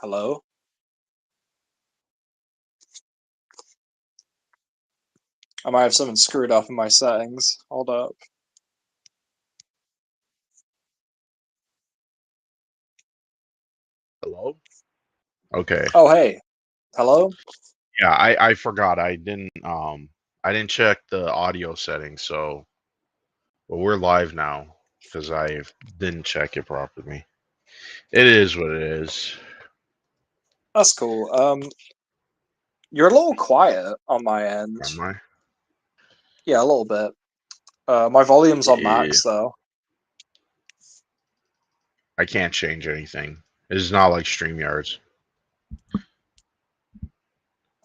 Hello? I might have something screwed up in my settings. Hold up. Hello? Okay. Oh, hey. Hello? Yeah, I forgot. I didn't check the audio settings, so well, we're live now because I didn't check it properly. It is what it is. That's cool. You're a little quiet on my end. Am I? Yeah, a little bit. My volume's on Yeah, max, though. I can't change anything. It's not like StreamYards.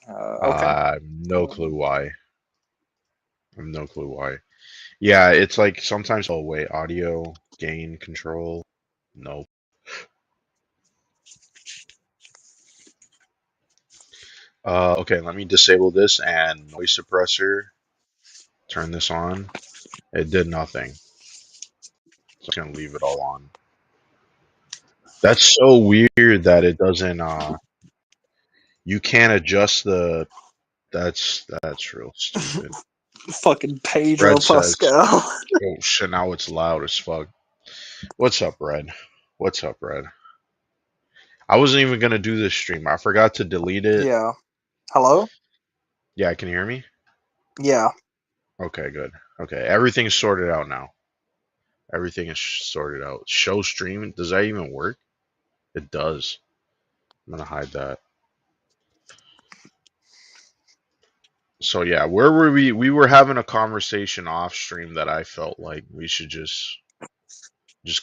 Okay. I have no clue why. I have no clue why. Yeah, it's like sometimes. Oh wait, audio gain control. No. Okay, let me disable this and noise suppressor. Turn this on. It did nothing. So I'm gonna leave it all on. That's so weird that it doesn't you can't adjust the that's real stupid. Fucking Pedro Red says, Pascal. oh shit, now it's loud as fuck. What's up, Red? What's up, Red? I wasn't even gonna do this stream. I forgot to delete it. Yeah. Hello? Yeah, can you hear me? Yeah. Okay, good. Okay, everything's sorted out now. Everything is sorted out. Show stream, does that even work? It does. I'm gonna hide that. So yeah, where were we? We were having a conversation off stream that I felt like we should just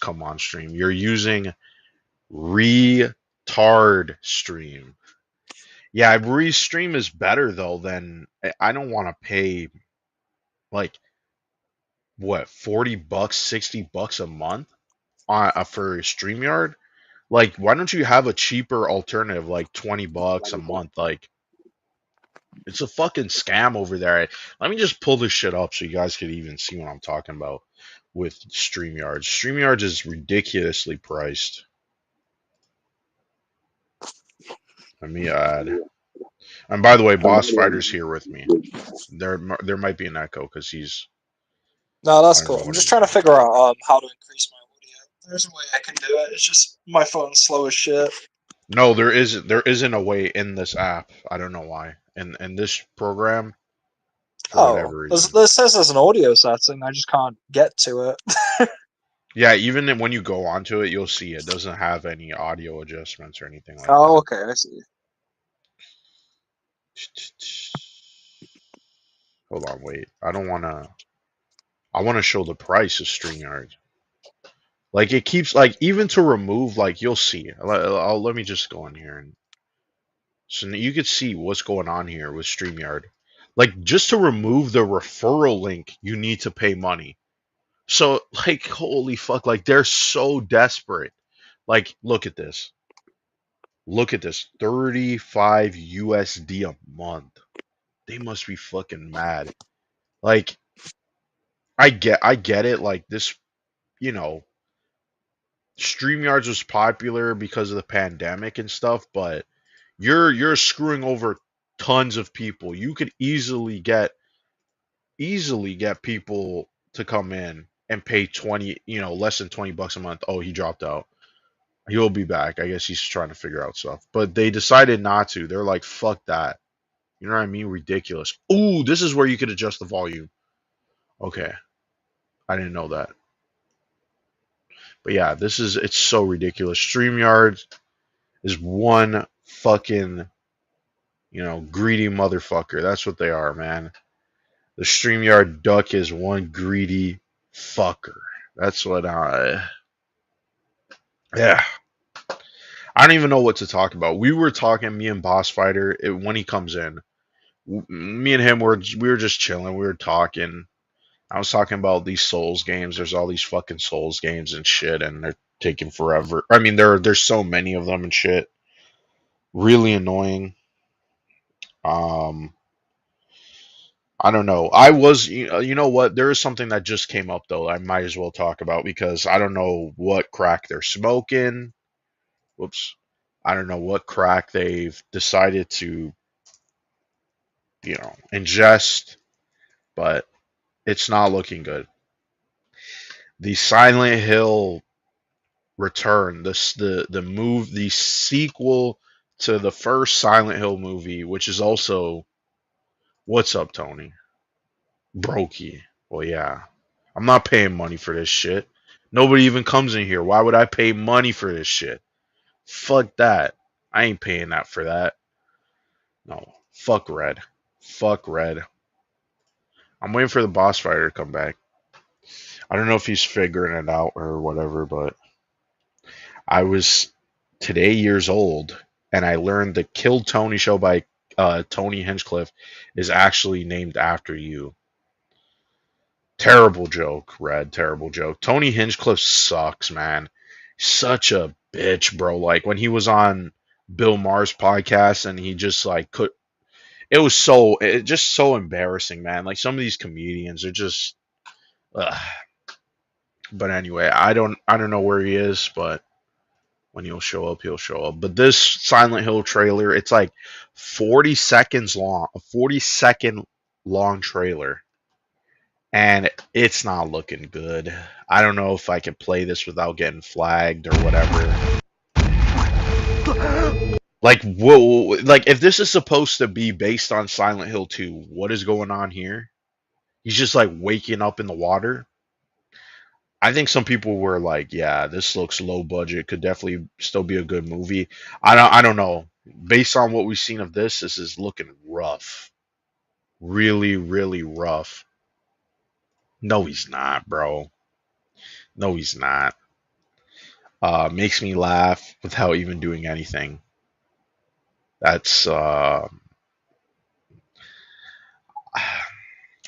come on stream. You're using retard stream. Yeah, restream is better though than I don't want to pay like what $40, $60 a month on for StreamYard. Like, why don't you have a cheaper alternative like $20 a month? Like, it's a fucking scam over there. Let me just pull this shit up so you guys could even see what I'm talking about with StreamYards. StreamYards is ridiculously priced. Let me add. And by the way, Boss Fighter's here with me. There might be an echo because he's No, I that's don't cool. know I'm what just he's trying to doing. figure out how to increase my audio. There's a way I can do it. It's just my phone's slow as shit. No, there isn't a way in this app. I don't know why. In this program, for Oh, whatever this, reason. this says there's an audio setting. I just can't get to it. Yeah, even when you go onto it, you'll see it doesn't have any audio adjustments or anything like Oh, that. okay, I see. Hold on, wait. I don't wanna. I want to show the price of StreamYard. Like it keeps like even to remove like you'll see. Let me just go in here and so you could see what's going on here with StreamYard. Like just to remove the referral link, you need to pay money. So like holy fuck, like they're so desperate. Like look at this. Look at this. 35 USD a month. They must be fucking mad. Like I get it like this, you know, StreamYards was popular because of the pandemic and stuff, but you're screwing over tons of people. You could easily get people to come in and pay 20, less than $20 a month. Oh, he dropped out. He'll be back. I guess he's trying to figure out stuff. But they decided not to. They're like, fuck that. You know what I mean? Ridiculous. Ooh, this is where you could adjust the volume. Okay. I didn't know that. But yeah, it's so ridiculous. StreamYard is one fucking, greedy motherfucker. That's what they are, man. The StreamYard duck is one greedy fucker. That's what yeah. I don't even know what to talk about. We were talking, me and Boss Fighter, when he comes in. Me and him we were just chilling. We were talking. I was talking about these Souls games. There's all these fucking Souls games and shit, and they're taking forever. I mean, there's so many of them and shit. Really annoying. Um, I don't know. You know what? There is something that just came up though. I might as well talk about because I don't know what crack they're smoking. Whoops. I don't know what crack they've decided to, ingest, but it's not looking good. The Silent Hill Return, the sequel to the first Silent Hill movie, which is also what's up, Tony? Brokey. Well, yeah. I'm not paying money for this shit. Nobody even comes in here. Why would I pay money for this shit? Fuck that. I ain't paying that for that. No. Fuck Red. Fuck Red. I'm waiting for the boss fighter to come back. I don't know if he's figuring it out or whatever, but I was today years old and I learned the Kill Tony show by Tony Hinchcliffe is actually named after you. Terrible joke, Red. Terrible joke. Tony Hinchcliffe sucks, man. Such a bitch, bro. Like when he was on Bill Maher's podcast and he just like could. It just so embarrassing, man. Like some of these comedians are just. Ugh. But anyway, I don't know where he is, but when he'll show up, he'll show up. But this Silent Hill trailer, it's like 40 seconds long, a 40-second long trailer and it's not looking good. I don't know if I can play this without getting flagged or whatever. Like, whoa, like if this is supposed to be based on Silent Hill 2, what is going on here? He's just like waking up in the water. I think some people were like, "Yeah, this looks low budget. Could definitely still be a good movie." I don't know. Based on what we've seen of this is looking rough. Really, really rough. No, he's not, bro. No, he's not. Makes me laugh without even doing anything. That's I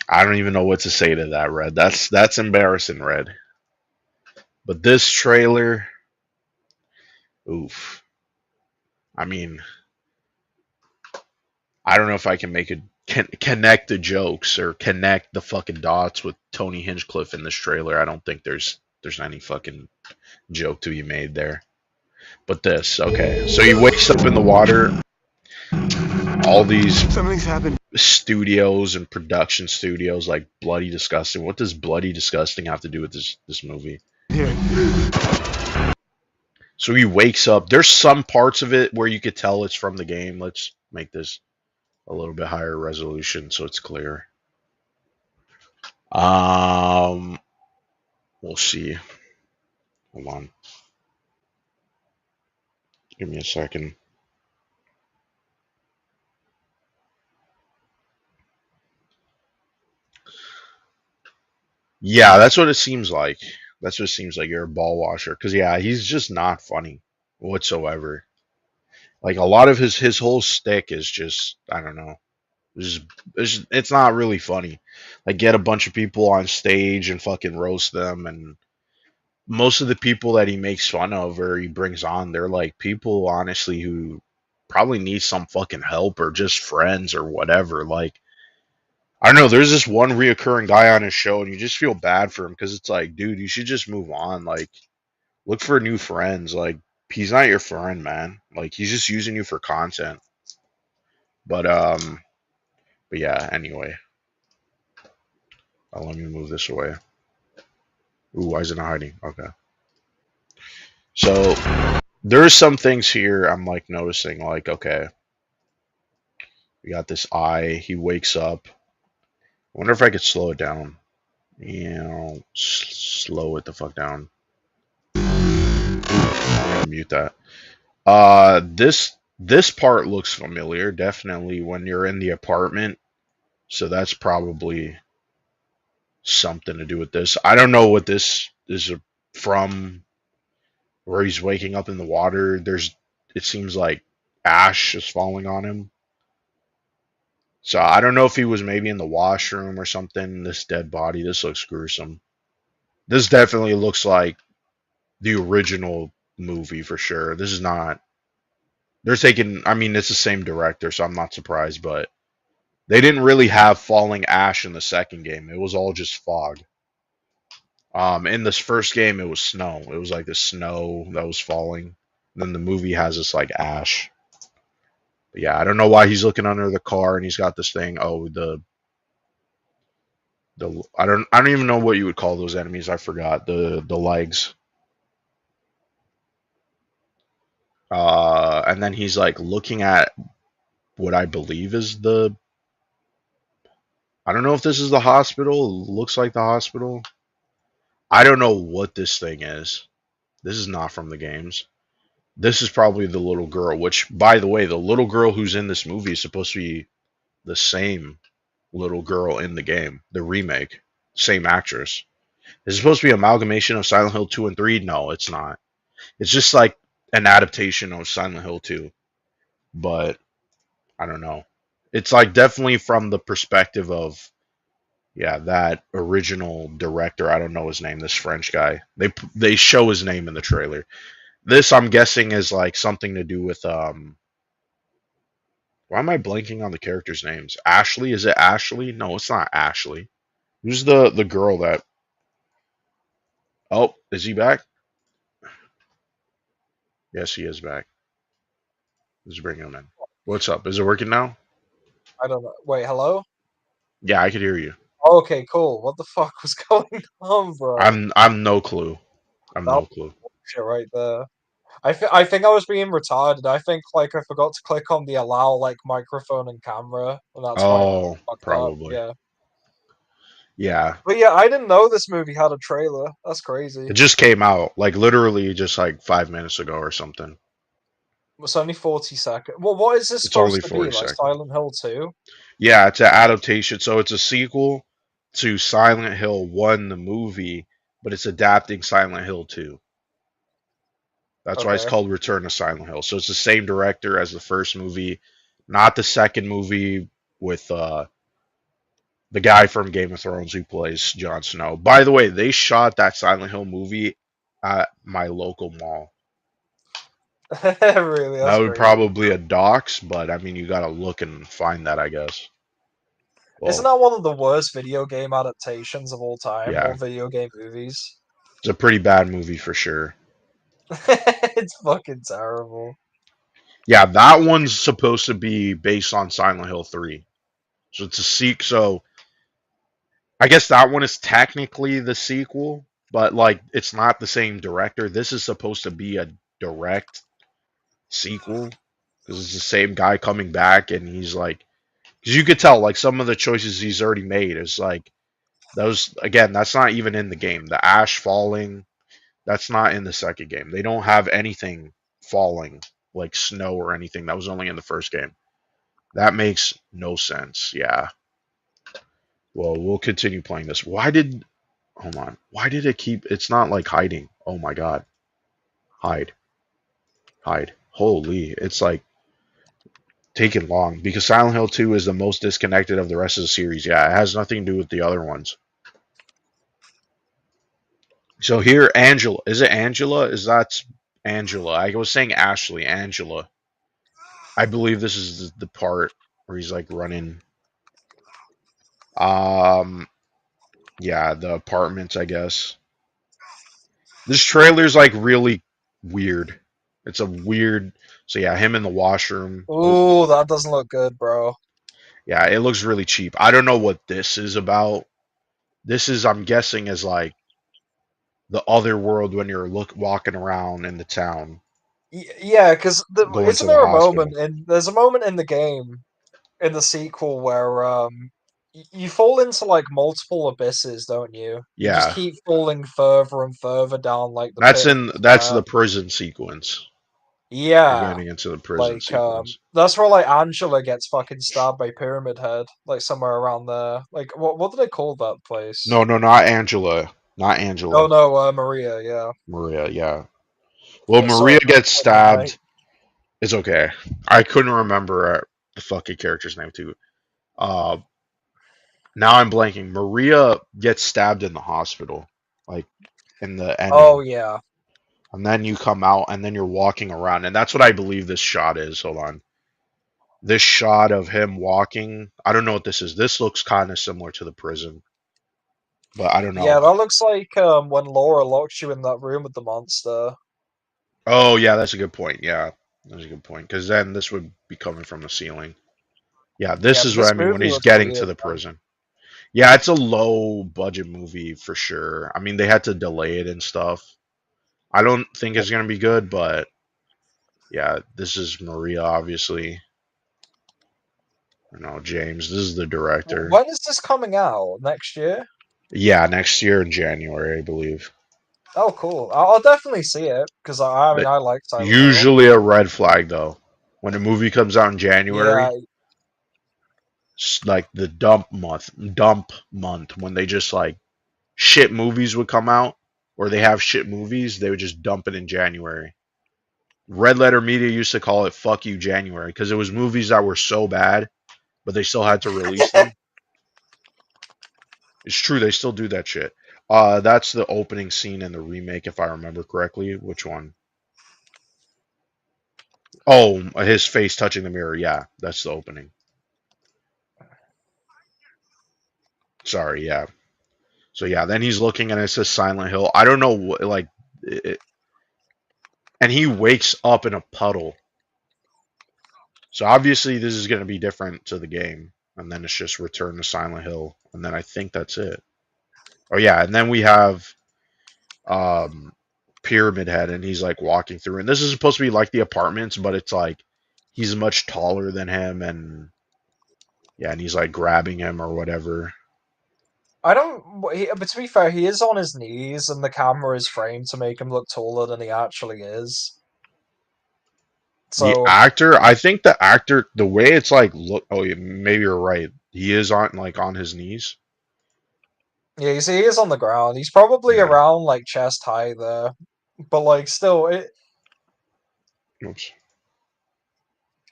don't even know what to say to that, Red. That's embarrassing, Red. But this trailer, oof. I mean, I don't know if I can connect the jokes or connect the fucking dots with Tony Hinchcliffe in this trailer. I don't think there's any fucking joke to be made there. But this, okay. So he wakes up in the water. All these Something's happened studios and production studios like Bloody Disgusting. What does Bloody Disgusting have to do with this movie? here. So he wakes up. There's some parts of it where you could tell it's from the game. Let's make this a little bit higher resolution so it's clear. Um, we'll see. Hold on. Give me a second. Yeah, that's what it seems like. That's what it seems like. You're a ball washer. Cause yeah, he's just not funny whatsoever. Like a lot of his whole stick is just I don't know. It's not really funny. Like get a bunch of people on stage and fucking roast them, and most of the people that he makes fun of or he brings on, they're like people honestly who probably need some fucking help or just friends or whatever. Like I don't know. There's this one reoccurring guy on his show, and you just feel bad for him because it's like, dude, you should just move on. Like look for new friends. Like he's not your friend, man. Like he's just using you for content. But um, but yeah. Anyway. Let me move this away. Ooh, why is it not hiding? Okay. So there's some things here I'm like noticing, like, okay, we got this eye, he wakes up. I wonder if I could slow it down. Slow it the fuck down. I'm gonna mute that. This part looks familiar, definitely when you're in the apartment. So that's probably something to do with this. I don't know what this is from where he's waking up in the water. It seems like ash is falling on him. So I don't know if he was maybe in the washroom or something. This dead body, this looks gruesome. This definitely looks like the original movie for sure. This is not. They're taking. I mean, it's the same director, so I'm not surprised. But they didn't really have falling ash in the second game. It was all just fog. In this first game, it was snow. It was like the snow that was falling. Then the movie has this like Ash. But yeah, I don't know why he's looking under the car and he's got this thing. Oh, the I don't even know what you would call those enemies. I forgot the legs. And then he's like looking at what I believe is the. I don't know if this is the hospital. It looks like the hospital. I don't know what this thing is. This is not from the games. This is probably the little girl, which, by the way, the little girl who's in this movie is supposed to be the same little girl in the game, the remake, same actress. Is it supposed to be an amalgamation of Silent Hill 2 and 3? No, it's not. It's just like an adaptation of Silent Hill 2, but I don't know. It's like definitely from the perspective of yeah, that original director, I don't know his name, this French guy. They show his name in the trailer. This I'm guessing is like something to do with why am I blanking on the characters' names? Ashley? Is it Ashley? No, it's not Ashley. Who's the girl that Oh, is he back? Yes, he is back. Let's bring him in. What's up? Is it working now? I don't know. Wait, hello? Yeah, I could hear you. Okay, cool. What the fuck was going on, bro? I'm no clue. I'm That was no clue. shit right there. I think I was being retarded. I think like I forgot to click on the allow like microphone and camera, and that's why I Oh, fucked up. probably. Yeah. Yeah. But yeah, I didn't know this movie had a trailer. That's crazy. It just came out, like literally just like 5 minutes ago or something. It's only 40 seconds. Well, what is this It's only supposed to be? 40 Like seconds. Silent Hill 2? Yeah, it's an adaptation. So it's a sequel to Silent Hill 1, the movie, but it's adapting Silent Hill 2. That's why it's Okay. called Return to Silent Hill. So it's the same director as the first movie, not the second movie with the guy from Game of Thrones who plays Jon Snow. By the way, they shot that Silent Hill movie at my local mall. Really, That that's would crazy. probably a dox, but I mean, you gotta look and find that, I guess. Isn't Well, that one of the worst video game adaptations of all time, or yeah, video game movies? it's a pretty bad movie for sure. It's fucking terrible. Yeah, that one's supposed to be based on Silent Hill 3. So it's a sequel. So I guess that one is technically the sequel, but like it's not the same director. This is supposed to be a direct sequel because it's the same guy coming back, and he's like, because you could tell like some of the choices he's already made is like those again. That's not even in the game. The ash falling, that's not in the second game. They don't have anything falling like snow or anything. That was only in the first game. That makes no sense. Yeah. Well, we'll continue playing this. Why did hold on. Why did it keep it's not like hiding. Oh my god. Hide. Hide. Holy. It's like taking long because Silent Hill 2 is the most disconnected of the rest of the series. Yeah, it has nothing to do with the other ones. So here Angela, is it Angela? Is that Angela? I was saying Ashley, Angela. I believe this is the part where he's like running um yeah, the apartments, I guess. This trailer's like really weird. It's a weird. So yeah, him in the washroom. Oh Ooh, that doesn't look good, bro. yeah, it looks really cheap. I don't know what this is about. This is, I'm guessing, is like the other world when you're walking around in the town, Yeah, because going isn't to the there a moment hospital. in there's a moment in the game in the sequel where you fall into like multiple abysses, don't you? You just Yeah, keep falling further and further down like the pit of that's despair. the prison sequence. You're Yeah, getting into the prison like sequence. that's where like Angela gets fucking stabbed by Pyramid Head, like somewhere around there. Like what do they call that place? No, no, not Angela. Not Oh Angela. no, Maria. Yeah, Maria, yeah. Well, yeah. Maria Sorry, man. gets Played my night. stabbed. It's okay. I couldn't remember the fucking character's name too. Uh, now I'm blanking. Maria gets stabbed in the hospital, like in the Oh ending, yeah. and then you come out, and then you're walking around, and that's what I believe this shot is. Hold on, this shot of him walking. I don't know what this is. This looks kind of similar to the prison, but I don't Yeah, know. that looks like when Laura locked you in that room with the monster. Oh yeah, that's a good point. Yeah, that's a good point. Because then this would be coming from the ceiling. Yeah, Yeah, this but is what this I mean when movie he's looks getting to weird, the man. prison. Yeah, it's a low budget movie for sure. I mean, they had to delay it and stuff. I don't think it's gonna be good, but yeah, this is Maria, obviously. No, James. This is the director. When is this coming out? Next year? Yeah, next year in January, I believe. Oh, cool. I'll definitely see it because I mean That I like Silent Hill. usually a red flag though. When a movie comes out in Yeah, January, it's like the dump month when they just like shit movies would come out, or they have shit movies, they would just dump it in January. Red Letter Media used to call it "fuck you January" because it was movies that were so bad, but they still had to release them. It's true, they still do that shit. That's the opening scene in the remake, if I remember correctly. Which one? Oh, his face touching the mirror. Yeah, that's the opening. Sorry, yeah. So yeah, then he's looking and it says Silent Hill. I don't know what like, it, and he wakes up in a puddle. So obviously this is going to be different to the game, and then it's just Return to Silent Hill, and then I think that's it. Oh yeah, and then we have um Pyramid Head, and he's like walking through, and this is supposed to be like the apartments, but it's like he's much taller than him, and yeah, and he's like grabbing him or whatever. I don't. But to be fair, he is on his knees, and the camera is framed to make him look taller than he actually is. The So actor, I think the actor, the way it's like, look, oh, yeah, maybe you're right. He is on like on his knees. yeah, you see, he is on the ground. He's probably Yeah. around like chest high there, but like still, Oops.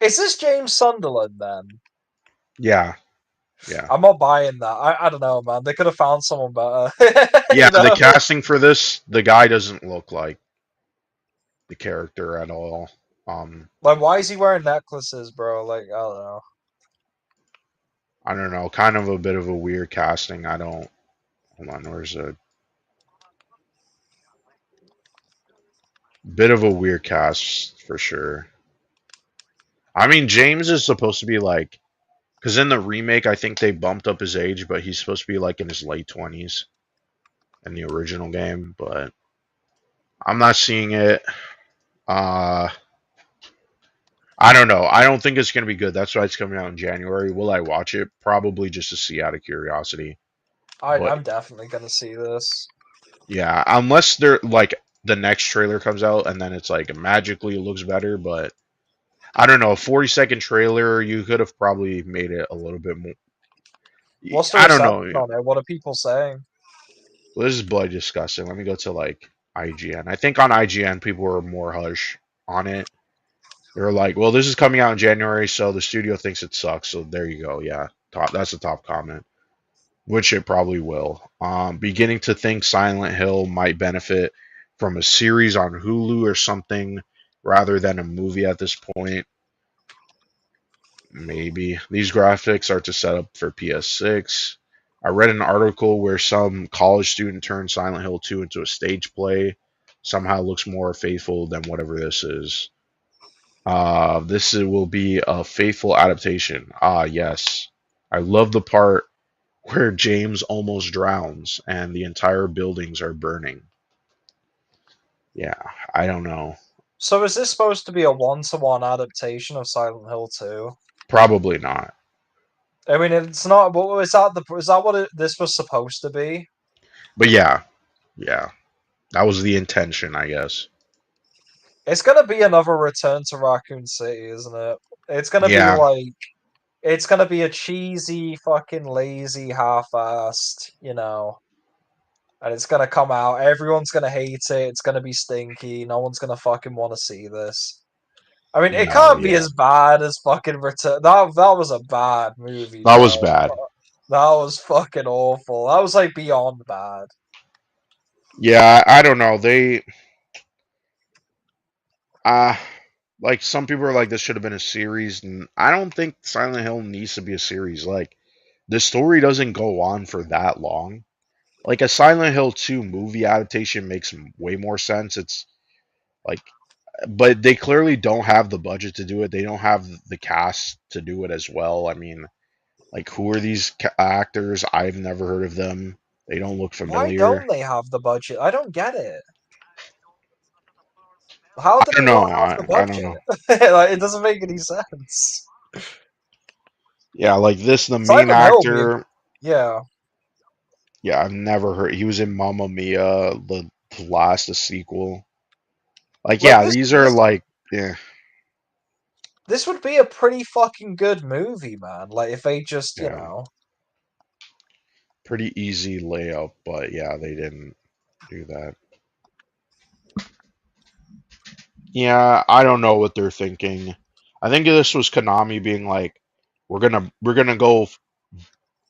is this James Sunderland then? Yeah. Yeah. I'm not buying that. I don't know, man. They could have found someone better, Yeah. you The know. casting for this, the guy doesn't look like the character at all. Um, Like, why is he wearing necklaces, bro? Like, I don't know. I don't know. Kind of a bit of a weird casting. I don't. Hold on. Where's a bit of a weird cast for sure. I mean, James is supposed to be like, because in the remake, I think they bumped up his age, but he's supposed to be like in his late 20s in the original game. But I'm not seeing it. Uh, I don't know. I don't think it's gonna be good. That's why it's coming out in January. Will I watch it? Probably just to see out of curiosity. But I'm definitely gonna see this. yeah, unless they're like the next trailer comes out and then it's like magically looks better. But I don't know. A 40-second trailer, you could have probably made it a little bit more. What's the I don't reception know. on it? What are people saying? Well, this is bloody disgusting. Let me go to like IGN. I think on IGN people were more hush on it. They were like, "Well, this is coming out in January, so the studio thinks it sucks." So there you go. Yeah, top. That's the top comment, which it probably will. Beginning to think Silent Hill might benefit from a series on Hulu or something rather than a movie at this point. Maybe these graphics are to set up for PS6. I read an article where some college student turned Silent Hill 2 into a stage play. Somehow looks more faithful than whatever this is. Will be a faithful adaptation. Ah, yes. I love the part where James almost drowns and the entire buildings are burning. Yeah, I don't know. So is this supposed to be a one-to-one adaptation of Silent Hill 2? Probably not. I mean, it's not. What is that? Is that what this was supposed to be? But yeah, yeah. That was the intention, I guess. It's gonna be another Return to Raccoon City, isn't it? It's gonna be Yeah, like it's gonna be a cheesy, fucking lazy, half-assed, and it's gonna come out. Everyone's gonna hate it. It's gonna be stinky. No one's gonna fucking want to see this. I mean, it no, can't be yeah. as bad as fucking Return. That was a bad movie, That was bro. bad. That was fucking awful. That was like beyond bad. Yeah, I don't know. Uh like some people are like this should have been a series, and I don't think Silent Hill needs to be a series. Like the story doesn't go on for that long. Like a Silent Hill 2 movie adaptation makes way more sense. It's like but they clearly don't have the budget to do it. They don't have the cast to do it as well. I mean, like, who are these actors? I've never heard of them. They don't look Why familiar. don't they have the budget? I don't get it. How I do don't they know. not have the I don't know. budget? Like, it doesn't make any sense. Yeah, like this, the main Silent Hill, be a, actor. yeah. Yeah, I've never heard. He was in Mamma Mia, the last the sequel. Like, Like yeah, this, these are this, like, yeah, this would be a pretty fucking good movie, man. Like if they just, you yeah, know, pretty easy layup, but yeah, they didn't do that. Yeah, I don't know what they're thinking. I think this was Konami being like, we're gonna go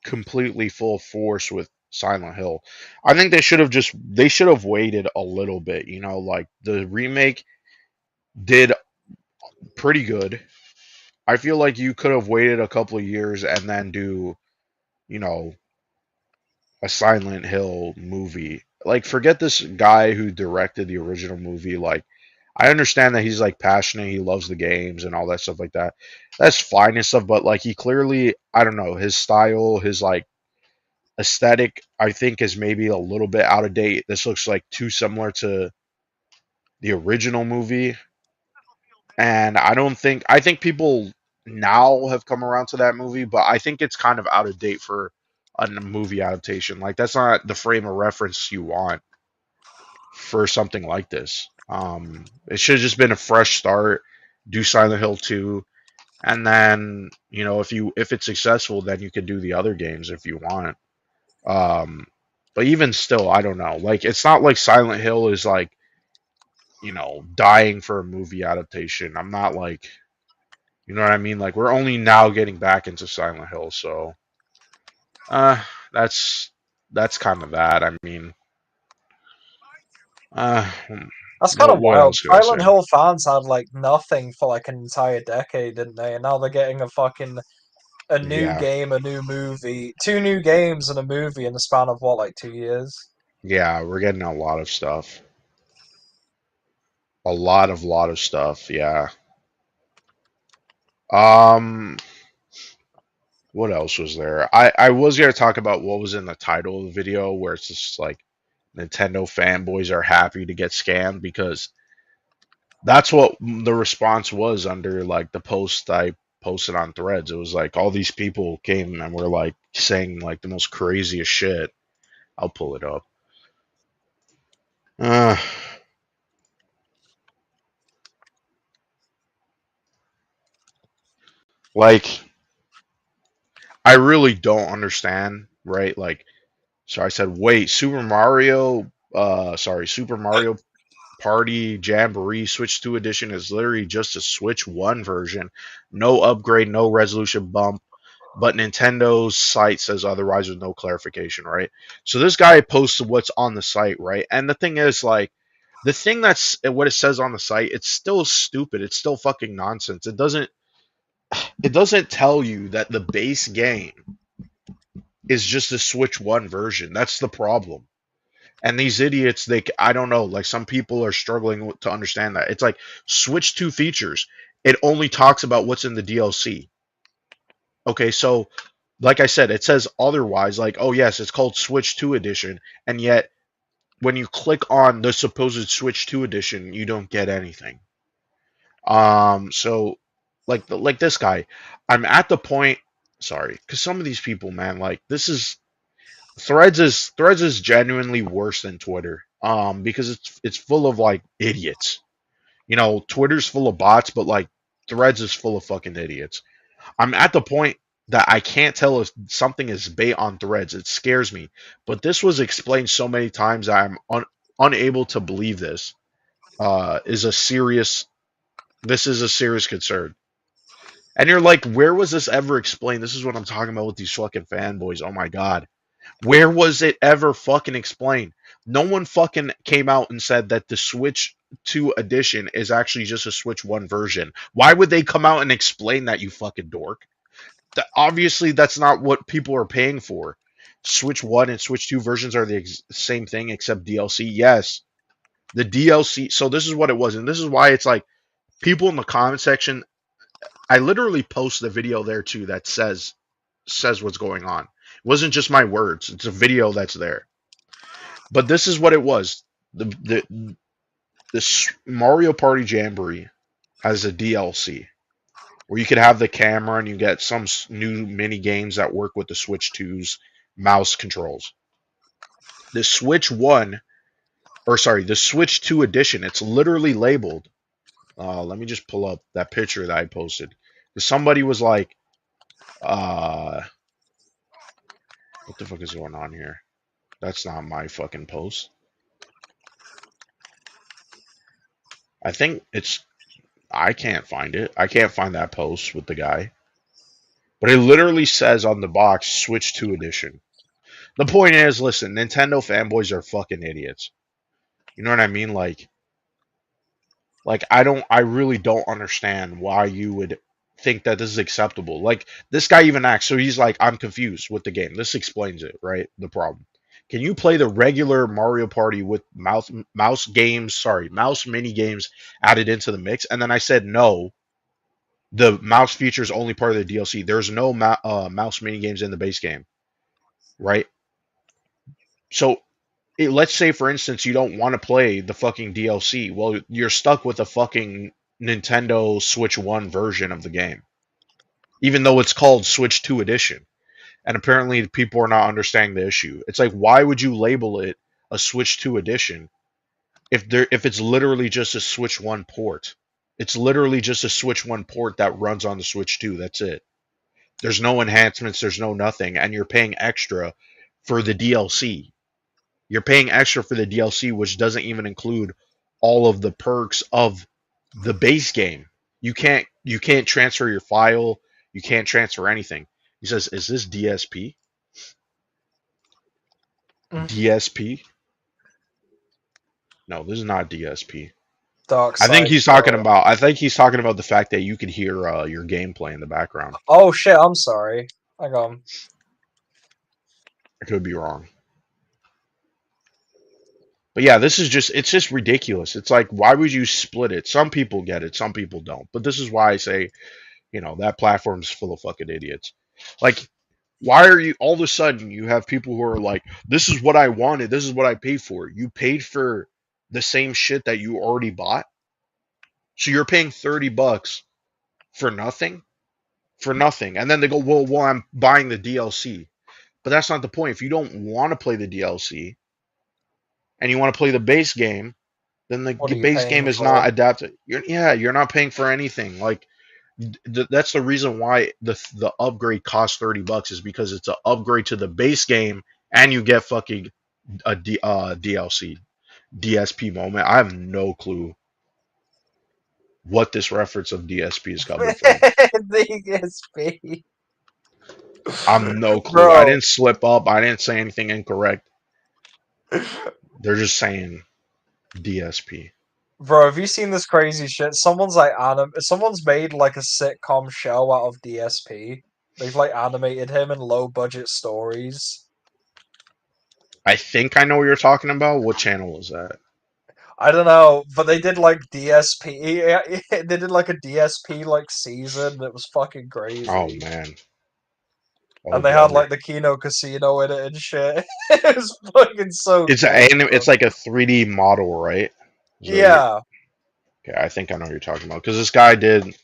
completely full force with Silent Hill. I think they should have waited a little bit, like the remake did pretty good. I feel like you could have waited a couple of years and then do, you know, a Silent Hill movie. Like, forget this guy who directed the original movie. Like, I understand that he's like passionate, he loves the games and all that stuff like that. That's fine and stuff, but like he clearly, I don't know, his style, his like aesthetic, I think is maybe a little bit out of date. This looks like too similar to the original movie. And I think people now have come around to that movie, but I think it's kind of out of date for a movie adaptation. Like that's not the frame of reference you want for something like this. It should have just been a fresh start. Do Silent Hill 2, and then if it's successful, then you could do the other games if you want. Um, but even still, I don't know. Like it's not like Silent Hill is like dying for a movie adaptation. I'm not like you know what I mean. Like we're only now getting back into Silent Hill, so uh, that's kind of that. I mean, uh, that's kind of what wild. else could I Silent say? Hill fans had like nothing for like an entire decade, didn't they? And now they're getting a new Yeah, game, a new movie, two new games and a movie in the span of what, like 2 years? yeah, we're getting a lot of stuff. A lot of stuff. Yeah. Um, what else was there? I was gonna talk about what was in the title of the video, where it's just like Nintendo fanboys are happy to get scammed because that's what the response was under like the post I posted on Threads. It was like all these people came and were like saying like the most craziest shit. I'll pull it up. Uh, like I really don't understand, right? Like, so I said, wait, Super Mario Party Jamboree Switch 2 edition is literally just a Switch 1 version. No upgrade, no resolution bump, but Nintendo's site says otherwise with no clarification, right? So this guy posted what's on the site, right? And the thing is, like, the thing that's what it says on the site, it's still stupid. It's still fucking nonsense. It doesn't tell you that the base game is just a Switch 1 version. That's the problem. And these idiots, I don't know, like some people are struggling to understand that. It's like Switch 2 features. It only talks about what's in the DLC. Okay, so like I said, it says otherwise, like, oh yes, it's called Switch 2 edition, and yet when you click on the supposed Switch 2 edition, you don't get anything. So like this guy, I'm at the point, sorry, because some of these people, man, like this is Threads is genuinely worse than Twitter. Because it's full of like idiots. Twitter's full of bots, but like Threads is full of fucking idiots. I'm at the point that I can't tell if something is bait on Threads. It scares me. But this was explained so many times that I'm unable to believe this. Is a serious. This is a serious concern. And you're like, where was this ever explained? This is what I'm talking about with these fucking fanboys. Oh my god. Where was it ever fucking explained? No one fucking came out and said that the Switch 2 edition is actually just a Switch 1 version. Why would they come out and explain that, you fucking dork? Obviously, that's not what people are paying for. Switch 1 and Switch 2 versions are the same thing except DLC. Yes, The DLC. So this is what it was, and this is why it's like people in the comment section. I literally post the video there too that says what's going on. It wasn't just my words. It's a video that's there. But this is what it was. This Mario Party Jamboree has a DLC where you could have the camera and you get some new mini games that work with the Switch 2's mouse controls. The Switch 1, or sorry, the Switch 2 edition, it's literally labeled. Let me just pull up that picture that I posted. Somebody was like, what the fuck is going on here? That's not my fucking post. I think it's. I can't find it. I can't find that post with the guy. But it literally says on the box Switch 2 edition. The point is, listen, Nintendo fanboys are fucking idiots. You know what I mean? Like I really don't understand why you would think that this is acceptable. Like this guy even acts, so he's like, I'm confused with the game. This explains it, right? The problem. Can you play the regular Mario Party with mouse mini games added into the mix? And then I said no. The mouse feature is only part of the DLC. There's no mouse mini games in the base game, right? So let's say, for instance, you don't want to play the fucking DLC. Well, you're stuck with a fucking Nintendo Switch 1 version of the game, even though it's called Switch 2 Edition. And apparently, people are not understanding the issue. It's like, why would you label it a Switch 2 Edition if it's literally just a Switch 1 port? It's literally just a Switch 1 port that runs on the Switch 2. That's it. There's no enhancements, there's no nothing, and you're paying extra for the DLC. You're paying extra for the DLC, which doesn't even include all of the perks of the base game. You can't transfer your file. You can't transfer anything. He says, "Is this DSP? DSP? No, this is not DSP." Dark I think side. he's talking about. I think he's talking about the fact that you could hear your gameplay in the background. Oh shit! I'm sorry. Hang on. I could be wrong. But yeah, it's just ridiculous. It's like, why would you split it? Some people get it, some people don't. But this is why I say, that platform's full of fucking idiots. Like, why are you all of a sudden you have people who are like, this is what I wanted, this is what I paid for. You paid for the same shit that you already bought. So you're paying $30 for nothing? For nothing. And then they go, well, I'm buying the DLC. But that's not the point. If you don't want to play the DLC and you want to play the base game, then the What are you base game paying is for? not adapted. You're not paying for anything. Like that's the reason why the upgrade costs $30 is because it's an upgrade to the base game and you get fucking a DLC DSP moment. I have no clue what this reference of DSP is coming from. DSP. I'm no clue. Bro. I didn't slip up. I didn't say anything incorrect. They're just saying DSP. Bro, have you seen this crazy shit? Someone's made like a sitcom show out of DSP. They've like animated him in low budget stories. I think I know what you're talking about. What channel is that? I don't know, but they did like DSP. They did like a DSP like season. It was fucking crazy. Oh man. And they had like the Kino Casino in it and shit. It was fucking so. It's it's like a 3D model, right? Yeah. Okay, I think I know what you're talking about because this guy did.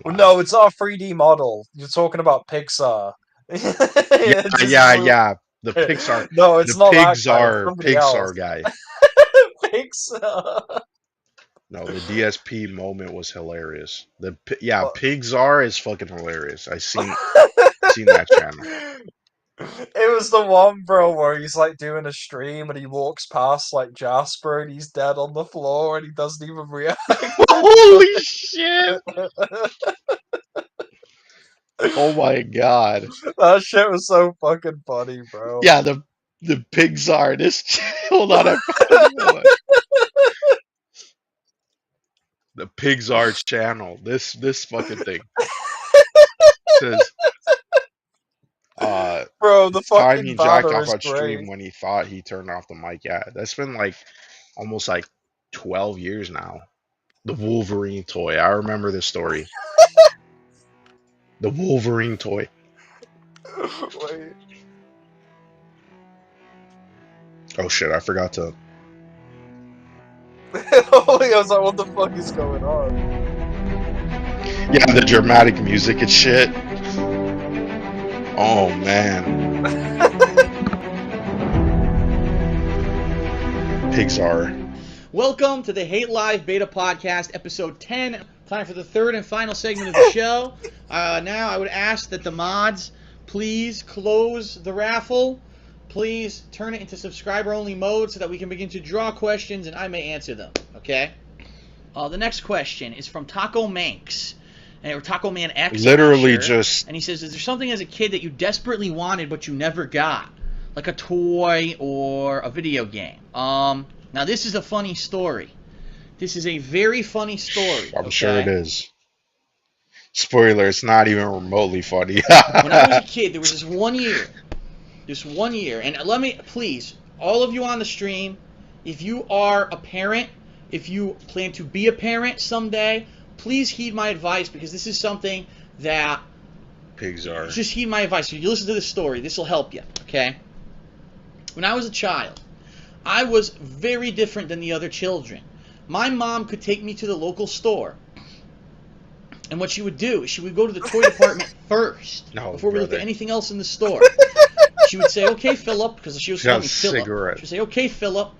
No, it's not a 3D model. You're talking about Pixar. Yeah. The Pixar. No, it's not that guy. It's somebody Pixar else. guy. Pixar. No, the DSP moment was hilarious. Pixar is fucking hilarious. I seen that channel. It was the one, bro, where he's like doing a stream and he walks past like Jasper and he's dead on the floor and he doesn't even react. Holy shit! Oh my god. That shit was so fucking funny, bro. Yeah, the Pixar. Hold on, I found it. The Pixar channel. This fucking thing says. Bro, bro, the fucking timing jacked banner off is on stream great. when he thought he turned off the mic. Yeah, that's been like almost like 12 years now. The Wolverine toy. I remember this story. The Wolverine toy. Wait. Oh shit, I forgot to. I was like, what the fuck is going on? Yeah, the dramatic music and shit. Oh man. Pigs are. Welcome to the Hate Live Beta Podcast, episode 10. Time for the third and final segment of the show. Now I would ask that the mods please close the raffle. Please turn it into subscriber-only mode so that we can begin to draw questions and I may answer them, okay? The next question is from Taco Manx, or Taco Man X. Literally I'm not sure. just. And he says, is there something as a kid that you desperately wanted but you never got? Like a toy or a video game? Now this is a funny story. This is a very funny story. I'm okay? sure it is. Spoiler, it's not even remotely funny. When I was a kid, there was this one year, and let me, please, all of you on the stream, if you are a parent, if you plan to be a parent someday, please heed my advice, because this is something that, Pigs are. just heed my advice. If you listen to this story, this will help you, okay? When I was a child, I was very different than the other children. My mom could take me to the local store, and what she would do is she would go to the toy department first, before we looked at anything else in the store. She would say, okay, Philip, because she was calling me Philip. She would say, okay, Philip,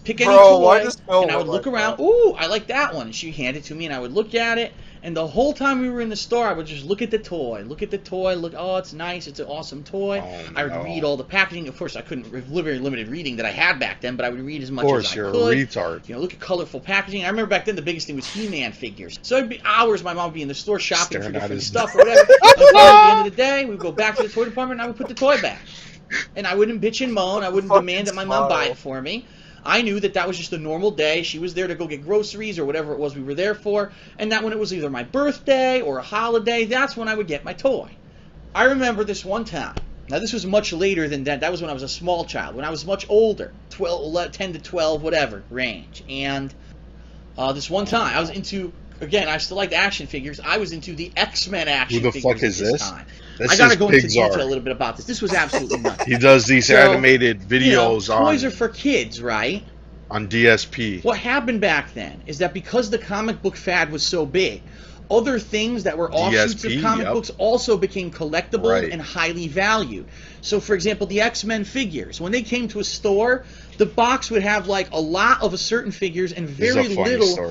pick any toy, and I would look around. Ooh, I like that one. And she handed it to me, and I would look at it. And the whole time we were in the store, I would just look at the toy, oh, it's nice, it's an awesome toy. I would read all the packaging. Of course, I couldn't, very limited reading that I had back then, but I would read as much as I could. Of course, you're a retard. You know, look at colorful packaging. I remember back then the biggest thing was He-Man figures. So it'd be hours my mom would be in the store shopping for different stuff or whatever. Until at the end of the day, we'd go back to the toy department and I would put the toy back. And I wouldn't bitch and moan. I wouldn't demand that my mom buy it for me. I knew that that was just a normal day. She was there to go get groceries or whatever it was we were there for. And that when it was either my birthday or a holiday, that's when I would get my toy. I remember this one time. Now, this was much later than that. That was when I was a small child. When I was much older, 10 to 12, whatever, range. And this one time, I was into, again, I still liked action figures. I was into the X-Men action figures. Who the fuck is this? Time. I gotta go into detail a little bit about this. This was absolutely nuts. He does these animated videos on. Toys are for kids, right? On DSP. What happened back then is that because the comic book fad was so big, other things that were offshoots of comic books also became collectible and highly valued. So, for example, the X-Men figures, when they came to a store, the box would have like a lot of a certain figures and very little of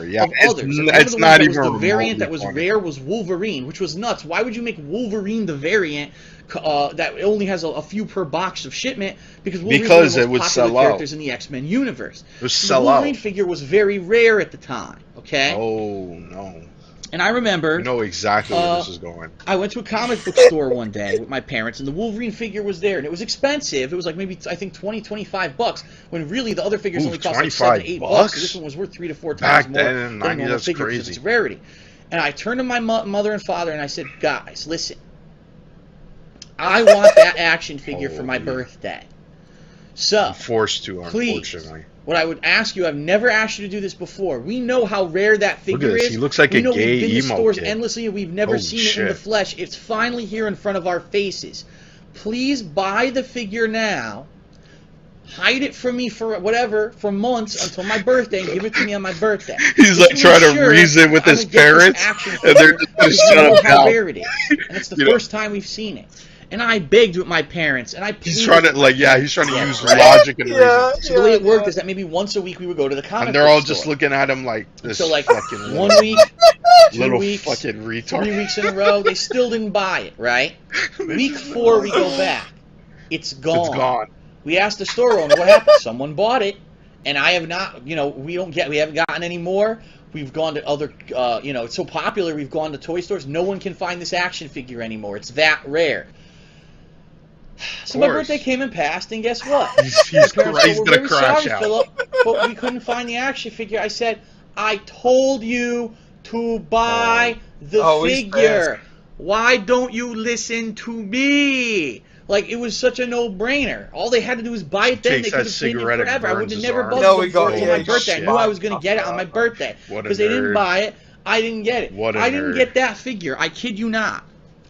others. It's not even the variant that was rare was Wolverine, which was nuts. Why would you make Wolverine the variant that only has a few per box of shipment? Because Wolverine's one of the most popular characters in the X-Men universe. The Wolverine figure was very rare at the time. Okay. Oh no. And I remember... I know exactly where this is going. I went to a comic book store one day with my parents, and the Wolverine figure was there, and it was expensive. It was like maybe, I think, $20-25, when really the other figures only cost like $7 to $8. So this one was worth 3 to 4 times more than a normal figure because of its rarity. And I turned to my mother and father, and I said, guys, listen. I want that action figure for my birthday. So, I'm forced to, unfortunately. What I would ask you, I've never asked you to do this before. We know how rare that figure is. He looks like a gay emo kid. We've been to stores endlessly and we've never seen it in the flesh. It's finally here in front of our faces. Please buy the figure now. Hide it from me for whatever, for months until my birthday, and give it to me on my birthday. He's like trying to reason with his parents, and they're just going to shut him down. How rare it is. And it's the first time we've seen it. And I begged with my parents, and he's trying to he's trying to use logic and reason. So the way it worked is that maybe once a week we would go to the comic book and they're all store. just looking at him like this. So like fucking 1 week, 2 weeks, fucking retard. 3 weeks in a row, they still didn't buy it. Right? Week 4 we go back. It's gone. It's gone. We asked the store owner what happened. Someone bought it, and I have not. We haven't gotten any more. We've gone to other, it's so popular. We've gone to toy stores. No one can find this action figure anymore. It's that rare. So my birthday came and passed, and guess what? He's gonna crash out. Philip, but we couldn't find the action figure. I said, I told you to buy the figure. Why don't you listen to me? Like, it was such a no-brainer. All they had to do was buy it then. Takes They that could have claimed it cigarette and forever. I would burns have his never arm. bugged No, them he for got it till yeah, my he got birthday. I knew I was going to get it on my after that. birthday. What a Because they didn't nerd. buy it. I didn't get it. What a I didn't nerd. get that figure. I kid you not.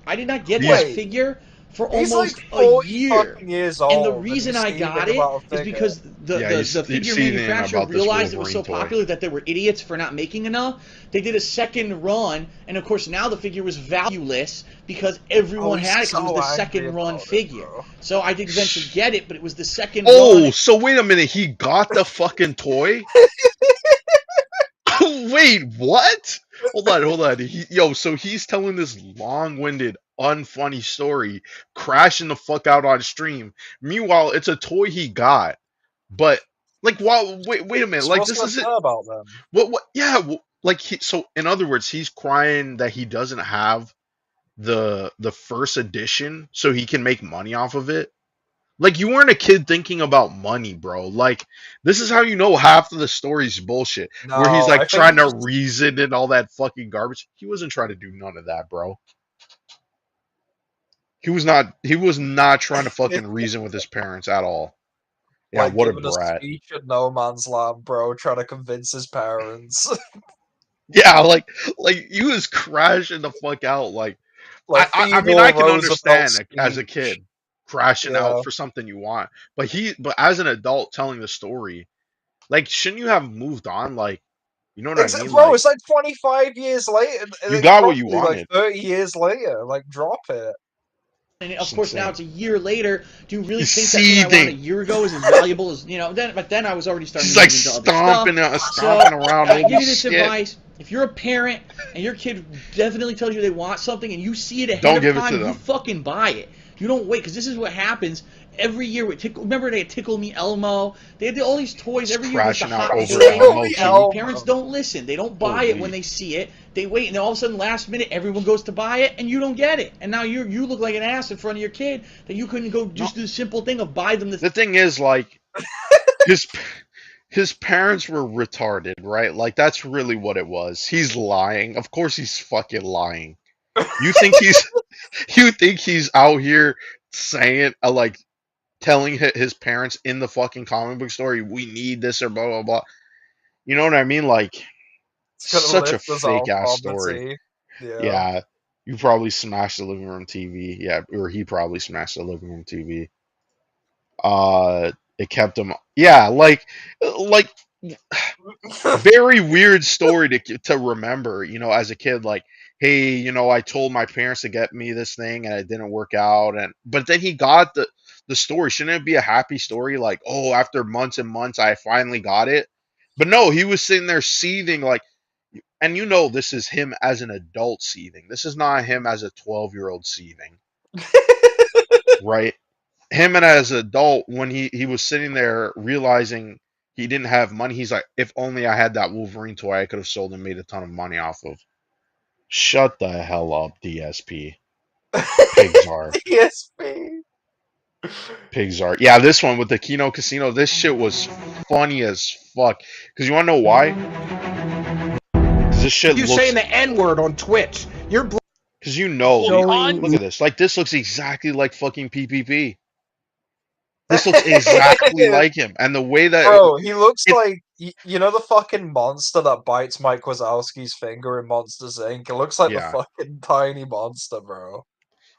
I did not get He's- that Wait, figure for He's almost like a 40 year. fucking years And the old. reason he's I seething got it about a is figure. because Yeah, he's the figure seething manufacturer about this realized it was so Wolverine toy. popular that they were idiots for not making enough. They did a second run, and of course now the figure was valueless because everyone he's had it because it was the so angry second run about it, figure. bro. So I did eventually get it, but it was the second Oh, run. so wait a minute. He got the fucking toy? Wait, what? Hold on. So he's telling this long-winded, unfunny story, crashing the fuck out on stream. Meanwhile, it's a toy he got. But like, wait a minute. So Like, what's this that isn't say about them? what? Yeah, like so. In other words, he's crying that he doesn't have the first edition, so he can make money off of it. Like, you weren't a kid thinking about money, bro. Like, this is how you know half of the story's bullshit. Where he's No, I like think trying to he's- reason and all that fucking garbage. He wasn't trying to do none of that, bro. He was not trying to fucking reason with his parents at all. Yeah, like what a giving a brat. speech at no man's land, bro, trying to convince his parents. Yeah, like he was crashing the fuck out. Like, like I mean, I can Theodore understand Roosevelt as a speech. kid crashing Yeah. out for something you want, but as an adult telling the story, like, shouldn't you have moved on? Like, you know what I mean? Bro, Like, it's like 25 years later. you It's got what you probably like wanted. 30 years later. Like, drop it. And of It's course now insane. it's a year later. Do you really He's think that thing I wanted a seething. year ago is as valuable as then? But then I was already starting She's to like move into other stuff. stomping around. I give Holy you this shit. advice: if you're a parent and your kid definitely tells you they want something and you see it ahead Don't of give it time, to you them. fucking buy it. You don't wait, because this is what happens every year with Remember they had Tickle Me Elmo? They had all these toys Just every year with the crashing out hot over toy. Elmo too. Elmo. Parents don't listen. They don't buy it when they see it. They wait, and then all of a sudden, last minute, everyone goes to buy it, and you don't get it. And now you look like an ass in front of your kid that you couldn't go just do the simple thing of buy them The thing is, like, his parents were retarded, right? Like, that's really what it was. He's lying. Of course he's fucking lying. You think he's out here saying like telling his parents in the fucking comic book story, we need this or blah blah blah. You know what I mean? Like, It's gonna such a lift us fake out ass of story. poverty. Yeah. Yeah. You probably smashed the living room TV. Yeah, or he probably smashed the living room TV. It kept him. Yeah, like very weird story to remember. You know, as a kid, like, hey, I told my parents to get me this thing and it didn't work out, but then he got the story. Shouldn't it be a happy story? Like, oh, after months and months, I finally got it. But no, he was sitting there seething, like, and this is him as an adult seething. This is not him as a 12-year-old seething, right? Him and as an adult, when he was sitting there realizing he didn't have money, he's like, if only I had that Wolverine toy, I could have sold and made a ton of money off of. Shut the hell up, DSP. Pixar. DSP. Pixar. Yeah, this one with the Kino Casino, this shit was funny as fuck. Because you want to know why? Because this shit You looks... saying the N-word on Twitch. You're Because look showing... at this. Like, this looks exactly like fucking PPP. This looks exactly like him. And the way that... Bro, he looks like, you know the fucking monster that bites Mike Wazowski's finger in Monsters, Inc.? It looks like Yeah. the fucking tiny monster, bro.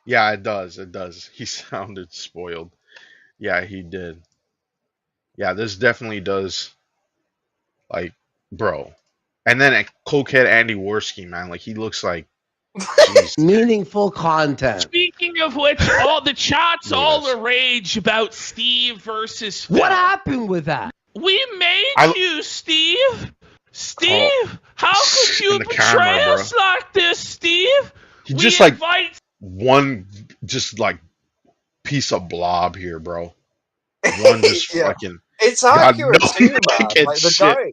Yeah, it does. It does. He sounded spoiled. Yeah, he did. Yeah, this definitely does. Like, bro. And then a cokehead Andy Worski, man. Like, he looks like... Jeez. meaningful content. Speaking of which, all the chats Look at all this. the rage about Steve versus Phil. What happened with that? We made you, Steve. Steve, how could in you the betray camera, us like this, Steve? He We just, like, invite one just, like, piece of blob here, bro. One just Yeah. fucking... It's God, accurate no, too, you man. don't get Like, the shit. guy...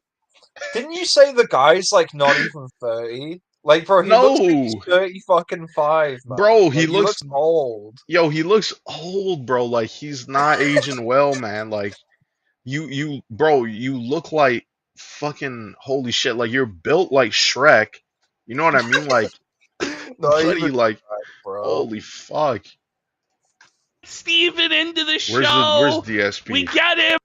Didn't you say the guy's, like, not even 30? Like, bro, he looks like he's No. 30 fucking 5, man. Bro, Like, he looks... old. Yo, he looks old, bro. Like, he's not aging well, man. Like, bro, you look like fucking... Holy shit. Like, you're built like Shrek. You know what I mean? Like, Not buddy, even like... bro. Holy fuck. Steven into the Where's show. DSP? We get him.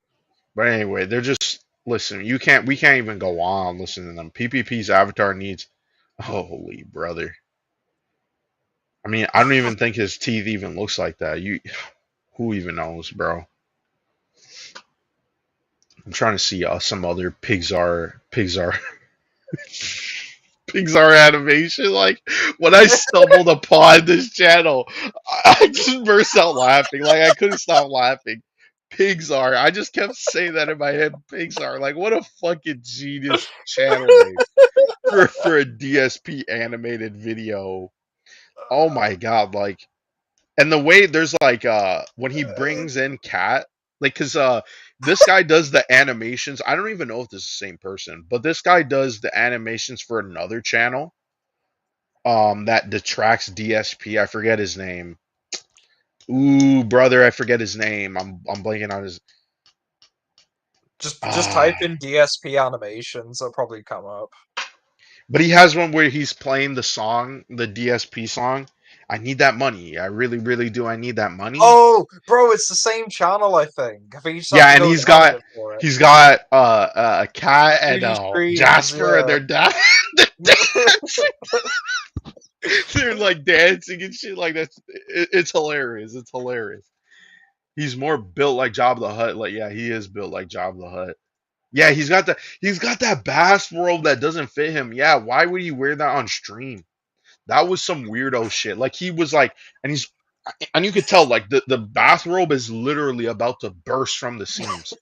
But anyway, they're just listen. We can't even go on listening to them. PPP's avatar needs. Holy brother. I mean, I don't even think his teeth even looks like that. Who even knows, bro? I'm trying to see some other Pixar animation. Like when I stumbled upon this channel, I just burst out laughing. Like I couldn't stop laughing. Pixar. I just kept saying that in my head. Pixar. Like what a fucking genius channel name for a DSP animated video. Oh my god! Like, and the way there's like when he brings in Cat, like because this guy does the animations. I don't even know if this is the same person, but this guy does the animations for another channel that detracts DSP. I forget his name. Ooh, brother, I forget his name. I'm blanking on his. Just type in DSP animations, it'll probably come up. But he has one where he's playing the song, the DSP song. I need that money. I really, really do. I need that money. Oh, bro, it's the same channel, I think. I think you just have Yeah, to and go he's down a got bit for it. he's got a cat and 3D screens, Jasper and yeah. their dad. They're like dancing and shit like that's it's hilarious. It's hilarious. He's more built like Jabba the Hutt. Like yeah, he is built like Jabba the Hutt. Yeah, he's got that bass robe that doesn't fit him. Yeah, why would he wear that on stream? That was some weirdo shit. Like he was like, and you could tell like the bathrobe is literally about to burst from the seams,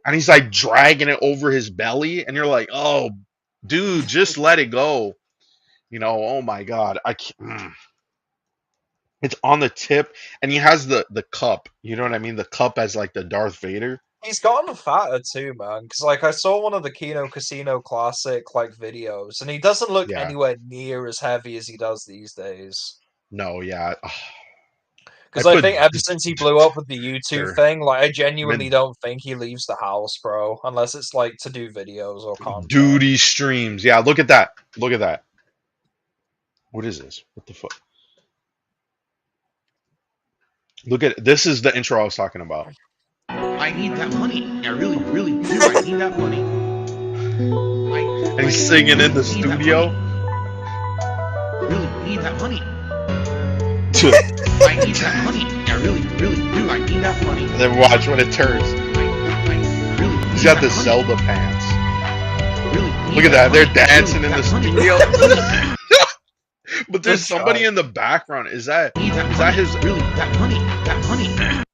and he's like dragging it over his belly, and you're like, oh, dude, just let it go. You know, oh my god, I can't. It's on the tip, and he has the cup. You know what I mean? The cup as like the Darth Vader. He's gotten fatter too, man. Because like I saw one of the Kino Casino Classic like videos, and he doesn't look Yeah. anywhere near as heavy as he does these days. No, yeah. Because I think ever since he blew up with the YouTube Sure. thing, like I genuinely don't think he leaves the house, bro, unless it's like to do videos or content. Duty streams. Yeah, look at that. Look at that. What is this? What the fuck? Look at this is the intro I was talking about. I need that money. I really, really do. I need that money. And he's singing in the studio. Really need that money. I need that money. I really, really do. I need that money. And then watch when it turns. I really He's got the money. Zelda pants. Really Look at that. They're money. dancing Really in the money. studio. But there's Good somebody try. in the background. Is that his really that money? That money.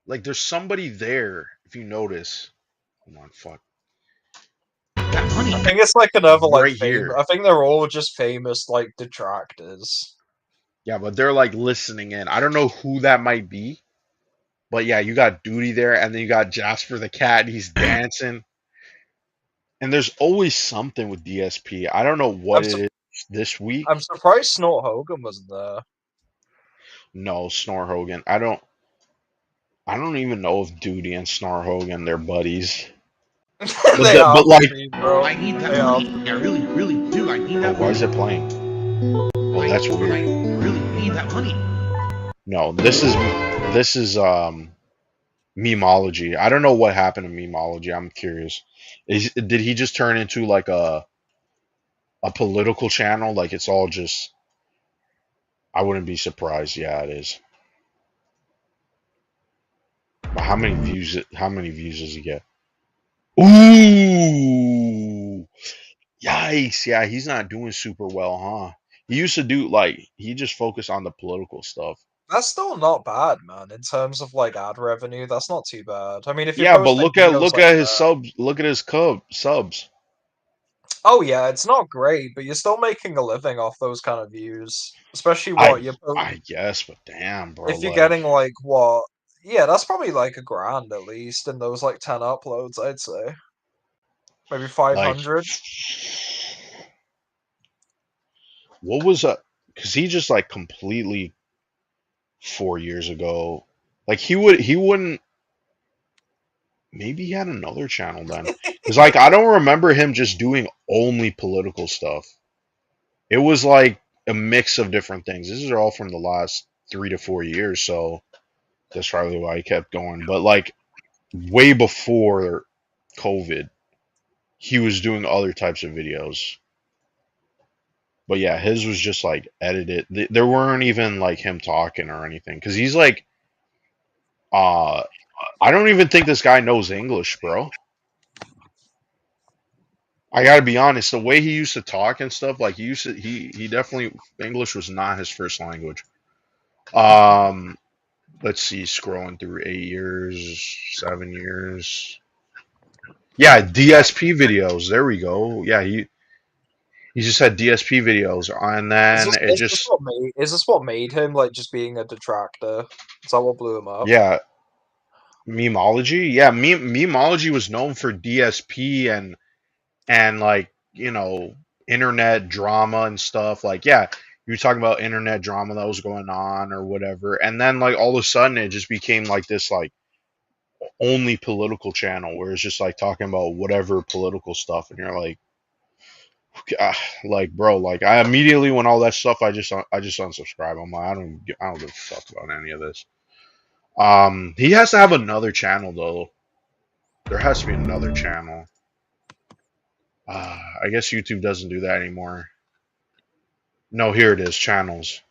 like there's somebody there if you notice. Come on, fuck. That money. I think it's like another like Right here. I think they're all just famous like detractors. Yeah, but they're like listening in. I don't know who that might be. But yeah, you got Duty there, and then you got Jasper the cat, and he's dancing. And there's always something with DSP. I don't know what it is this week. I'm surprised Snort Hogan wasn't there. No, Snore Hogan. I don't even know if Duty and Snore Hogan they're buddies. They but have like- to be, bro. I need that They money. have- I really, really do. I need Oh, that why money. is it playing? Oh, that's I weird. really need that money. No, this is Memeology. I don't know what happened to Memeology. I'm curious. Did he just turn into like a political channel? Like it's all just I wouldn't be surprised. Yeah, it is. But how many views does he get? Ooh. Yikes. Yeah, he's not doing super well, huh? He used to do like he just focused on the political stuff. That's still not bad, man. In terms of like ad revenue, that's not too bad. I mean, if you're Yeah, but posting look at videos like his that- subs. Look at his subs. Oh yeah, it's not great, but you're still making a living off those kind of views. Especially I what I guess, but damn, bro. if you're like, getting like what? Yeah, that's probably like $1,000 at least in those like 10 uploads, I'd say. Maybe 500. What was that? Because he just like completely 4 years ago, like he wouldn't. Maybe he had another channel then. Because like I don't remember him just doing only political stuff. It was like a mix of different things. This is all from the last 3 to 4 years. So That's probably why he kept going. But like way before COVID, he was doing other types of videos. But yeah, his was just like edited. There weren't even like him talking or anything because he's like, uh, I don't even think this guy knows English, bro. I gotta be honest. The way he used to talk and stuff, like he definitely English was not his first language. Um, let's see, scrolling through 8 years, 7 years. Yeah, DSP videos. There we go. Yeah, he just had DSP videos, and then it just Is this what made him like just being a detractor? Is that what blew him up? yeah, memology. Yeah, memology was known for DSP and like internet drama and stuff. Like yeah, you were talking about internet drama that was going on or whatever, and then like all of a sudden it just became like this like only political channel where it's just like talking about whatever political stuff, and you're like. Like bro, like I immediately when all that stuff, I just unsubscribe. I'm like, I don't give a fuck about any of this. He has to have another channel though. There has to be another channel. I guess YouTube doesn't do that anymore. No, here it is, channels.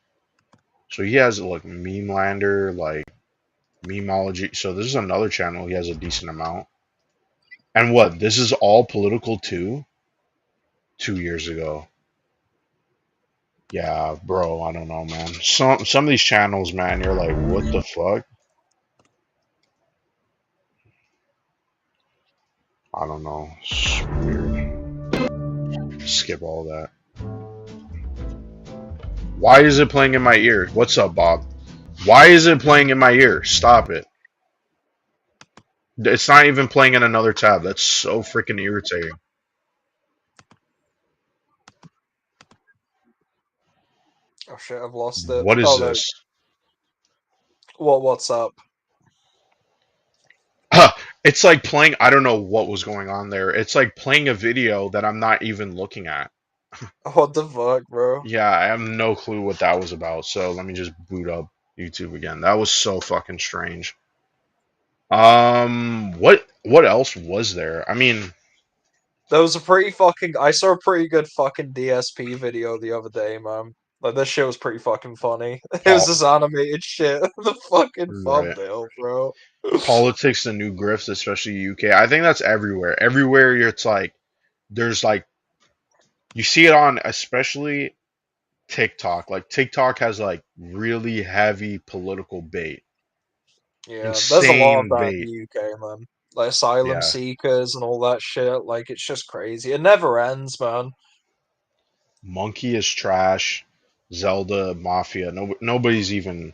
So he has like Memelander, like Memology. So this is another channel. He has a decent amount. And what? This is all political too. 2 years ago. Yeah, bro, I don't know, man. Some of these channels, man, you're like, what the fuck? I don't know. It's weird. Skip all that. Why is it playing in my ear? What's up, Bob? Why is it playing in my ear? Stop it. It's not even playing in another tab. That's so freaking irritating. Oh shit, I've lost it. What is Oh, there. this? What's up? It's like playing. I don't know what was going on there. It's like playing a video that I'm not even looking at. What the fuck, bro? Yeah, I have no clue what that was about. So let me just boot up YouTube again. That was so fucking strange. What else was there? I mean, There was a pretty fucking. I saw a pretty good fucking DSP video the other day, man. Like this shit was pretty fucking funny. It was Paul, this animated shit. The fucking right. thumbnail, bro. Politics, the new grifts, especially UK. I think that's everywhere. Everywhere it's like there's like you see it on especially TikTok. Like TikTok has like really heavy political bait. Yeah, there's a lot of Insane that in bait. the UK, man. Like asylum Yeah. seekers and all that shit. Like it's just crazy. It never ends, man. Monkey is trash. Zelda Mafia. Nobody even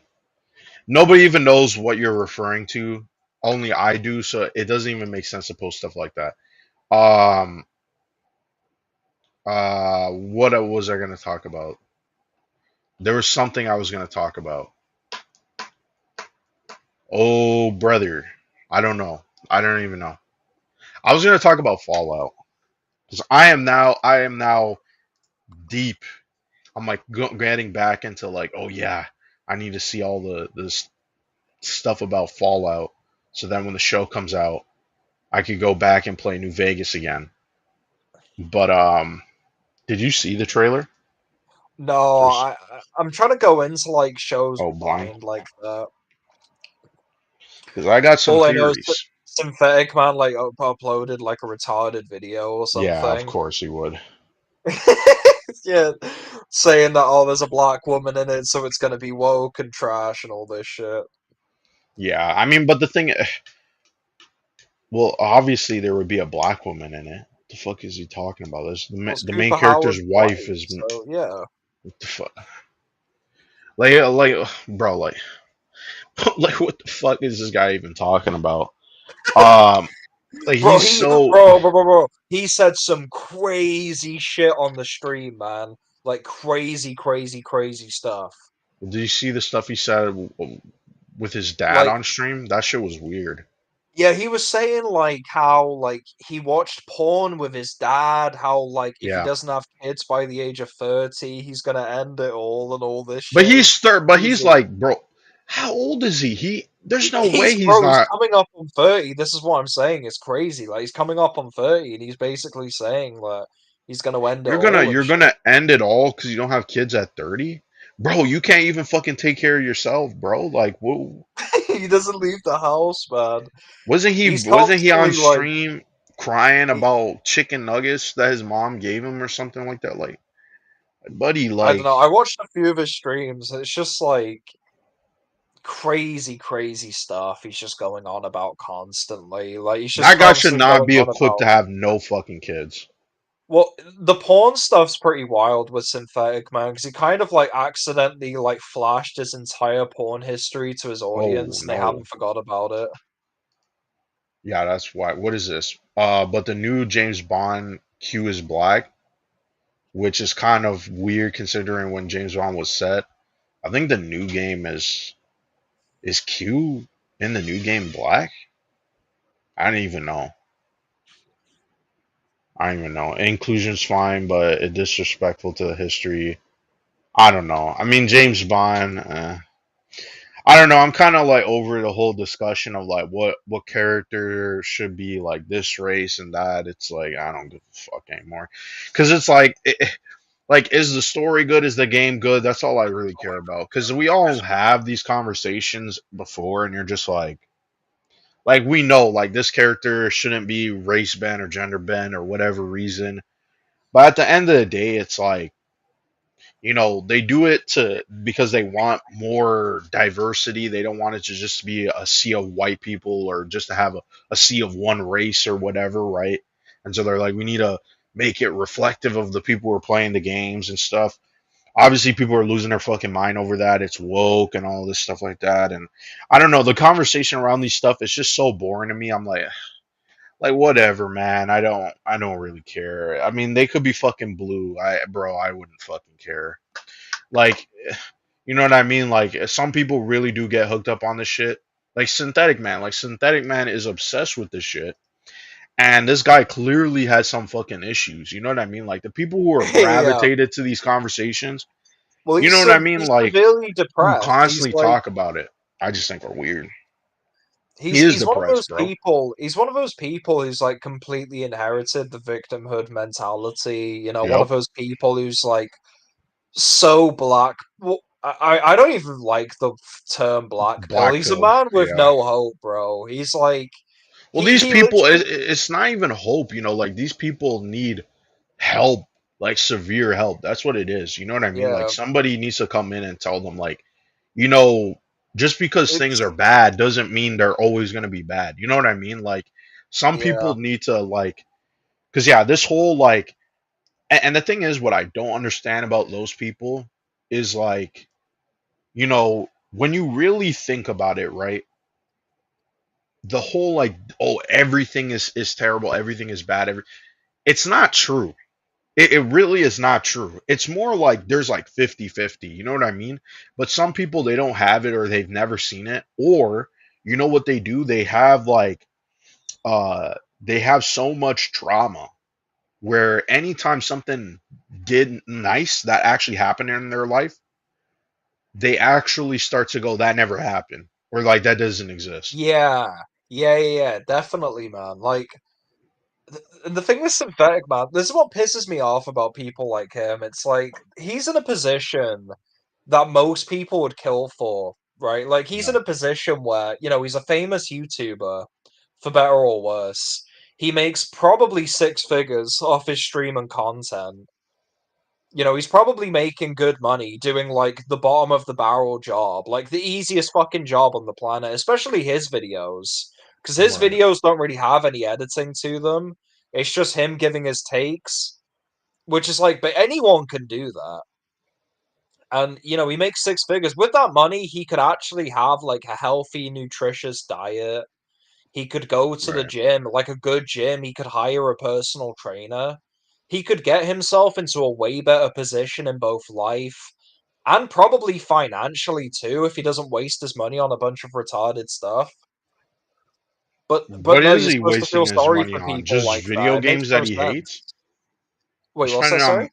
knows what you're referring to. Only I do, so it doesn't even make sense to post stuff like that. Um what was I gonna talk about? There was something I was gonna talk about. Oh brother. I don't know. I don't even know. I was gonna talk about Fallout. Because I am now deep. I'm like getting back into like, oh yeah, I need to see all this stuff about Fallout. So then when the show comes out, I could go back and play New Vegas again. But did you see the trailer? No, There's I'm trying to go into like shows oh blind blind like that. because I got some All I know is that theories. Synthetic Man like uploaded like a retarded video or Yeah, of something. course he would. Yeah, saying that there's a black woman in it, so it's gonna be woke and trash and all this shit. Yeah, I mean, but the thing, well, obviously there would be a black woman in it. What the fuck is he talking about? This Well, the main Scooper character's Howard's wife white, is so yeah. what the fuck? Bro, like, like, what the fuck is this guy even talking about? Um, like, Bro, he's so. bro. He said some crazy shit on the stream, man. Like crazy stuff. Did you see the stuff he said with his dad Like, on stream? That shit was weird. yeah, he was saying like how like he watched porn with his dad, how like if he Yeah, doesn't have kids by the age of 30, he's gonna end it all and all this but shit. It he's was third. But he's crazy. like, bro, how old is he? There's no way He's he's bro, he's not. coming up on 30. This is what I'm saying. It's crazy. Like he's coming up on 30, and he's basically saying that he's gonna end it all and You're shit. gonna end it all because you don't have kids at 30, bro. You can't even fucking take care of yourself, bro. Like, whoa. He doesn't leave the house, man. He's Wasn't he on constantly like, stream crying he, about chicken nuggets that his mom gave him or something like that? Like, buddy, I don't like know. I watched a few of his streams. It's just like crazy, crazy stuff. He's just going on about constantly. Like he's just that guy should constantly not going be on equipped to about. have no fucking kids. Well, the porn stuff's pretty wild with Synthetic Man because he kind of like accidentally like flashed his entire porn history to his Oh audience and they no. haven't forgot about it. Yeah, that's why. What is this? But the new James Bond Q is black, which is kind of weird considering when James Bond was set. I think the new game is Q in the new game black? I don't even know. I don't even know. Inclusion's fine, but it's disrespectful to the history. I don't know. I mean, James Bond. I don't know. I'm kind of like over the whole discussion of like what character should be like this race and that. It's like I don't give a fuck anymore, because it's like is the story good? Is the game good? That's all I really care about. Because we all have these conversations before, and you're just like we know like this character shouldn't be race banned or gender banned or whatever reason. But at the end of the day, it's like they do it to because they want more diversity. They don't want it to just be a sea of white people or just to have a sea of one race or whatever, right? And so they're like, we need to make it reflective of the people who are playing the games and stuff. Obviously, people are losing their fucking mind over that. It's woke and all this stuff like that. And I don't know, the conversation around these stuff is just so boring to me. I'm like whatever, man. I don't really care. I mean, they could be fucking blue. I wouldn't fucking care. Like, you know what I mean? Like, some people really do get hooked up on this shit. Like Synthetic Man. Like, Synthetic Man is obsessed with this shit. And this guy clearly has some fucking issues. You know what I mean? Like, the people who are Yeah. gravitated to these conversations, Well, you know what I mean? he's Like, severely who depressed. He's constantly like talk about it. I just think are weird. He is he's one of depressed, those bro. people. He's one of those people who's like completely inherited the victimhood mentality. You know, one of Yep. those people who's like so black. Well, I don't even like the term black pill. Black He's a pilled. man with Yeah. no hope, bro. He's like Well, these he people, literally it's not even hope, like these people need help, like severe help. That's what it is. You know what I mean? Like yeah. somebody needs to come in and tell them, like, you know, just because things It's are bad doesn't mean they're always going to be bad. You know what I mean? Like, some yeah. people need to, like, because, yeah, this whole, like, and the thing is, what I don't understand about those people is, like, when you really think about it, right? The whole, like, oh, everything is terrible, everything is bad, it's not true. It really is not true. It's more like there's like 50-50. You know what I mean? But some people, they don't have it or they've never seen it. Or, you know what they do? They have so much trauma where anytime something did nice that actually happened in their life, they actually start to go, that never happened. Or like that doesn't exist. Yeah. Yeah, definitely, man. Like the thing with synthetic man, this is what pisses me off about people like him. It's like he's in a position that most people would kill for, right? Like he's in Yeah. a position where, he's a famous YouTuber, for better or worse. He makes probably six figures off his stream and content. He's probably making good money doing like the bottom of the barrel job, like the easiest fucking job on the planet, especially his videos. Because his Right. videos don't really have any editing to them. It's just him giving his takes, which is like, but anyone can do that. And he makes six figures. With that money, he could actually have like a healthy, nutritious diet. He could go to the Right. gym, like a good gym. He could hire a personal trainer. He could get himself into a way better position in both life and probably financially too if he doesn't waste his money on a bunch of retarded stuff. But What no, is you're he supposed to feel wasting his sorry money for on? people Just like that. video It makes games no that he hates? sense. He's Wait, what's that? spending Sorry. on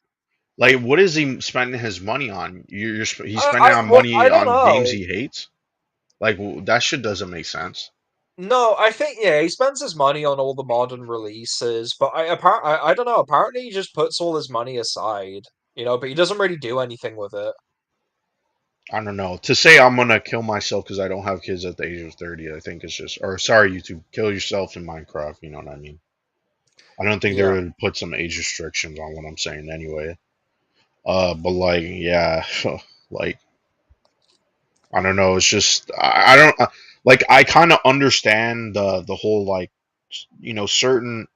Like, what is he spending his money on? He's spending on Well, money I don't on games know. he hates. Like that shit doesn't make sense. No, I think yeah, he spends his money on all the modern releases, but I don't know. Apparently, he just puts all his money aside, but he doesn't really do anything with it. I don't know. To say I'm gonna kill myself because I don't have kids at the age of 30, I think it's just, or sorry, YouTube, kill yourself in Minecraft. You know what I mean? I don't think they Yeah, would put some age restrictions on what I'm saying anyway. But like, yeah, like I don't know. It's just I don't like. I kind of understand the whole like, certain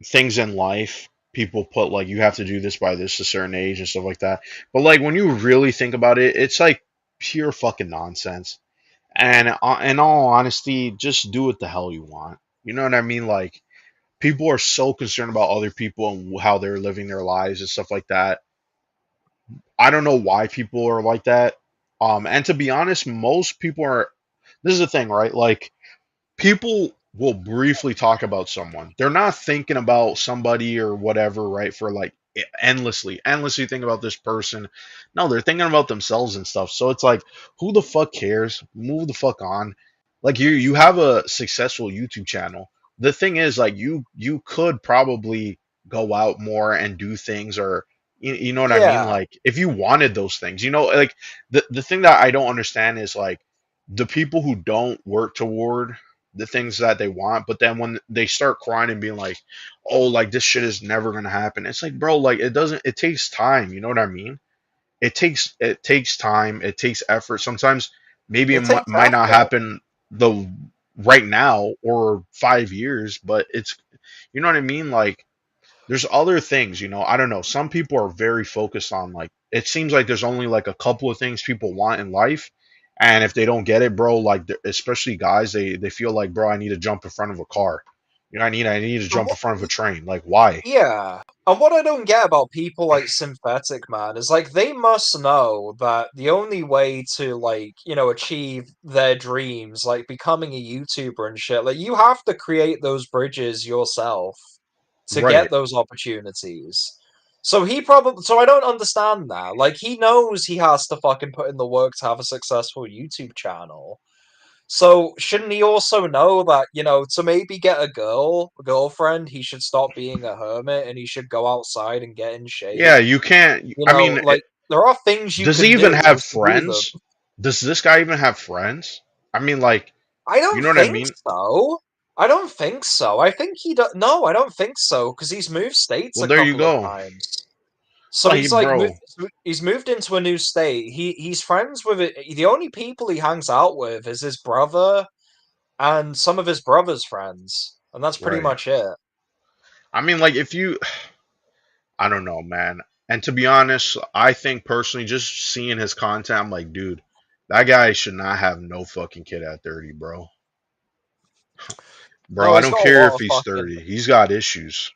things in life. People put like you have to do this by this a certain age and stuff like that. But like when you really think about it, it's like pure fucking nonsense. And in all honesty, just do what the hell you want. You know what I mean? Like people are so concerned about other people and how they're living their lives and stuff like that. I don't know why people are like that. And to be honest, most people are. This is the thing, right? Like people will briefly talk about someone. They're not thinking about somebody or whatever, right? For like endlessly think about this person. No, they're thinking about themselves and stuff. So it's like, who the fuck cares? Move the fuck on. Like you have a successful YouTube channel. The thing is, like you could probably go out more and do things, or you know what I mean? yeah, Like if you wanted those things, like the thing that I don't understand is like the people who don't work toward the things that they want, but then when they start crying and being like, "Oh, like this shit is never gonna happen," it's like, bro, like it doesn't. It takes time. You know what I mean? It takes time. It takes effort. Sometimes maybe it it takes might not effort. happen the right now or 5 years, but it's you know what I mean. Like there's other things. I don't know. Some people are very focused on like it seems like there's only like a couple of things people want in life, and if they don't get it, bro, like especially guys, they feel like, bro, I need to jump in front of a car. I need to jump in front of a train. Like why? Yeah. And what I don't get about people like Synthetic Man is like they must know that the only way to like, achieve their dreams, like becoming a YouTuber and shit, like you have to create those bridges yourself to get Right. those opportunities. So I don't understand that. Like he knows he has to fucking put in the work to have a successful YouTube channel. So shouldn't he also know that, to maybe get a girlfriend, he should stop being a hermit and he should go outside and get in shape? Yeah, you can't. I mean, Like there are things you does he can even do have to do them. friends? Does this guy even have friends? I mean, like, I you don't know what I think mean? so. I don't think so. I think he do No, I don't think so because he's moved states Well, a there you couple of go. times. So Like, he's like bro, he's moved into a new state. He's friends with it. The only people he hangs out with is his brother and some of his brother's friends, and that's pretty right. much it. I mean, like, I don't know, man. And to be honest, I think personally, just seeing his content, I'm like, dude, that guy should not have no fucking kid at 30, bro. Bro, No, I he's don't got a care lot if of he's fucking. 30. He's got issues.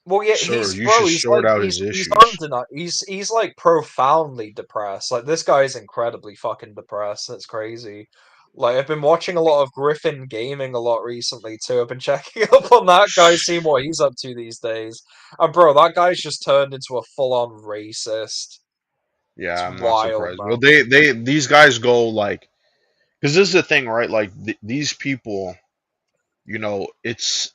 Well, yeah, Sir, he's you should bro. He's sort like out his he's issues. undeniable. He's like profoundly depressed. Like this guy's incredibly fucking depressed. It's crazy. Like I've been watching a lot of Griffin Gaming a lot recently too. I've been checking up on that guy, seeing what he's up to these days. And bro, that guy's just turned into a full-on racist. It's Yeah, I'm not wild, surprised. Well, man. these guys go like, because this is the thing, right? Like these people, it's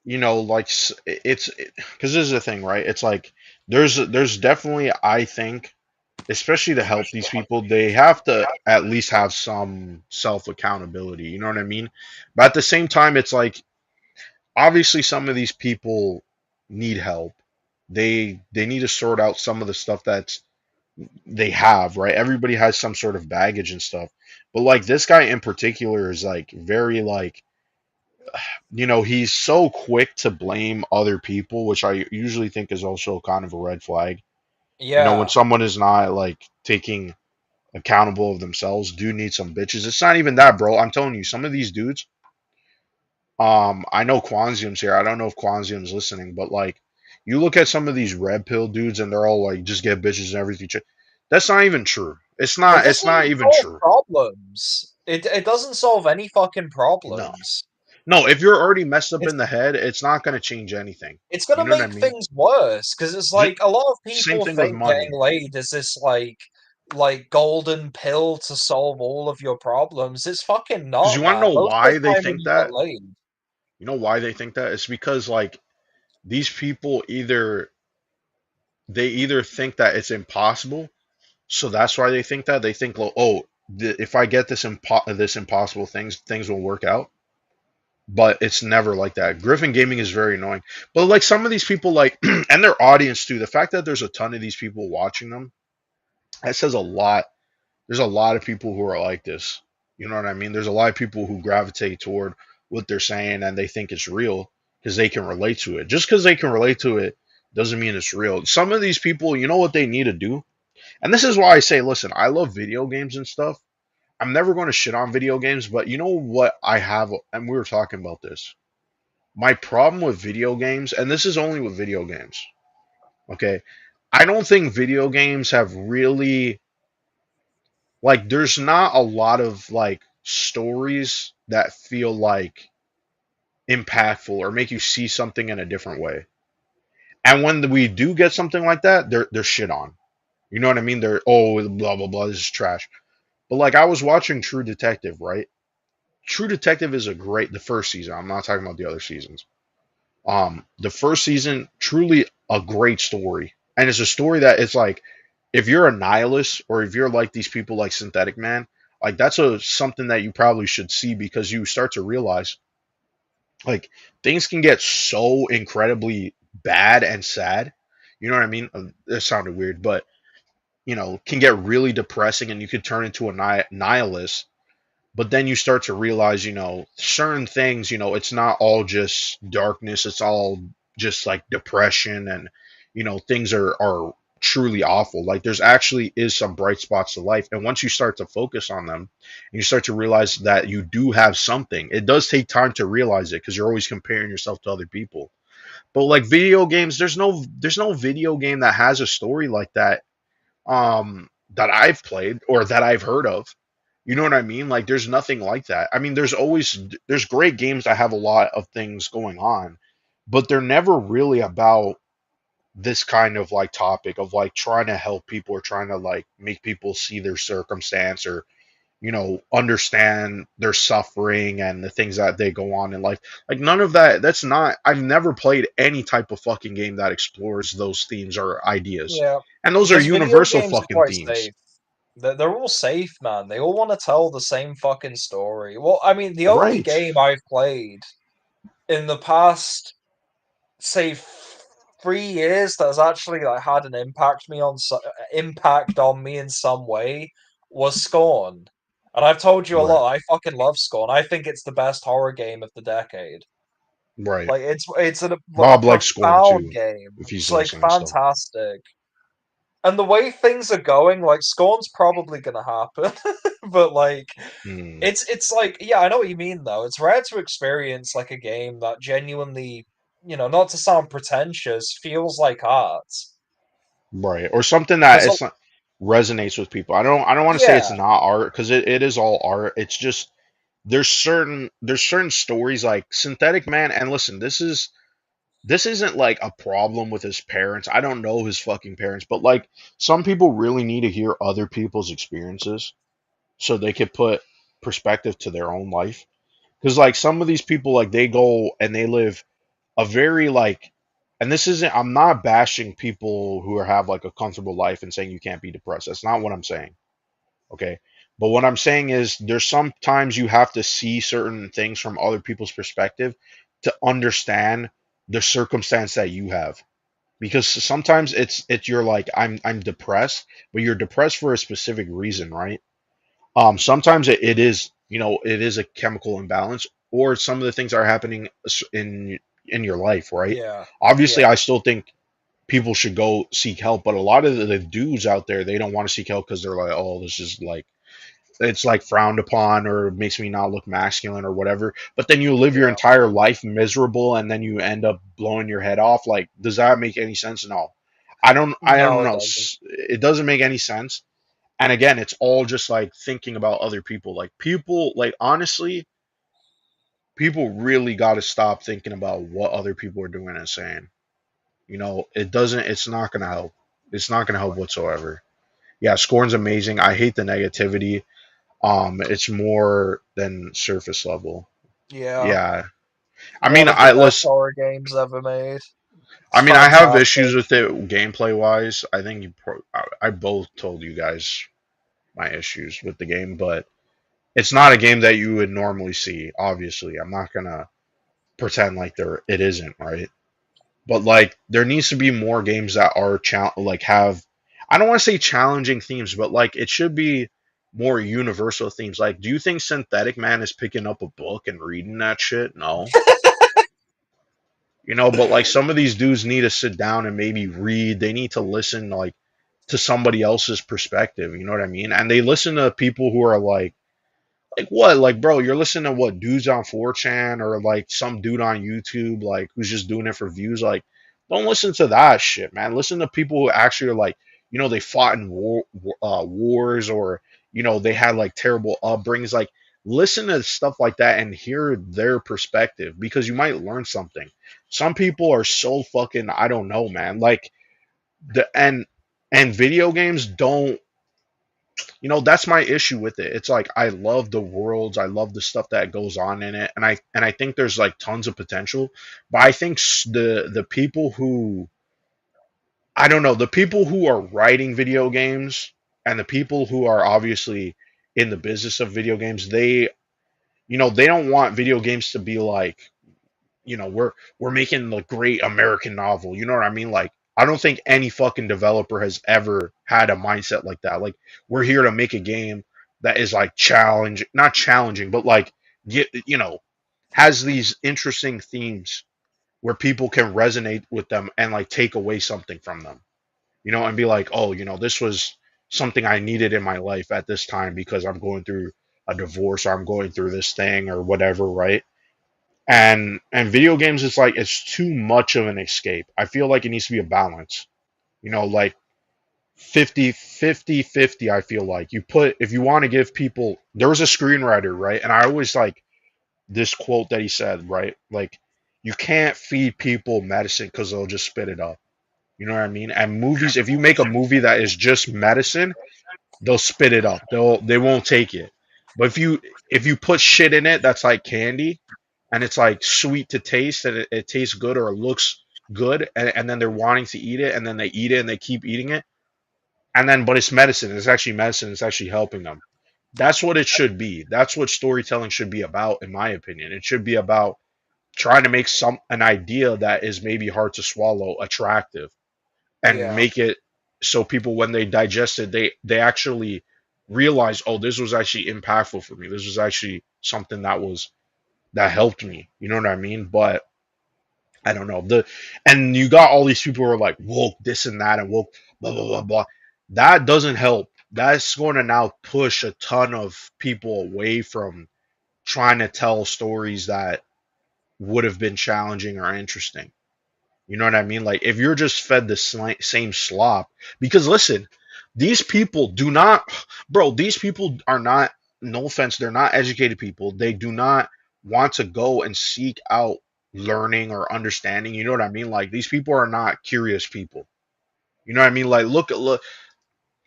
like it's because this is the thing, right? It's like there's definitely, I think, especially to help these people, they have to at least have some self accountability. You know what I mean? But at the same time, it's like obviously some of these people need help. They need to sort out some of the stuff that's they have, right? Everybody has some sort of baggage and stuff. But like this guy in particular is like very like he's so quick to blame other people, which I usually think is also kind of a red flag. When Yeah, someone is not like taking accountable of themselves, do need some bitches. It's not even that, bro. I'm telling you, some of these dudes, I know Quanzium's here. I don't know if Quanzium's listening, but like you look at some of these red pill dudes and they're all like just get bitches and everything. That's not even true. It's it not it's doesn't not even even solve true. problems. It doesn't solve any fucking No. problems. No, if you're already messed up It's in the head, it's not gonna change anything. it's You gonna know what I make mean? things worse because it's Just like a lot of same people thing with think getting money. laid is this like like golden pill to solve all of your problems. It's fucking Because not, you want to man. know Most of why the they time when think you get that? laid. You know why they think that? It's because like these people either think that it's impossible, so that's why they think that. They think, well, oh, if I get this impossible things will work out. But it's never like that. Griffin Gaming is very annoying. But like some of these people, like and their audience too. The fact that there's a ton of these people watching them, that says a lot. There's a lot of people who are like this. You know what I mean? There's a lot of people who gravitate toward what they're saying and they think it's real because they can relate to it. Just because they can relate to it doesn't mean it's real. Some of these people, you know what they need to do? And this is why I say, listen, I love video games and stuff. I'm never going to shit on video games, but you know what I have, and we were talking about this. My problem with video games, and this is only with video games, okay? I don't think video games have really, like, there's not a lot of, like, stories that feel, like, impactful or make you see something in a different way. And when we do get something like that, they're shit on. You know what I mean? They're, oh, blah, blah, blah, this is trash. But, like, I was watching True Detective, right? True Detective is the first season. I'm not talking about the other seasons. The first season, truly a great story. And it's a story that it's like, if you're a nihilist or if you're like these people like Synthetic Man, like that's something that you probably should see because you start to realize like things can get so incredibly bad and sad. You know what I mean? That sounded weird, but can get really depressing and you could turn into a nihilist, but then you start to realize, certain things, it's not all just darkness, it's all just like depression and things are truly awful. Like there's actually is some bright spots to life, and once you start to focus on them and you start to realize that you do have something, it does take time to realize it because you're always comparing yourself to other people. But like video games, there's no video game that has a story like that I've played or that I've heard of. You know what I mean? Like there's nothing like that. I mean, there's great games that have a lot of things going on, but they're never really about this kind of like topic of like trying to help people or trying to like make people see their circumstance or understand their suffering and the things that they go on in life. Like none of that. I've never played any type of fucking game that explores those themes or ideas. Yeah, And those are because video universal games are fucking quite themes. safe. They're all safe, man. They all want to tell the same fucking story. Well, I mean, the only Right. game I've played in the past, say, 3 years that has actually like had an impact on me in some way was Scorn. And I've told you a Right. lot. I fucking love Scorn. I think it's the best horror game of the decade. Right. Like it's a Bob likes Scorn profound too, game. if It's he's like listening still. fantastic. And the way things are going, like Scorn's probably gonna happen, but like Hmm. it's like yeah, I know what you mean though. It's rare to experience like a game that genuinely, not to sound pretentious, feels like art. Right. Or something that Because it's not resonates with people. I don't want to say it's yeah, not art because it is all art. It's just there's certain stories like Synthetic Man, and listen, this isn't like a problem with his parents. I don't know his fucking parents, but like some people really need to hear other people's experiences so they could put perspective to their own life. Because like some of these people, like they go and they live a very like, and this isn't. I'm not bashing people who have like a comfortable life and saying you can't be depressed. That's not what I'm saying. Okay. But what I'm saying is there's sometimes you have to see certain things from other people's perspective to understand the circumstance that you have. Because sometimes it's you're like I'm depressed, but you're depressed for a specific reason, right? Sometimes it is, it is a chemical imbalance, or some of the things are happening in your life, right? yeah, Obviously, yeah, I still think people should go seek help, but a lot of the dudes out there, they don't want to seek help because they're like, oh, this is like it's like frowned upon or makes me not look masculine or whatever. But then you live your yeah. entire life miserable and then you end up blowing your head off. Like, does that make any sense? No. I don't No, it know. doesn't. It doesn't make any sense. And again, it's all just like thinking about other people. Like people, like honestly, people really got to stop thinking about what other people are doing and saying. It's not going to help. It's not going to help whatsoever. Yeah, scorn's amazing. I hate the negativity. It's more than surface level. Yeah, Yeah. I one mean, of the I best listen. horror games ever made. I It's mean, I have issues fantastic. with it gameplay wise. I think I both told you guys my issues with the game, but it's not a game that you would normally see. Obviously, I'm not gonna pretend like it isn't, right? But like, there needs to be more games that are like have. I don't want to say challenging themes, but like it should be more universal themes. Like, do you think Synthetic Man is picking up a book and reading that shit? No. But like some of these dudes need to sit down and maybe read. They need to listen like to somebody else's perspective. You know what I mean? And they listen to people who are like what? Like, bro, you're listening to what dudes on 4chan or like some dude on YouTube, like who's just doing it for views. Like, don't listen to that shit, man. Listen to people who actually are like, they fought in wars or they had like terrible upbringings. Like, listen to stuff like that and hear their perspective because you might learn something. Some people are so fucking, I don't know, man. Like the and video games don't that's my issue with it. It's like I love the worlds, I love the stuff that goes on in it, and I think there's like tons of potential. But I think the people who I don't know, the people who are writing video games and the people who are obviously in the business of video games, they don't want video games to be like we're making the great American novel. You know what I mean? Like, I don't think any fucking developer has ever had a mindset like that. Like, we're here to make a game that is like not challenging, but like get has these interesting themes where people can resonate with them and like take away something from them. And be like, oh, this was something I needed in my life at this time because I'm going through a divorce or I'm going through this thing or whatever, right? And video games is like it's too much of an escape. I feel like it needs to be a balance. Like 50 50 50. I feel like if you want to give people, there was a screenwriter, right? And I always like this quote that he said, right? Like, you can't feed people medicine because they'll just spit it up. You know what I mean? And movies, if you make a movie that is just medicine, they'll spit it up. They won't take it. But if you put shit in it that's like candy and it's like sweet to taste and it tastes good or it looks good and then they're wanting to eat it and then they eat it and they keep eating it and then but it's medicine. It's actually medicine. It's actually helping them. That's what it should be. That's what storytelling should be about, in my opinion. It should be about trying to make an idea that is maybe hard to swallow attractive and Yeah, make it so people when they digest it they actually realize, oh, this was actually impactful for me, this was actually something that helped me, you know what I mean? But I don't know, and you got all these people who are like woke this and that and woke blah blah blah blah. That doesn't help. That's going to now push a ton of people away from trying to tell stories that would have been challenging or interesting. You know what I mean? Like, if you're just fed the same slop, because listen, these people do not, bro, these people are not, no offense, they're not educated people. They do not want to go and seek out learning or understanding. You know what I mean? Like, these people are not curious people. You know what I mean? Like, look,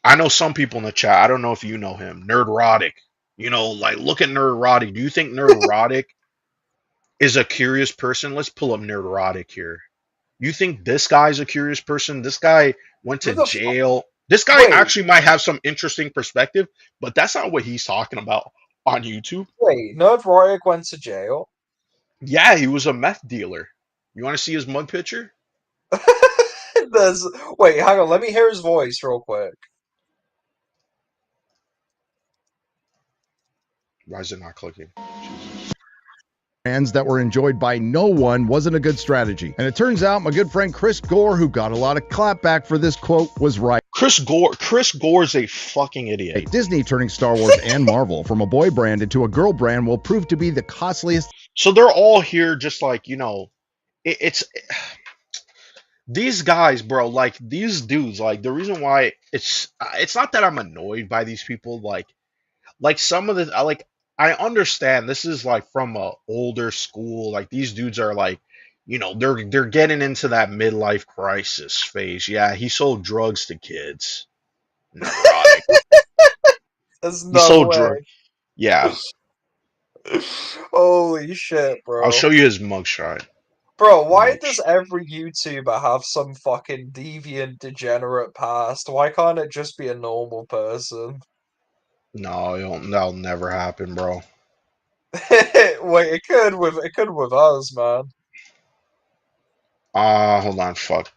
I know some people in the chat. I don't know if you know him, Nerdrotic. Like, look at Nerdrotic. Do you think Nerdrotic is a curious person? Let's pull up Nerdrotic here. You think this guy's a curious person? This guy went who to the fuck? jail. This guy Wait, actually might have some interesting perspective, but that's not what he's talking about on YouTube. wait. Nerd Royek went to jail. Yeah, he was a meth dealer. You want to see his mug picture? There's wait. Hang on. Let me hear his voice real quick. Why is it not clicking? Jesus. Brands that were enjoyed by no one wasn't a good strategy. And it turns out my good friend Chris Gore, who got a lot of clapback for this quote, was right. Chris Gore's a fucking idiot. Disney turning Star Wars and Marvel from a boy brand into a girl brand will prove to be the costliest. So they're all here just like, it's these guys, bro, like these dudes, like the reason why it's not that I'm annoyed by these people, like some of the like I understand this is like from a older school. Like these dudes are like, they're getting into that midlife crisis phase. Yeah, he sold drugs to kids. Neurotic. There's He's no so drunk. way. Yeah, Holy shit, I'll bro. show you his mugshot. Bro, why does Mugshot. every YouTuber have some fucking deviant, degenerate past? Why can't it just be a normal person? No, that'll never happen, bro. Wait, it could with us, man. Hold on, fuck.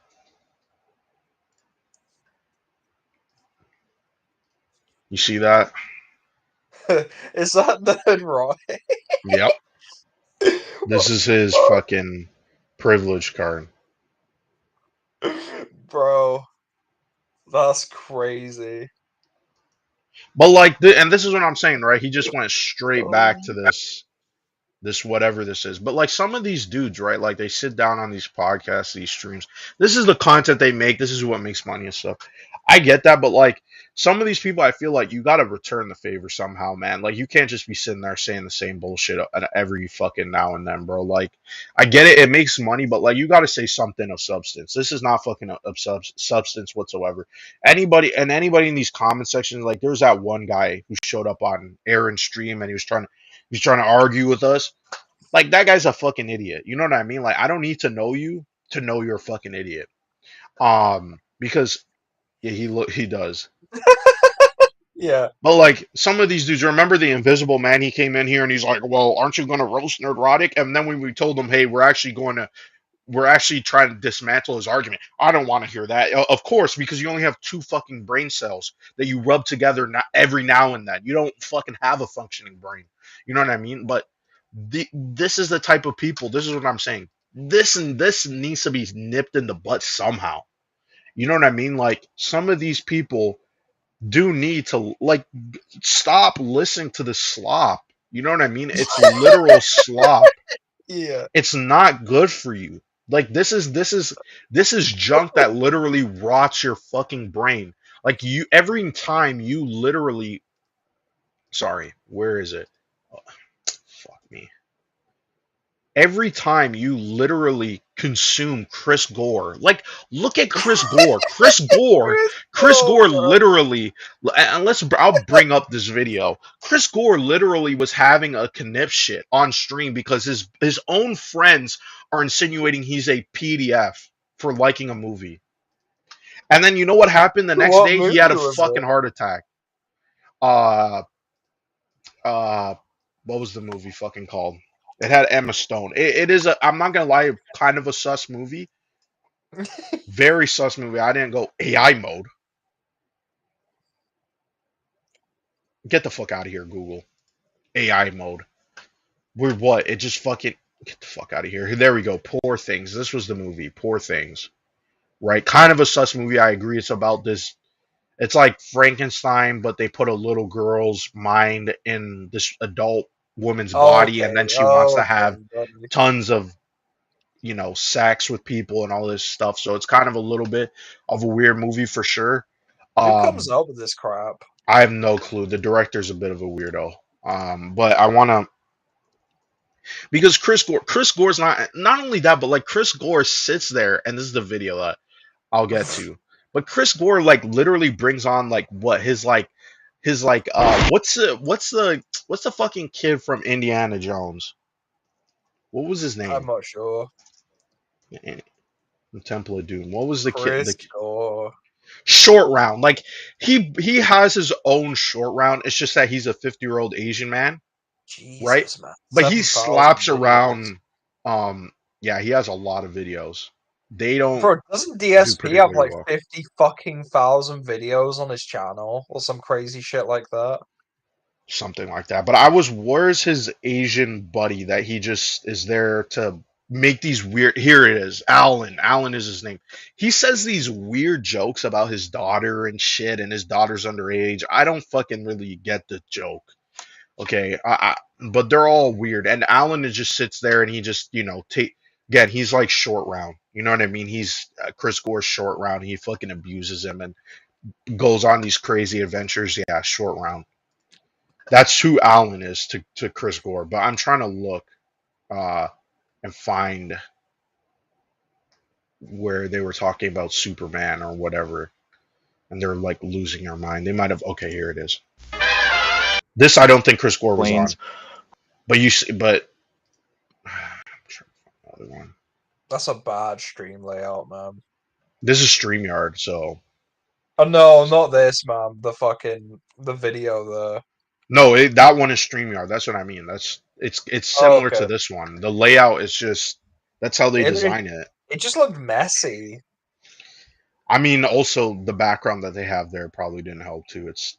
You see that? Is that nerd right? Yep. This is his fucking privilege card. Bro, that's crazy. But like, and this is what I'm saying, right? He just went straight Oh, back to this whatever this is. But like some of these dudes, right? Like they sit down on these podcasts, these streams. This is the content they make. This is what makes money and stuff. I get that, but like some of these people, I feel like you got to return the favor somehow, man. Like you can't just be sitting there saying the same bullshit every fucking now and then, bro. Like I get it, it makes money, but like you got to say something of substance. This is not fucking of substance whatsoever. Anybody in these comment sections, like there's that one guy who showed up on Aaron's stream and he was trying to argue with us. Like that guy's a fucking idiot. You know what I mean? Like I don't need to know you to know you're a fucking idiot. Because yeah, he does. yeah. But like some of these dudes, remember the Invisible Man? He came in here and he's like, "Well, aren't you going to roast Nerdrotic?" And then when we told him, "Hey, we're actually trying to dismantle his argument," I don't want to hear that. Of course, because you only have two fucking brain cells that you rub together every now and then. You don't fucking have a functioning brain. You know what I mean? But this is the type of people. This is what I'm saying. This needs to be nipped in the butt somehow. You know what I mean? Like some of these people do need to like stop listening to the slop. You know what I mean? It's literal slop. Yeah. It's not good for you. Like this is junk that literally rots your fucking brain. Like you every time you literally sorry, where is it? Oh, fuck me. Every time you literally consume Chris Gore, like look at Chris Gore. Chris Oh, Gore bro. literally, I'll bring up this video. Chris Gore literally was having a knip shit on stream because his own friends are insinuating he's a PDF for liking a movie. And then you know what happened the next What day? He movie had a was fucking it? heart attack. Uh, uh, what was the movie fucking called? It had Emma Stone. It is a, I'm not gonna lie, kind of a sus movie. Very sus movie. I didn't go AI mode. Get the fuck out of here, Google. AI mode. We're what? It just fucking get the fuck out of here. There we go. Poor Things. This was the movie. Poor Things. Right? Kind of a sus movie. I agree. It's about this. It's like Frankenstein, but they put a little girl's mind in this adult woman's body, and then Okay, she wants to have okay, buddy. tons of sex with people and all this stuff. So it's kind of a little bit of a weird movie for sure. Who comes Um, up with this crap? I have no clue. The director's a bit of a weirdo. But I want to because Chris Gore's not only that, but like Chris Gore sits there, and this is the video that I'll get to. But Chris Gore like literally brings on like what his what's the fucking kid from Indiana Jones? What was his I'm name? not sure. The Temple of Doom. What was the kid? Chris Gore. Short round. Like he has his own short round. It's just that he's a 50-year-old Asian man, right? Jesus, man. But he 7,000 slaps videos. around. Yeah, he has a lot of videos. They don't Bro, doesn't do DSP have particularly like well. 50 fucking thousand videos on his channel or some crazy shit like that? Something like that. But where's his Asian buddy that he just is there to make these weird, here it is, Alan. Alan is his name. He says these weird jokes about his daughter and shit, and his daughter's underage. I don't fucking really get the joke. Okay, but they're all weird. And Alan just sits there and he just, take again. He's like short round. You know what I mean? He's Chris Gore's short round. He fucking abuses him and goes on these crazy adventures. Yeah, short round. That's who Alan is to Chris Gore. But I'm trying to look uh, and find where they were talking about Superman or whatever. and they're like losing their mind. They might have. Okay, here it is. This I don't think Chris Gore was on, Planes. but you see, but I'm trying to find another one. That's a bad stream layout, man. This is StreamYard, so Oh no, not this, man. The video there. no, that one is StreamYard. That's what I mean. It's Oh, similar to okay. this one. The layout is just that's how they It, design it. it just looked messy. I mean, also the background that they have there probably didn't help too. It's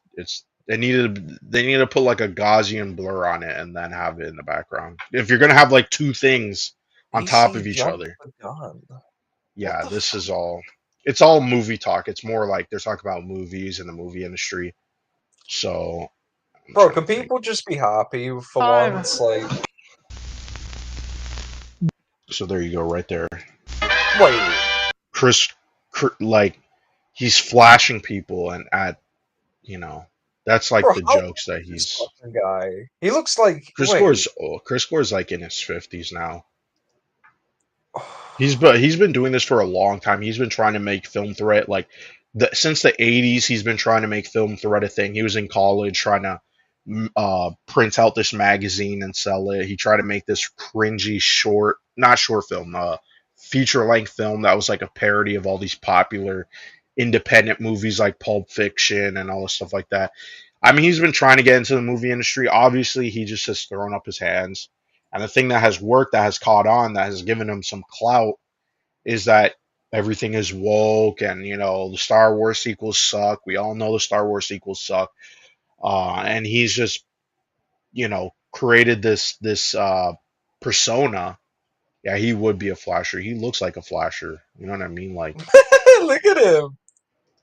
they needed to put like a Gaussian blur on it and then have it in the background. If you're gonna have like two things on top DC of each jumped other, the gun. yeah, the this is all. It's all movie talk. It's more like they're talking about movies and the movie industry. So I'm Bro, trying can to think. people just be happy for Five. once? Like, So there you go, right there. wait, Chris, like he's flashing people, and that's like bro, the how old jokes that is this he's. fucking guy? He looks like, Chris wait. Gore's Chris Gore's like in his 50s now. He's been doing this for a long time. He's been trying to make film threat since the 80s. He's been trying to make film threat a thing. He was in college trying to print out this magazine and sell it. He tried to make this cringy not short film, feature length film that was like a parody of all these popular independent movies like Pulp Fiction and all this stuff like that. I mean, he's been trying to get into the movie industry. Obviously, he just has thrown up his hands. And the thing that has worked, that has caught on, that has given him some clout, is that everything is woke, and the Star Wars sequels suck. We all know the Star Wars sequels suck. And he's just created this persona. Yeah, he would be a flasher. He looks like a flasher. You know what I mean? Like Look at him.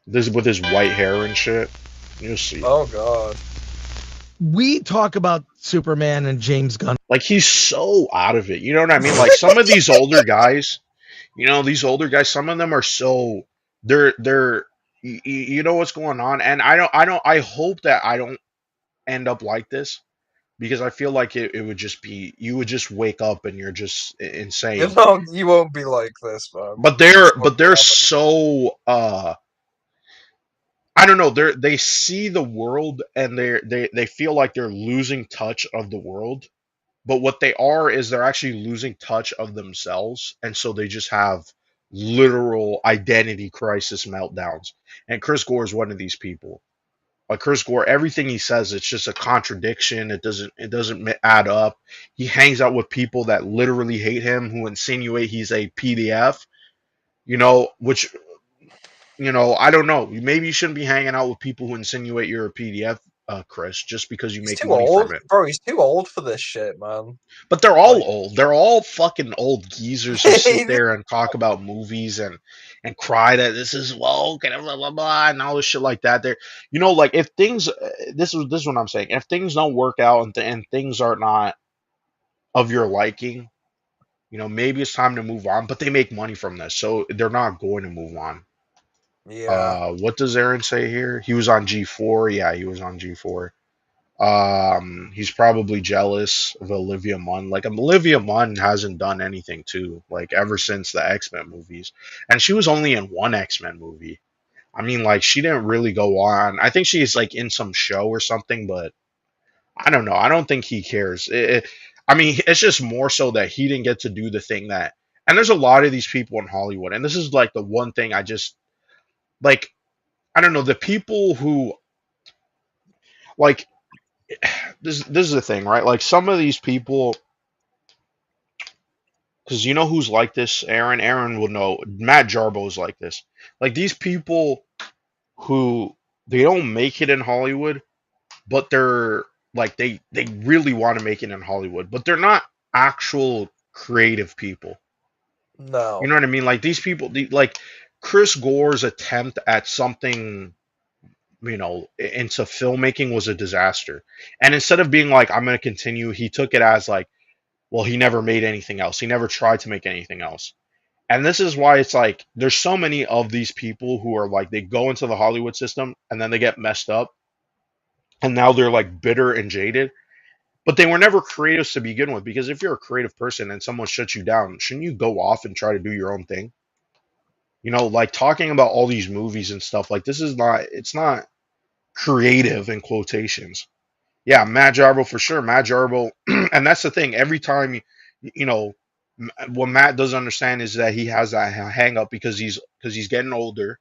this with his white hair and shit. You'll see. Oh god. We talk about Superman and James Gunn. Like he's so out of it. You know what I mean? Like some of these older guys, some of them are so they're you know what's going on, and I hope that I don't end up like this, because I feel like it would just be, you would just wake up and you're just insane. You won't be like this, man. But they're so I don't know, they see the world, and they feel like they're losing touch of the world. But what they are is they're actually losing touch of themselves, and so they just have literal identity crisis meltdowns. And Chris Gore is one of these people. Like Chris Gore, everything he says, it's just a contradiction. It doesn't add up. He hangs out with people that literally hate him, who insinuate he's a PDF. Which I don't know. Maybe you shouldn't be hanging out with people who insinuate you're a PDF, Chris, just because you He's make too money old, from it. bro. He's too old for this shit, man. But they're all Like- old. They're all fucking old geezers who sit there and talk about movies and cry that this is woke and blah blah blah and all this shit like that. They're like, if things this is what I'm saying. If things don't work out, and things are not of your liking, maybe it's time to move on. But they make money from this, so they're not going to move on. Yeah. What does Aaron say here? He was on G4. Yeah, he was on G4. He's probably jealous of Olivia Munn. Like, Olivia Munn hasn't done anything too, like, ever since the X-Men movies, and she was only in one X-Men movie. I mean, like, she didn't really go on. I think she's like in some show or something, but I don't know. I don't think he cares. I mean, it's just more so that he didn't get to do the thing that. And there's a lot of these people in Hollywood, and this is like the one thing I just like. I don't know, the people who like. This is the thing, right? Like, some of these people, because you know who's like this, Aaron. Aaron will know. Matt Jarbo's like this. Like, these people who they don't make it in Hollywood, but they're like they really want to make it in Hollywood, but they're not actual creative people. No. You know what I mean? Like, these people, like Chris Gore's attempt at something, into filmmaking was a disaster. And instead of being like, I'm going to continue, he took it as like, well, he never made anything else. He never tried to make anything else. And this is why it's like, there's so many of these people who are like, they go into the Hollywood system and then they get messed up. And now they're like bitter and jaded. But they were never creatives to begin with, because if you're a creative person and someone shuts you down, shouldn't you go off and try to do your own thing? You know, like talking about all these movies and stuff, like this is not, it's not creative in quotations. Yeah, Matt Jarbo for sure. Matt Jarbo, and that's the thing. Every time, you know, what Matt doesn't understand is that he has that hang up because he's getting older.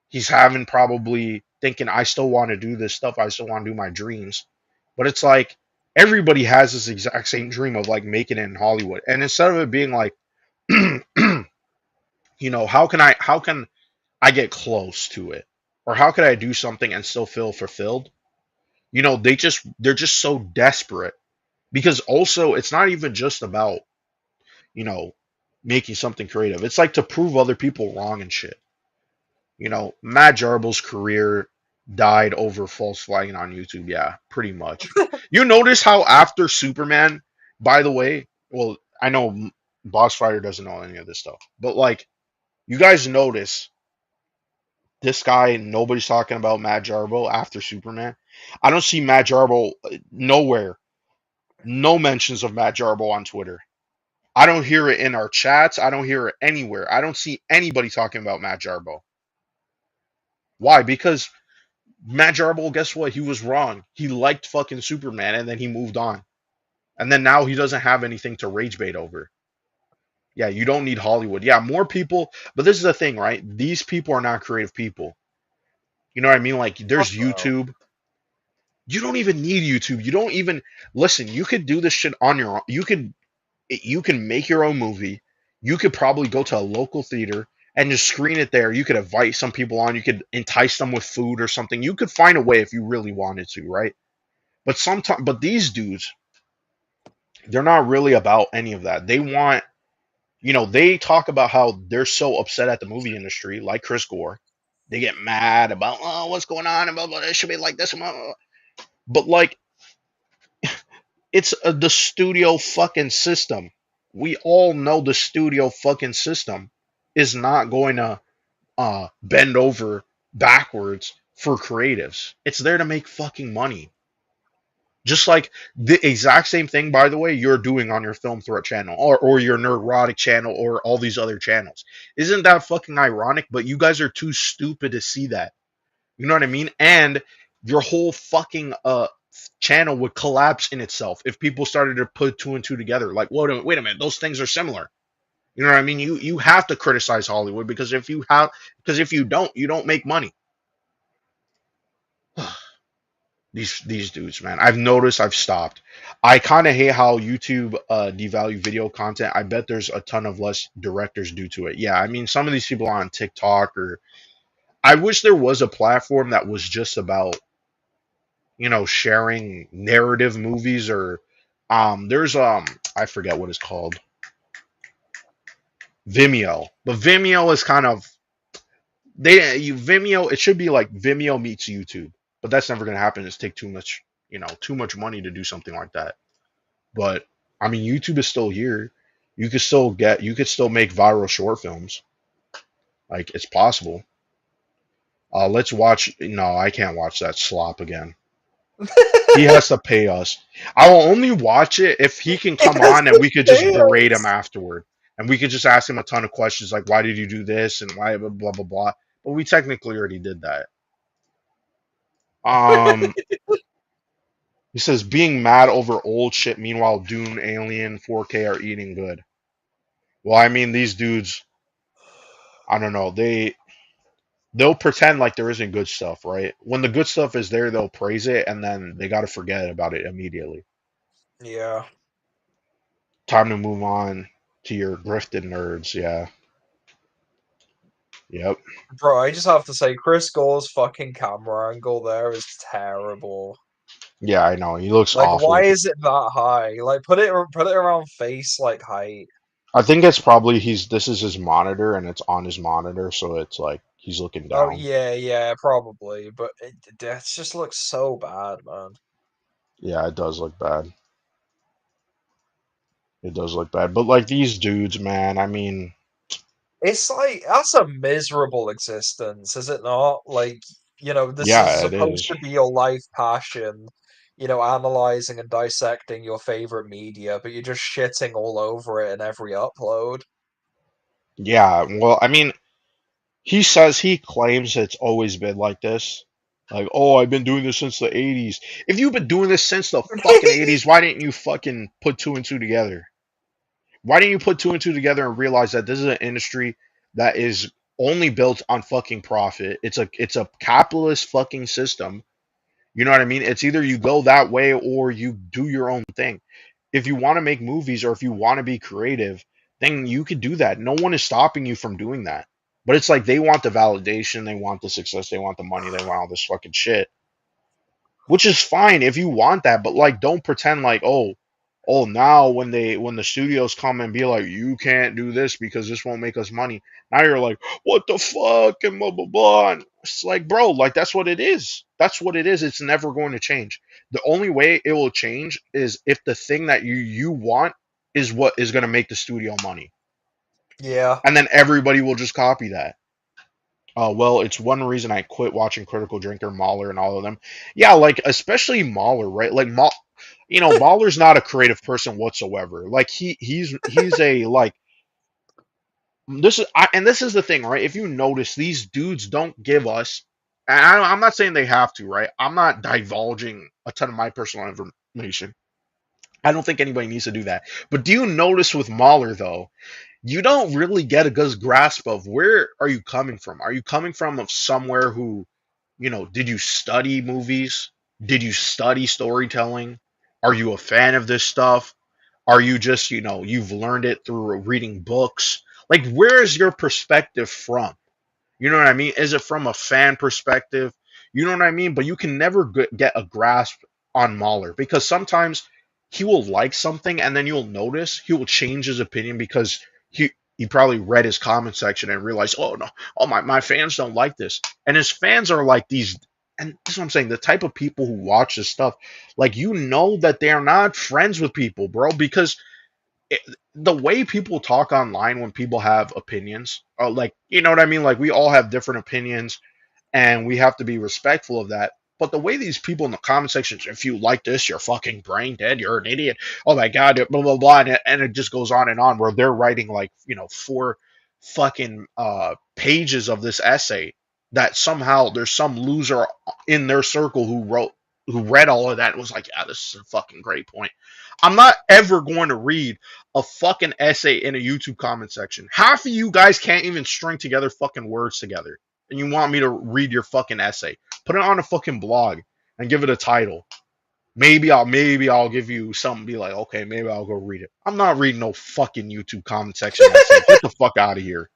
He's having probably thinking, I still want to do this stuff. I still want to do my dreams. But it's like everybody has this exact same dream of like making it in Hollywood. And instead of it being like, you know, how can I get close to it? Or how could I do something and still feel fulfilled? You know, they're just so desperate because also it's not even just about, you know, making something creative. It's like to prove other people wrong and shit. You know, Matt Jarbo's career died over false flagging on YouTube. Yeah, pretty much. You notice how after Superman, by the way, well, I know Boss Fighter doesn't know any of this stuff, but like, you guys notice this guy, nobody's talking about Matt Jarbo after Superman. I don't see Matt Jarbo nowhere. No mentions of Matt Jarbo on Twitter. I don't hear it in our chats. I don't hear it anywhere. I don't see anybody talking about Matt Jarbo. Why? Because Matt Jarbo, guess what? He was wrong. He liked fucking Superman and then he moved on. And then now he doesn't have anything to rage bait over. Yeah, you don't need Hollywood. Yeah, more people. But this is the thing, right? These people are not creative people. You know what I mean? Like, there's Fuck no. YouTube. You don't even need YouTube. You don't even listen. You could do this shit on your own. You can make your own movie. You could probably go to a local theater and just screen it there. You could invite some people on. You could entice them with food or something. You could find a way if you really wanted to, right? But these dudes, they're not really about any of that. They want, you know, they talk about how they're so upset at the movie industry, like Chris Gore. They get mad about, oh, what's going on, and blah, blah, it should be like this, and blah, blah, blah. But like, it's the studio fucking system. We all know the studio fucking system is not going to bend over backwards for creatives. It's there to make fucking money. Just like the exact same thing, by the way, you're doing on your Film Threat channel or your Neurotic channel or all these other channels. Isn't that fucking ironic? But you guys are too stupid to see that. You know what I mean? And your whole fucking channel would collapse in itself if people started to put two and two together. Like, wait a minute, those things are similar. You know what I mean? You have to criticize Hollywood because if you don't make money. These dudes, man. I've noticed I've stopped. I kind of hate how YouTube devalue video content. I bet there's a ton of less directors due to it. Yeah, I mean some of these people are on TikTok or I wish there was a platform that was just about, you know, sharing narrative movies or there's I forget what it's called. Vimeo. But Vimeo is kind of Vimeo, it should be like Vimeo meets YouTube. But that's never gonna happen. It's take too much, you know, too much money to do something like that. But I mean YouTube is still here. You could still make viral short films. Like it's possible. Let's watch no, I can't watch that slop again. He has to pay us. I will only watch it if he can come Yes, on and we could just berate him yes. afterward. And we could just ask him a ton of questions like, why did you do this? And why, blah, blah, blah, blah. But we technically already did that. Um, he says, being mad over old shit, meanwhile, Dune, Alien, 4K are eating good. Well, I mean, these dudes, I don't know. They'll pretend like there isn't good stuff, right? When the good stuff is there, they'll praise it, and then they got to forget about it immediately. Yeah. Time to move on to your grifted nerds. Yeah. Yep. Bro, I just have to say, Chris Gore's fucking camera angle there is terrible. Yeah, I know. He looks Like, why awful. is it that high? Like, put it around face like height. I think it's probably this is his monitor and it's on his monitor, so it's like he's looking Oh down. yeah, probably. But it just looks so bad, man. Yeah, it does look bad. It does look bad. But like these dudes, man, I mean, It's like that's a miserable existence, is it not? Like, this is yeah, it supposed is. to be your life passion, analyzing and dissecting your favorite media, but you're just shitting all over it in every upload. Yeah, well, I mean, he claims it's always been like this. Like, oh, I've been doing this since the 80s. If you've been doing this since the fucking 80s, why didn't you fucking put two and two together? Why didn't you put two and two together and realize that this is an industry that is only built on fucking profit? It's a capitalist fucking system. You know what I mean? It's either you go that way or you do your own thing. If you want to make movies or if you want to be creative, then you could do that. No one is stopping you from doing that. But it's like they want the validation, they want the success, they want the money, they want all this fucking shit. Which is fine if you want that, but like don't pretend like, oh now when the studios come and be like, you can't do this because this won't make us money. Now you're like, what the fuck and blah blah blah. And it's like, bro, like that's what it is. That's what it is. It's never going to change. The only way it will change is if the thing that you want is what is gonna make the studio money. Yeah. And then everybody will just copy that. Well, it's one reason I quit watching Critical Drinker, Mahler, and all of them. Yeah, like especially Mahler, right? Like Mahler's not a creative person whatsoever. Like he's a like and this is the thing, right? If you notice, these dudes don't give us. And I'm not saying they have to, right? I'm not divulging a ton of my personal information. I don't think anybody needs to do that. But do you notice with Mahler though? You don't really get a good grasp of where are you coming from. Are you coming from of somewhere who, did you study movies? Did you study storytelling? Are you a fan of this stuff? Are you just, you've learned it through reading books? Like, where is your perspective from? You know what I mean? Is it from a fan perspective? You know what I mean? But you can never get a grasp on Mahler because sometimes he will like something and then you'll notice he will change his opinion because he probably read his comment section and realized, oh no, oh my fans don't like this. And his fans are like these, and this is what I'm saying, the type of people who watch this stuff, like that they're not friends with people, bro, because it, the way people talk online when people have opinions, like, you know what I mean? Like, we all have different opinions and we have to be respectful of that. But the way these people in the comment sections, if you like this, you're fucking brain dead, you're an idiot. Oh my god, blah blah blah, and it just goes on and on. Where they're writing like 4 fucking pages of this essay that somehow there's some loser in their circle who read all of that and was like, yeah, this is a fucking great point. I'm not ever going to read a fucking essay in a YouTube comment section. Half of you guys can't even string together fucking words together and you want me to read your fucking essay. Put it on a fucking blog and give it a title. Maybe I'll give you something. Be like, okay, maybe I'll go read it. I'm not reading no fucking YouTube comment section essay. Get the fuck out of here.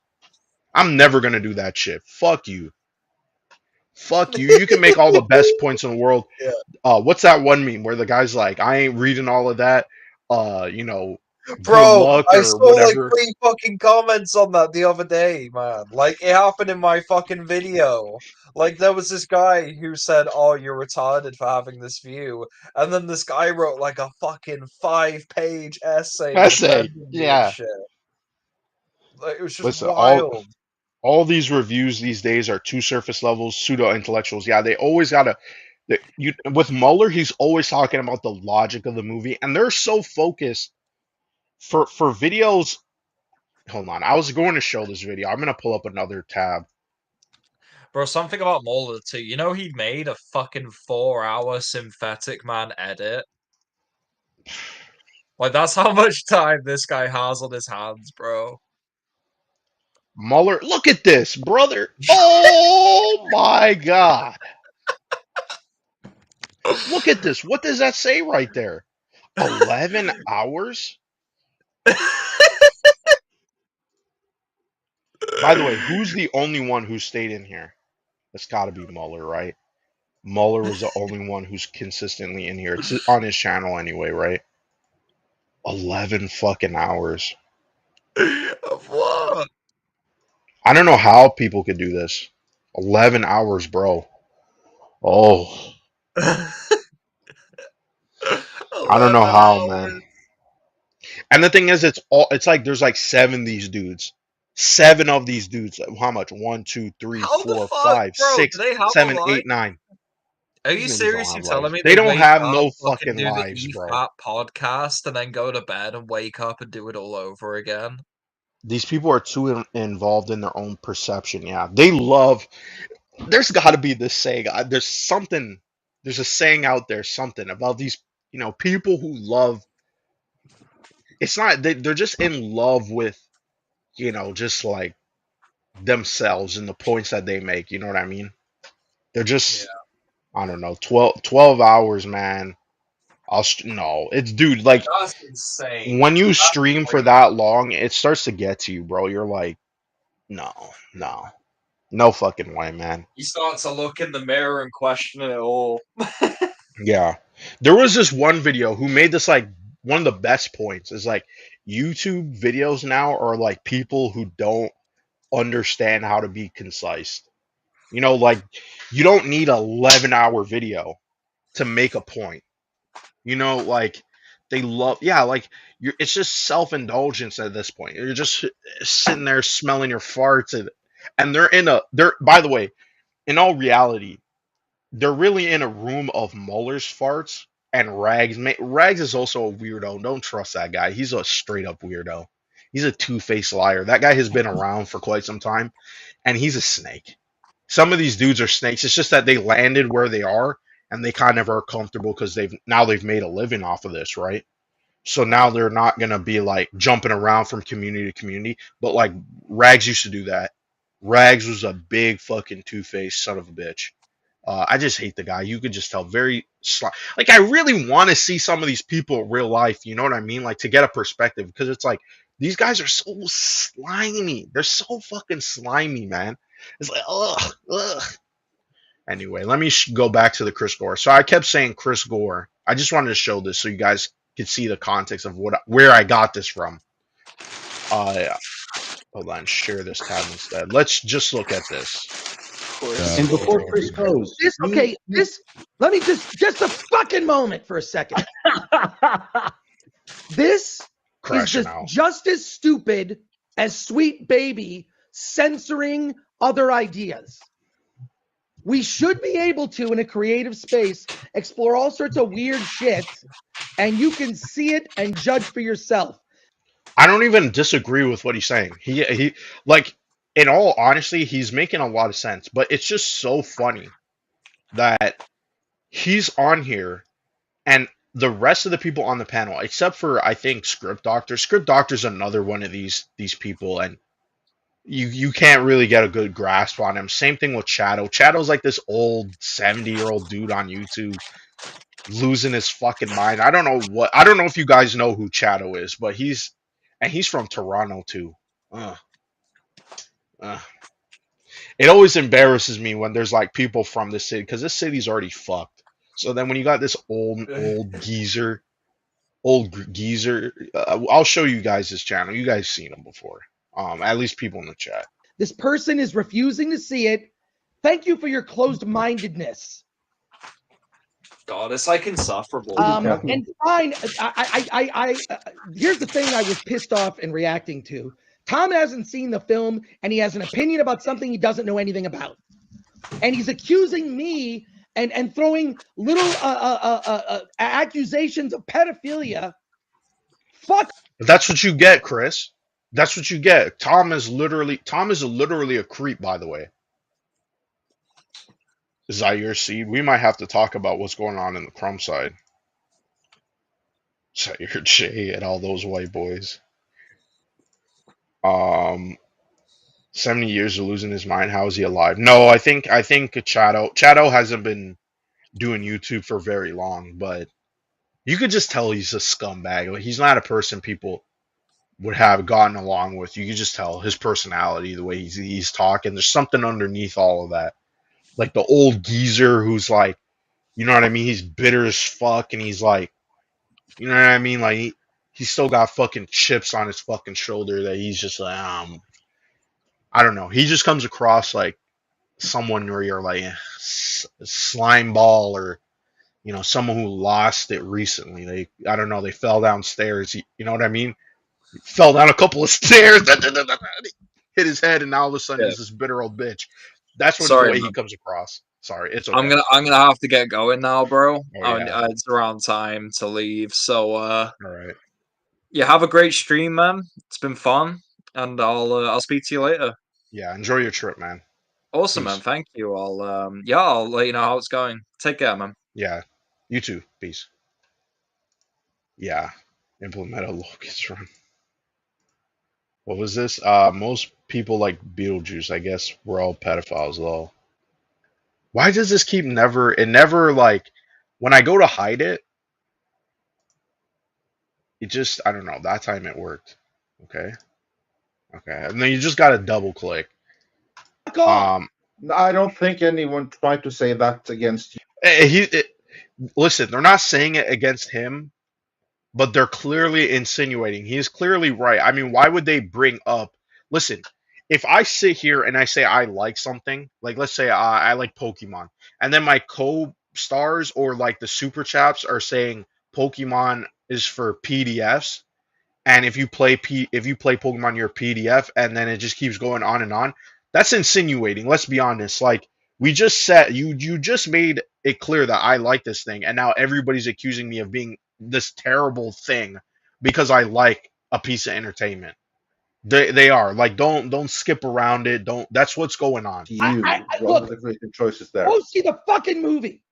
I'm never gonna do that shit. Fuck you. Fuck you. You can make all the best points in the world. Yeah. What's that one meme where the guy's like, I ain't reading all of that. Good Bro, luck I or saw like whatever. 3 fucking comments on that the other day, man. Like, it happened in my fucking video. Like, there was this guy who said, "Oh, you're retarded for having this view," and then this guy wrote like a fucking 5-page essay Essay. defending me and Yeah. shit. Like, it was just Listen, all wild. these reviews these days are too surface levels, pseudo intellectuals. Yeah, they always gotta. With Mueller, he's always talking about the logic of the movie, and they're so focused for videos. Hold on, I was going to show this video. I'm gonna pull up another tab. Bro, something about Mulder too. You know, he made a fucking 4-hour synthetic man edit. Like, that's how much time this guy has on his hands, bro. Mueller, look at this, brother. Oh my god. Look at this. What does that say right there? 11 hours? By the way, who's the only one who stayed in here? It's got to be Mueller, right? Mueller was the only one who's consistently in here. It's on his channel anyway, right? 11 fucking hours. Of what? I don't know how people could do this. 11 hours, bro. Oh, I don't know 11 how, man. hours. And the thing is, it's like there's like 7 Seven of these dudes. How much? One, two, three, How the four, fuck, five, bro? Do six, they have a 7, life? 8, 9. Are you These niggas don't seriously have telling lives. me They they don't wake have up, no fucking fucking do the lives, bro. EFAP podcast, and then go to bed and wake up and do it all over again? These people are too involved in their own perception. Yeah, they love. There's got to be this saying. There's something. There's a saying out there. Something about these. People who love. It's not. They're just in love with. Just like themselves and the points that they make. You know what I mean? They're just. I don't know. 12 hours, man. No. It's dude. Like That's insane. when you That's stream for crazy. that long, it starts to get to you, bro. You're like, no, no. No fucking way, man. You start to look in the mirror and question it all. Yeah. There was this one video who made this like one of the best points is like YouTube videos now are like people who don't understand how to be concise. Like you don't need a 11-hour video to make a point. Like they love like it's just self-indulgence at this point. You're just sitting there smelling your farts and they're by the way, in all reality, they're really in a room of Muller's farts and Rags. Rags is also a weirdo. Don't trust that guy. He's a straight up weirdo. He's a two-faced liar. That guy has been around for quite some time, and he's a snake. Some of these dudes are snakes. It's just that they landed where they are, and they kind of are comfortable because they've made a living off of this, right? So now they're not gonna be like jumping around from community to community. But like Rags used to do that. Rags was a big fucking two-faced son of a bitch. I just hate the guy. You could just tell like I really want to see some of these people in real life. You know what I mean? Like to get a perspective because it's like these guys are so slimy. They're so fucking slimy, man. It's like ugh. Anyway, let me go back to the Chris Gore. So I kept saying Chris Gore. I just wanted to show this so you guys could see the context of where I got this from. Yeah. Hold on, share this tab instead. Let's just look at this. And before Chris goes, Let me just a fucking moment for a second. This Crashing is out. just as stupid as Sweet Baby censoring other ideas. We should be able to, in a creative space, explore all sorts of weird shit, and you can see it and judge for yourself. I don't even disagree with what he's saying. He like in all honesty, he's making a lot of sense, but it's just so funny that he's on here and the rest of the people on the panel, except for I think Script Doctor. Script Doctor's another one of these people, and you can't really get a good grasp on him. Same thing with Shadow. Shadow's like this old 70-year-old dude on YouTube losing his fucking mind. I don't know if you guys know who Shadow is, but he's from Toronto too. Ugh. It always embarrasses me when there's like people from this city because this city's already fucked. So then when you got this old geezer, I'll show you guys his channel. You guys seen him before. At least people in the chat. This person is refusing to see it. Thank you for your closed-mindedness. God, it's like insufferable. And fine. Here's the thing I was pissed off and reacting to. Tom hasn't seen the film, and he has an opinion about something he doesn't know anything about. And he's accusing me and throwing little accusations of pedophilia. Fuck. But that's what you get, Chris. That's what you get. Tom is literally a creep, by the way. Zaire Seed. We might have to talk about what's going on in the Crumb side. Zaire J and all those white boys. 70 years of losing his mind. How is he alive? No, I think Chato hasn't been doing YouTube for very long, but you could just tell he's a scumbag. Like, he's not a person people would have gotten along with. You could just tell his personality, the way he's talking. There's something underneath all of that. Like the old geezer who's like, you know what I mean? He's bitter as fuck, and he's like, you know what I mean? Like he still got fucking chips on his fucking shoulder that he's just like, I don't know. He just comes across like someone where you're like slime ball, or you know, someone who lost it recently. I don't know. They fell downstairs. You know what I mean? He fell down a couple of stairs, hit his head, and now all of a sudden he's this bitter old bitch. That's what the way he comes across. Sorry, it's okay. I'm gonna have to get going now, bro. Oh, yeah. It's around time to leave. So all right. Yeah, have a great stream, man. It's been fun. and I'll speak to you later. Yeah, enjoy your trip, man. Awesome, Peace. man. Thank you. I'll let you know how it's going. Take care, man. Yeah, you too. Peace. Yeah, implement a locust run. What was this? Most people like Beetlejuice. I guess we're all pedophiles, though. Why does this keep never? It never like when I go to hide it. It just I don't know. That time it worked. Okay. Okay. And then you just gotta double click. Fuck off. Um. I don't think anyone tried to say that against you. Listen, they're not saying it against him, but they're clearly insinuating. He's clearly right. I mean, why would they bring up? Listen, if I sit here and I say I like something, like let's say I like Pokemon, and then my co-stars or like the super chaps are saying Pokemon is for PDFs, and if you play Pokemon, you're a PDF, and then it just keeps going on and on. That's insinuating. Let's be honest. Like we just said, you just made it clear that I like this thing, and now everybody's accusing me of being this terrible thing because I like a piece of entertainment. They are like don't skip around it. Don't. That's what's going on. You, Look, the creative choices there. go see the fucking movie.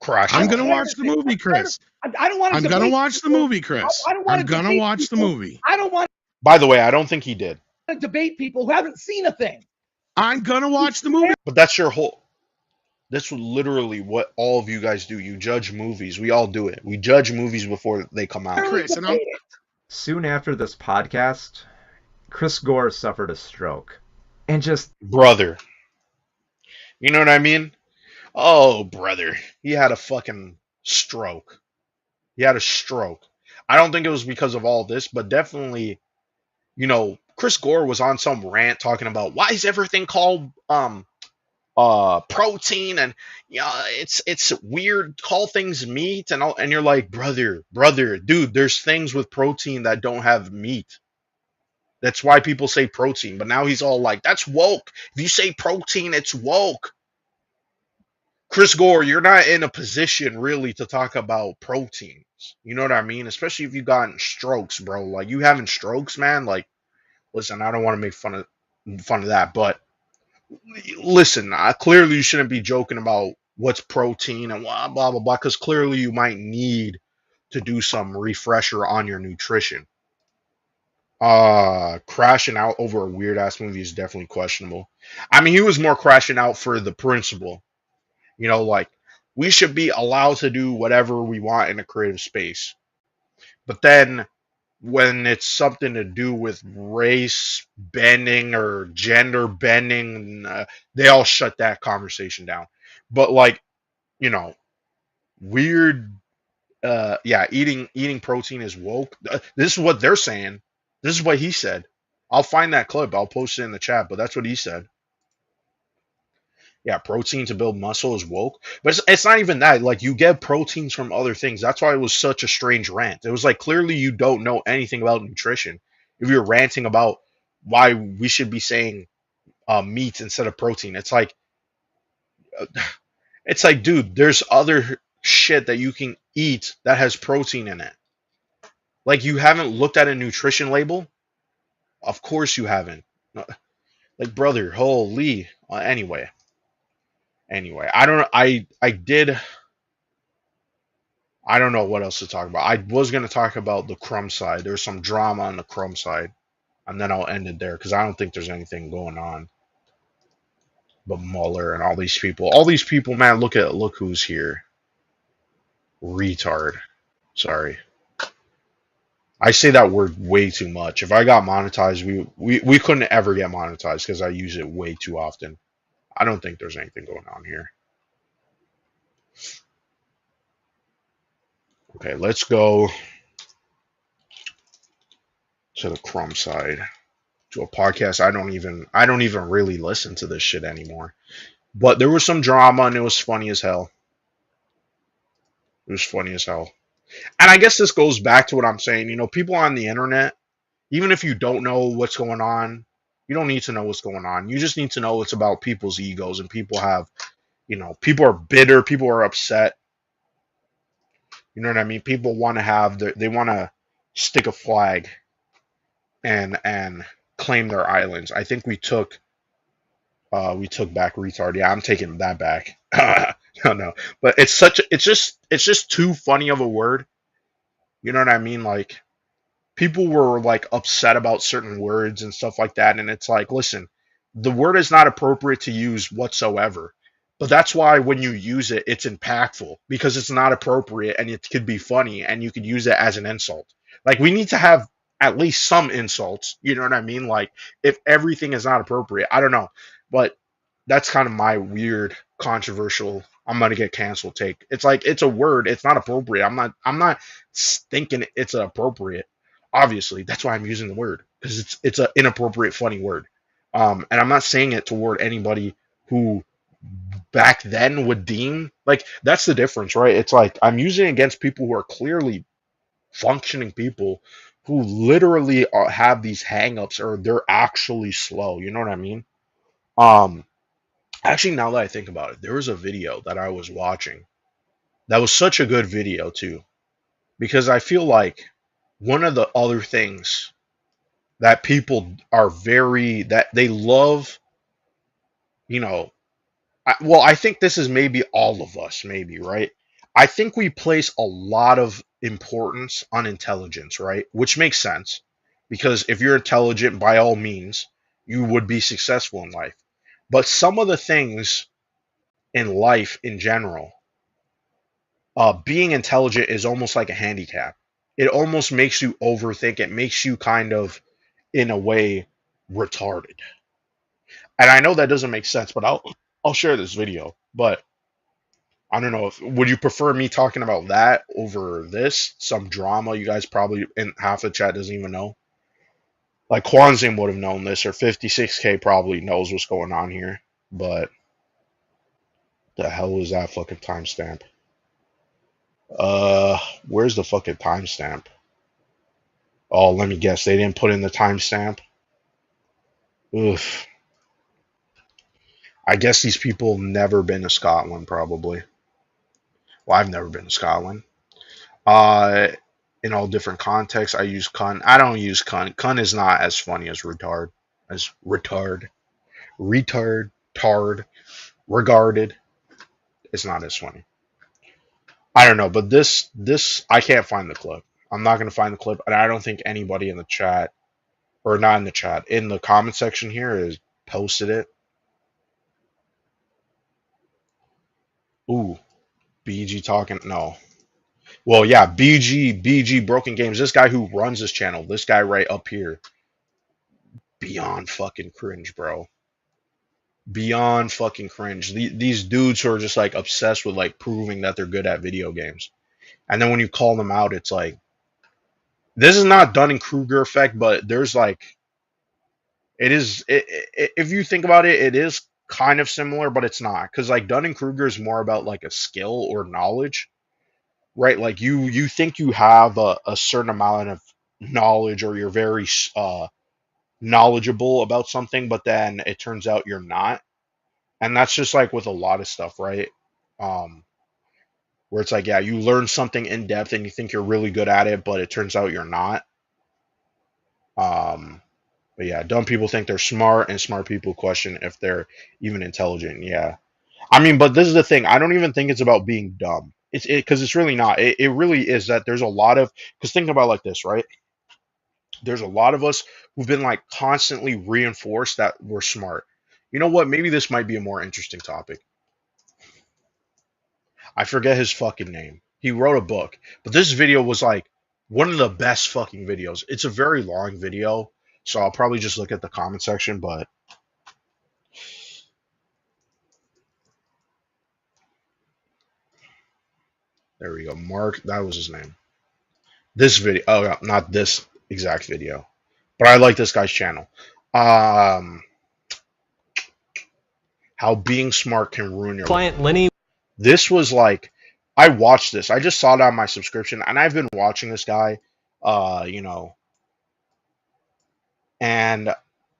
Crash. I'm out. gonna watch the movie, Chris. I don't want to. I'm gonna watch the movie, Chris. I don't want I'm to gonna debate watch the people. movie. I don't want By the way, I don't think he did. to debate people who haven't seen a thing. I'm gonna watch the movie. But that's your whole. That's literally what all of you guys do. You judge movies. We all do it. We judge movies before they come out. Chris, and I'm Soon after this podcast, Chris Gore suffered a stroke. And just Brother. You know what I mean? Oh, brother. He had a fucking stroke. He had a stroke. I don't think it was because of all this, but definitely, Chris Gore was on some rant talking about why is everything called protein and it's weird, call things meat and all, and you're like, brother, dude, there's things with protein that don't have meat. That's why people say protein, but now he's all like, that's woke. If you say protein, it's woke. Chris Gore, you're not in a position really to talk about proteins. You know what I mean? Especially if you gotten strokes, bro. Like you having strokes, man. Like, listen, I don't want to make fun of that, but listen, clearly you shouldn't be joking about what's protein and blah blah blah, because clearly you might need to do some refresher on your nutrition. Crashing out over a weird ass movie is definitely questionable. I mean, he was more crashing out for the principle. Like we should be allowed to do whatever we want in a creative space. But then when it's something to do with race bending or gender bending, they all shut that conversation down. But like, weird, yeah, eating protein is woke. This is what they're saying. This is what he said. I'll find that clip. I'll post it in the chat, but that's what he said. Yeah, protein to build muscle is woke. But it's not even that. Like, you get proteins from other things. That's why it was such a strange rant. It was like, clearly you don't know anything about nutrition if you're ranting about why we should be saying meat instead of protein. It's like, dude, there's other shit that you can eat that has protein in it. Like, you haven't looked at a nutrition label? Of course you haven't. Like, brother, holy. Anyway, I don't know what else to talk about. I was going to talk about the Crumb side. There's some drama on the Crumb side, and then I'll end it there because I don't think there's anything going on. But Mueller and all these people, man, look who's here. Retard. Sorry. I say that word way too much. If I got monetized, we couldn't ever get monetized because I use it way too often. I don't think there's anything going on here. Okay, let's go to the Crumb side. To a podcast I don't even really listen to this shit anymore. But there was some drama and it was funny as hell. It was funny as hell. And I guess this goes back to what I'm saying. People on the internet, even if you don't know what's going on, you don't need to know what's going on. You just need to know it's about people's egos, and people have, people are bitter, people are upset. You know what I mean? People want to they want to stick a flag and claim their islands. I think we took back retard. Yeah, I'm taking that back. No, but it's just too funny of a word. You know what I mean? Like people were like upset about certain words and stuff like that, and it's like, listen, the word is not appropriate to use whatsoever. But that's why when you use it, it's impactful because it's not appropriate and it could be funny and you could use it as an insult. Like we need to have at least some insults. You know what I mean? Like if everything is not appropriate, I don't know, but that's kind of my weird, controversial. I'm gonna get canceled take. It's like it's a word. It's not appropriate. I'm not thinking it's appropriate. Obviously, that's why I'm using the word because it's an inappropriate, funny word. And I'm not saying it toward anybody who back then would deem like that's the difference, right? It's like I'm using it against people who are clearly functioning people who literally have these hangups or they're actually slow. You know what I mean? Um, Actually, now that I think about it, there was a video that I was watching that was such a good video too, because I feel like one of the other things that people are very that they love, you know, well, I think this is maybe all of us, maybe, right? I think we place a lot of importance on intelligence, right? Which makes sense because if you're intelligent, by all means, you would be successful in life. But some of the things in life in general, being intelligent is almost like a handicap. It almost makes you overthink. It makes you kind of, in a way, retarded. And I know that doesn't make sense, but I'll share this video. But I don't know if would you prefer me talking about that over this some drama you guys probably in half the chat doesn't even know. Like Kwanzaa would have known this, or 56K probably knows what's going on here. But the hell is that fucking timestamp? Where's the fucking timestamp? Oh, let me guess. They didn't put in the timestamp. Oof. I guess these people never been to Scotland, probably. Well, I've never been to Scotland. Uh, in all different contexts, I use cunt. I don't use cunt. Cunt is not as funny as retard. As retard. Retard. Tard. Regarded. It's not as funny. I don't know, but this I can't find the clip. I'm not gonna find the clip, and I don't think anybody in the chat, or not in the chat, in the comment section here is posted it. Ooh, BG talking. No. Well, yeah, BG Broken Games. This guy who runs this channel, this guy right up here, beyond fucking cringe, bro. Beyond fucking cringe. These dudes who are just like obsessed with like proving that they're good at video games, and then when you call them out, it's like this is not Dunning-Kruger effect, but there's like it is. If you think about it, it is kind of similar, but it's not because like Dunning-Kruger is more about like a skill or knowledge, right? Like you think you have a certain amount of knowledge or you're very knowledgeable about something, but then it turns out you're not. And that's just like with a lot of stuff, right? Um, where it's like, yeah, you learn something in depth and you think you're really good at it, but it turns out you're not. Um, but yeah, dumb people think they're smart, and smart people question if they're even intelligent. Yeah. I mean, but this is the thing. I don't even think it's about being dumb. It's because it's really not. It really is that there's a lot of because think about it like this, right? There's a lot of us who've been like constantly reinforced that we're smart. You know what? Maybe this might be a more interesting topic. I forget his fucking name. He wrote a book, but this video was like one of the best fucking videos. It's a very long video, so I'll probably just look at the comment section, but there we go. Mark, that was his name. This video, oh, not this exact video, but I like this guy's channel. How being smart can ruin your life. Lenny. This was like, I watched this. I just saw it on my subscription, and I've been watching this guy, you know, and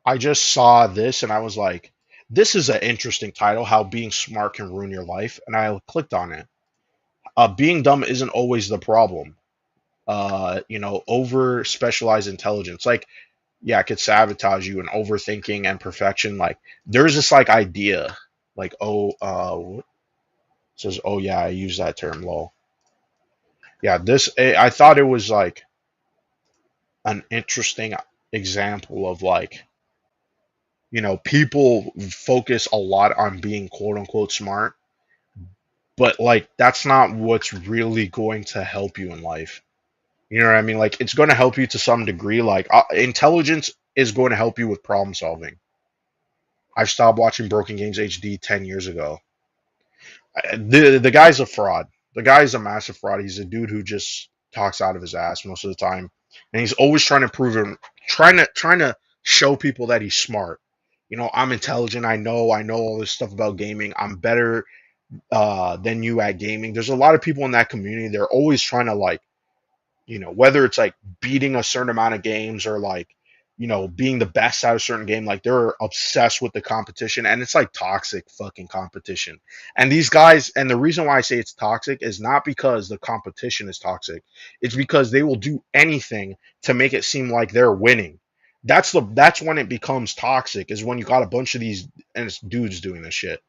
I just saw this, and I was like, this is an interesting title, How Being Smart Can Ruin Your Life, and I clicked on it. Being dumb isn't always the problem. You know, over specialized intelligence. Like, yeah, could sabotage you, and overthinking and perfection. Like there's this like idea, like what says, oh yeah, I use that term, lol. Yeah, I thought it was like an interesting example of like, people focus a lot on being quote unquote smart, but like that's not what's really going to help you in life. You know what I mean? Like it's going to help you to some degree. Like intelligence is going to help you with problem solving. I stopped watching Broken Games HD 10 years ago. The guy's a fraud. The guy's a massive fraud. He's a dude who just talks out of his ass most of the time, and he's always trying to prove him, trying to show people that he's smart. I'm intelligent. I know all this stuff about gaming. I'm better than you at gaming. There's a lot of people in that community. They're always trying to like, whether it's like beating a certain amount of games or like, being the best at a certain game, like they're obsessed with the competition, and it's like toxic fucking competition. And these guys, and the reason why I say it's toxic is not because the competition is toxic, it's because they will do anything to make it seem like they're winning. That's when it becomes toxic, is when you got a bunch of these, and it's dudes doing this shit.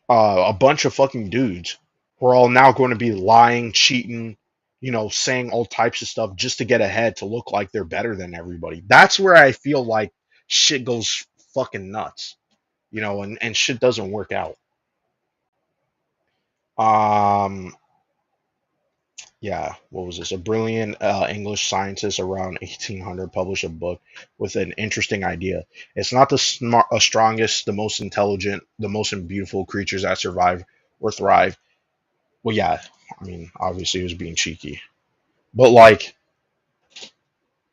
A bunch of fucking dudes who are all now going to be lying, cheating, saying all types of stuff just to get ahead, to look like they're better than everybody. That's where I feel like shit goes fucking nuts, and shit doesn't work out. Yeah, what was this? A brilliant English scientist around 1800 published a book with an interesting idea. It's not the strongest, the most intelligent, the most beautiful creatures that survive or thrive. Well, yeah, I mean, obviously he was being cheeky, but like,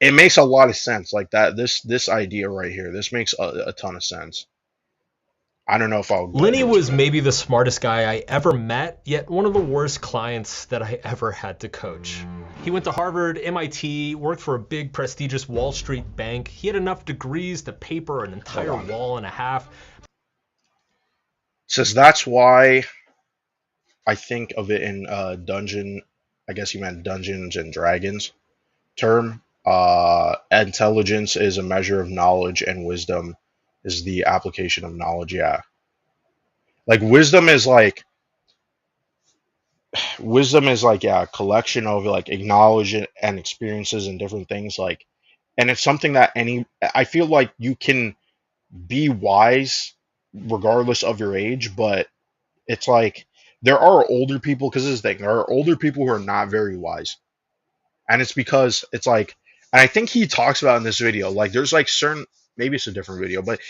it makes a lot of sense. Like that, this idea right here, this makes a ton of sense. I don't know if I'll. Lenny was maybe the smartest guy I ever met, yet one of the worst clients that I ever had to coach. He went to Harvard, MIT, worked for a big prestigious Wall Street bank. He had enough degrees to paper an entire wall and a half. Says that's why I think of it in dungeon. I guess he meant Dungeons and Dragons term. Intelligence is a measure of knowledge, and wisdom is the application of knowledge. Yeah. Like wisdom is like, yeah, a collection of like knowledge and experiences and different things, like, and it's something that I feel like you can be wise regardless of your age, but it's like there are older people, because this is the thing, there are older people who are not very wise. And it's because it's like, and I think he talks about in this video, like there's like certain, maybe it's a different video, but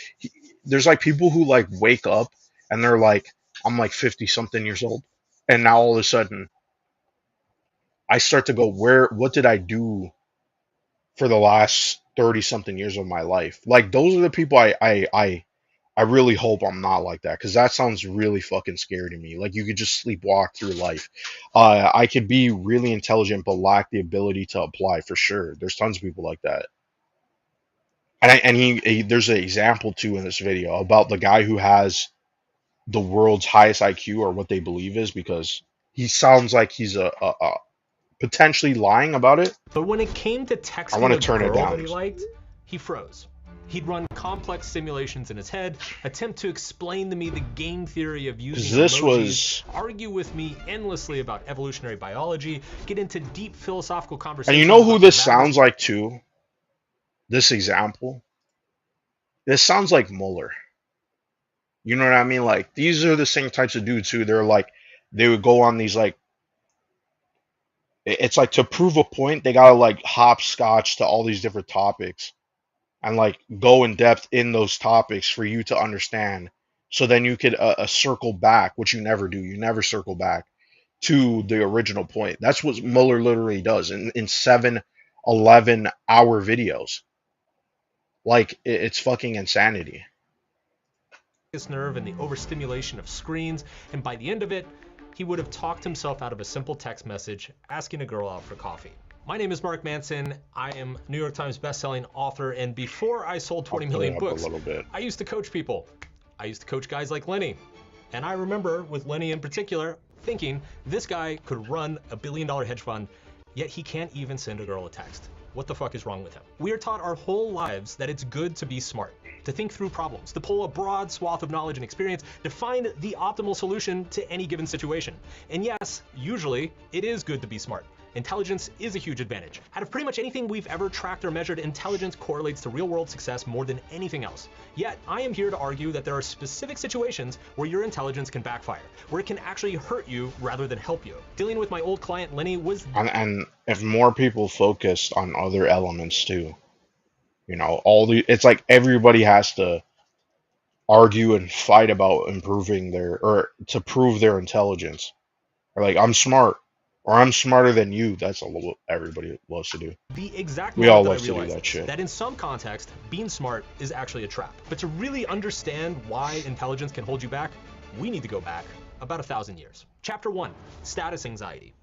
there's like people who like wake up and they're like, I'm like 50 something years old. And now all of a sudden I start to go, what did I do for the last 30 something years of my life? Like those are the people I really hope I'm not like that, because that sounds really fucking scary to me. Like you could just sleepwalk through life. I could be really intelligent but lack the ability to apply, for sure. There's tons of people like that. And he there's an example too in this video about the guy who has the world's highest IQ, or what they believe is, because he sounds like he's a potentially lying about it. But when it came to texting I want to a turn it girl down. that he liked, he froze. He'd run complex simulations in his head, attempt to explain to me the game theory of using emojis, argue with me endlessly about evolutionary biology, get into deep philosophical conversations. And you know who this sounds like too? This example? This sounds like Mueller. You know what I mean? Like these are the same types of dudes who they're like, they would go on these like, it's like to prove a point, they gotta like hopscotch to all these different topics and like go in depth in those topics for you to understand. So then you could circle back, which you never do. You never circle back to the original point. That's what Mueller literally does in 7, 11-hour videos. Like it's fucking insanity. Nerve and the overstimulation of screens, and by the end of it, he would have talked himself out of a simple text message asking a girl out for coffee. My name is Mark Manson. I am New York Times bestselling author, and before I sold 20 million books, I used to coach people. I used to coach guys like Lenny. And I remember, with Lenny in particular, thinking this guy could run $1 billion hedge fund, yet he can't even send a girl a text. What the fuck is wrong with him? We are taught our whole lives that it's good to be smart, to think through problems, to pull a broad swath of knowledge and experience to find the optimal solution to any given situation. And yes, usually it is good to be smart. Intelligence is a huge advantage. Out of pretty much anything we've ever tracked or measured, intelligence correlates to real-world success more than anything else. Yet, I am here to argue that there are specific situations where your intelligence can backfire, where it can actually hurt you rather than help you. Dealing with my old client Lenny was... And if more people focused on other elements too, it's like everybody has to argue and fight about improving or to prove their intelligence. Or like, I'm smart, or I'm smarter than you. That's what everybody loves to do. The exact We all moment that I love to do realized that shit. that in some context, being smart is actually a trap. But to really understand why intelligence can hold you back, we need to go back about 1,000 years. Chapter 1, Status Anxiety.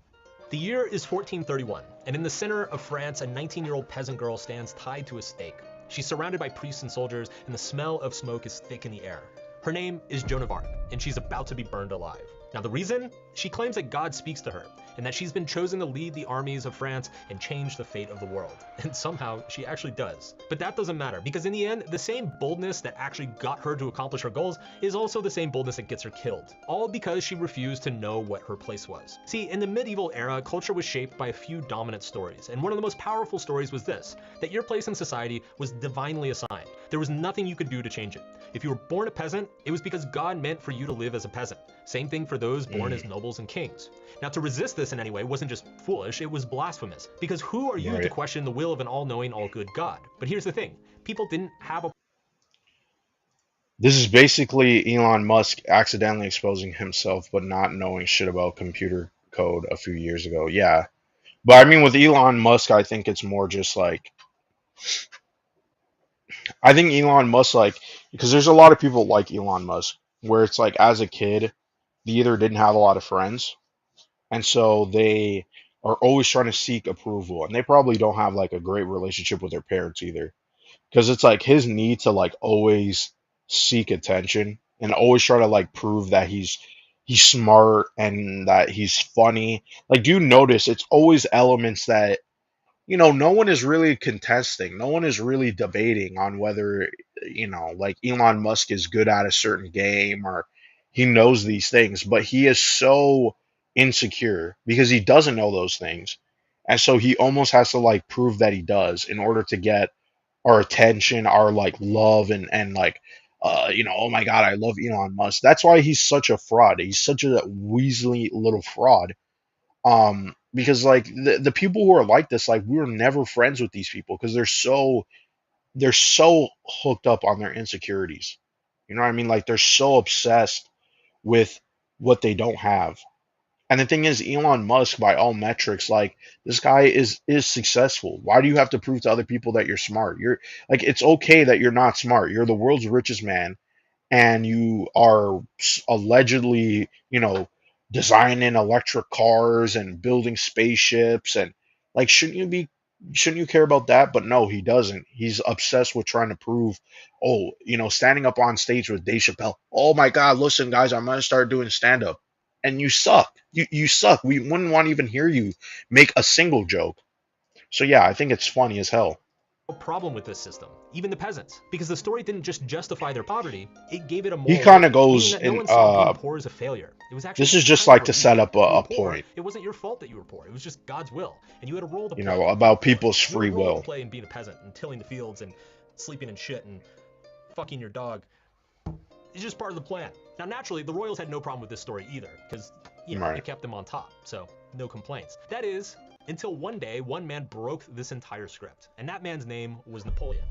The year is 1431, and in the center of France, a 19-year-old peasant girl stands tied to a stake. She's surrounded by priests and soldiers, and the smell of smoke is thick in the air. Her name is Joan of Arc, and she's about to be burned alive. Now the reason? She claims that God speaks to her, and that she's been chosen to lead the armies of France and change the fate of the world. And somehow, she actually does. But that doesn't matter, because in the end, the same boldness that actually got her to accomplish her goals is also the same boldness that gets her killed. All because she refused to know what her place was. See, in the medieval era, culture was shaped by a few dominant stories, and one of the most powerful stories was this, that your place in society was divinely assigned. There was nothing you could do to change it. If you were born a peasant, it was because God meant for you to live as a peasant. Same thing for those born as nobles and kings. Now, to resist this in any way wasn't just foolish, it was blasphemous. Because who are you to question the will of an all-knowing, all-good God? But here's the thing, people didn't have a... This is basically Elon Musk accidentally exposing himself, but not knowing shit about computer code a few years ago. Yeah. But I mean, with Elon Musk, I think it's more just like, I think Elon Musk, like, because there's a lot of people like Elon Musk, where it's like, as a kid, they either didn't have a lot of friends, and so they are always trying to seek approval, and they probably don't have like a great relationship with their parents either, because it's like his need to like always seek attention and always try to like prove that he's smart and that he's funny. Like, do you notice it's always elements that no one is really contesting. No one is really debating on whether, like Elon Musk is good at a certain game or he knows these things, but he is so insecure because he doesn't know those things. And so he almost has to like prove that he does in order to get our attention, our like love and like oh my God, I love Elon Musk. That's why he's such a fraud. He's such a weaselly little fraud, because like the people who are like this, like we were never friends with these people because they're so hooked up on their insecurities. You know what I mean? Like they're so obsessed with what they don't have. And the thing is, Elon Musk, by all metrics, like this guy is successful. Why do you have to prove to other people that you're smart? You're like, it's okay that you're not smart. You're the world's richest man, and you are allegedly, designing electric cars and building spaceships, and like, shouldn't you care about that? But no, he doesn't. He's obsessed with trying to prove, oh, standing up on stage with Dave Chappelle. Oh my God, listen, guys, I'm gonna start doing stand up, and you suck. You suck. We wouldn't want to even hear you make a single joke. So yeah, I think it's funny as hell. problem with this system, even the peasants, because the story didn't just justify their poverty, it gave it a He moral kind of weight, goes meaning that no in. one saw being poor as a failure. It was actually This is just kind like of to a set relief. up You were a poor. point, It wasn't your fault that you were poor. It was just God's will, and you had a role to play. about people's You had free a role to will. play in being a peasant and tilling the fields and sleeping in shit and fucking your dog. It's just part of the plan. Now, naturally, the royals had no problem with this story either, because Right. it kept them on top, so no complaints. That is, until one day, one man broke this entire script, and that man's name was Napoleon.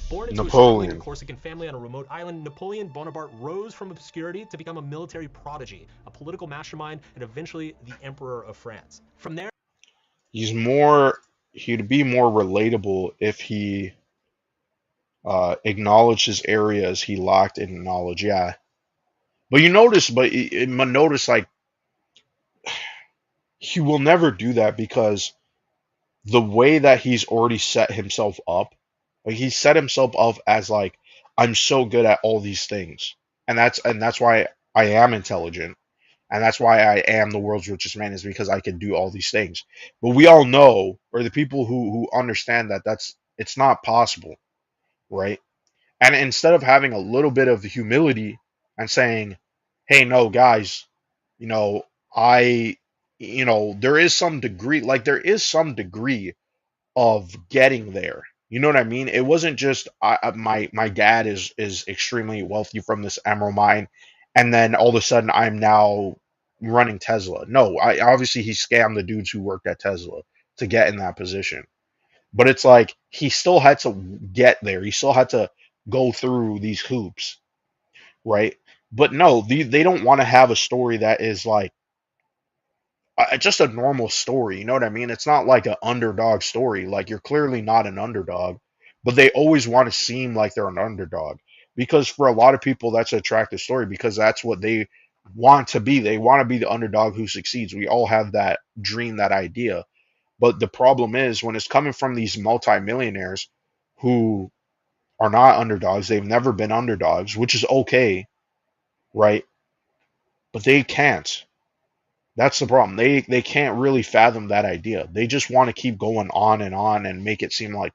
Born into a struggling Napoleon. Corsican family on a remote island, Napoleon Bonaparte rose from obscurity to become a military prodigy, a political mastermind, and eventually the Emperor of France. From there, He'd be more relatable if he acknowledged his areas he lacked in knowledge. Yeah, but notice like he will never do that because the way that he's already set himself up, like he set himself up as like, I'm so good at all these things, and that's why I am intelligent, And that's why I am the world's richest man, is because I can do all these things. But we all know, or the people who understand that it's not possible, right? And instead of having a little bit of humility and saying, "Hey, no, guys, you know, I, there is some degree, like there is some degree of getting there." You know what I mean? It wasn't just my dad is extremely wealthy from this emerald mine, and then all of a sudden I'm now running Tesla. No, I obviously he scammed the dudes who worked at Tesla to get in that position. But it's like he still had to get there. He still had to go through these hoops, right? But no, they don't want to have a story that is like just a normal story. You know what I mean? It's not like an underdog story. Like you're clearly not an underdog, but they always want to seem like they're an underdog because for a lot of people that's an attractive story because that's what they want to be. They want to be the underdog who succeeds. We all have that dream, that idea. But the problem is when it's coming from these multimillionaires who are not underdogs, they've never been underdogs, which is okay, right? But they can't. That's the problem. They can't really fathom that idea. They just want to keep going on and make it seem like,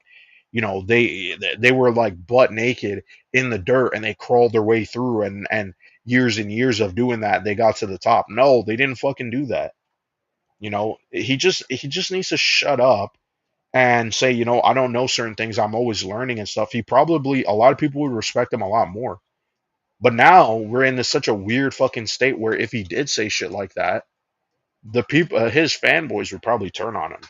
they were like butt naked in the dirt and they crawled their way through and years and years of doing that they got to the top. No, they didn't fucking do that. He just needs to shut up and say, I don't know certain things. I'm always learning and stuff. A lot of people would respect him a lot more. But now we're in such a weird fucking state where if he did say shit like that, the people, his fanboys would probably turn on him.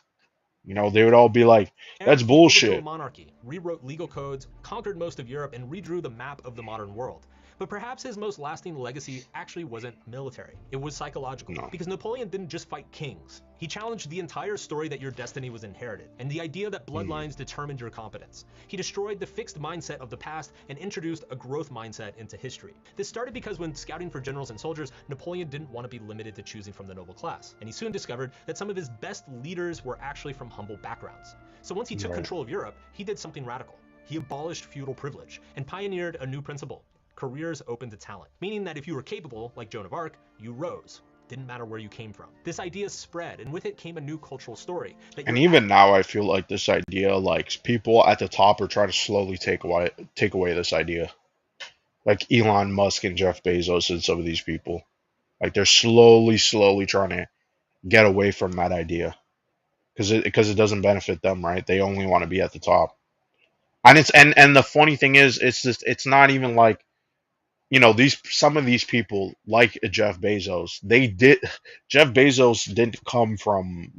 They would all be like, "That's He overthrew a bullshit." monarchy, rewrote legal codes, conquered most of Europe, and redrew the map of the modern world. But perhaps his most lasting legacy actually wasn't military. It was psychological. No. Because Napoleon didn't just fight kings. He challenged the entire story that your destiny was inherited, and the idea that bloodlines determined your competence. He destroyed the fixed mindset of the past and introduced a growth mindset into history. This started because when scouting for generals and soldiers, Napoleon didn't want to be limited to choosing from the noble class, and he soon discovered that some of his best leaders were actually from humble backgrounds. So once he took Right. control of Europe, he did something radical. He abolished feudal privilege and pioneered a new principle: careers open to talent, meaning that if you were capable, like Joan of Arc, you rose. Didn't matter where you came from. This idea spread, and with it came a new cultural story. And even now, I feel like this idea, like people at the top are trying to slowly take away this idea. Like Elon Musk and Jeff Bezos and some of these people, like they're slowly trying to get away from that idea because it doesn't benefit them, right? They only want to be at the top. And and the funny thing is, it's not even like these some of these people like Jeff Bezos. Jeff Bezos didn't come from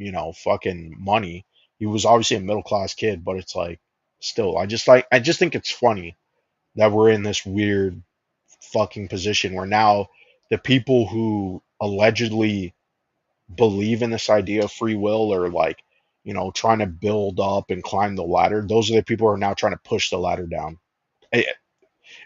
fucking money. He was obviously a middle class kid, but it's like still, I just think it's funny that we're in this weird fucking position where now the people who allegedly believe in this idea of free will or like trying to build up and climb the ladder, those are the people who are now trying to push the ladder down.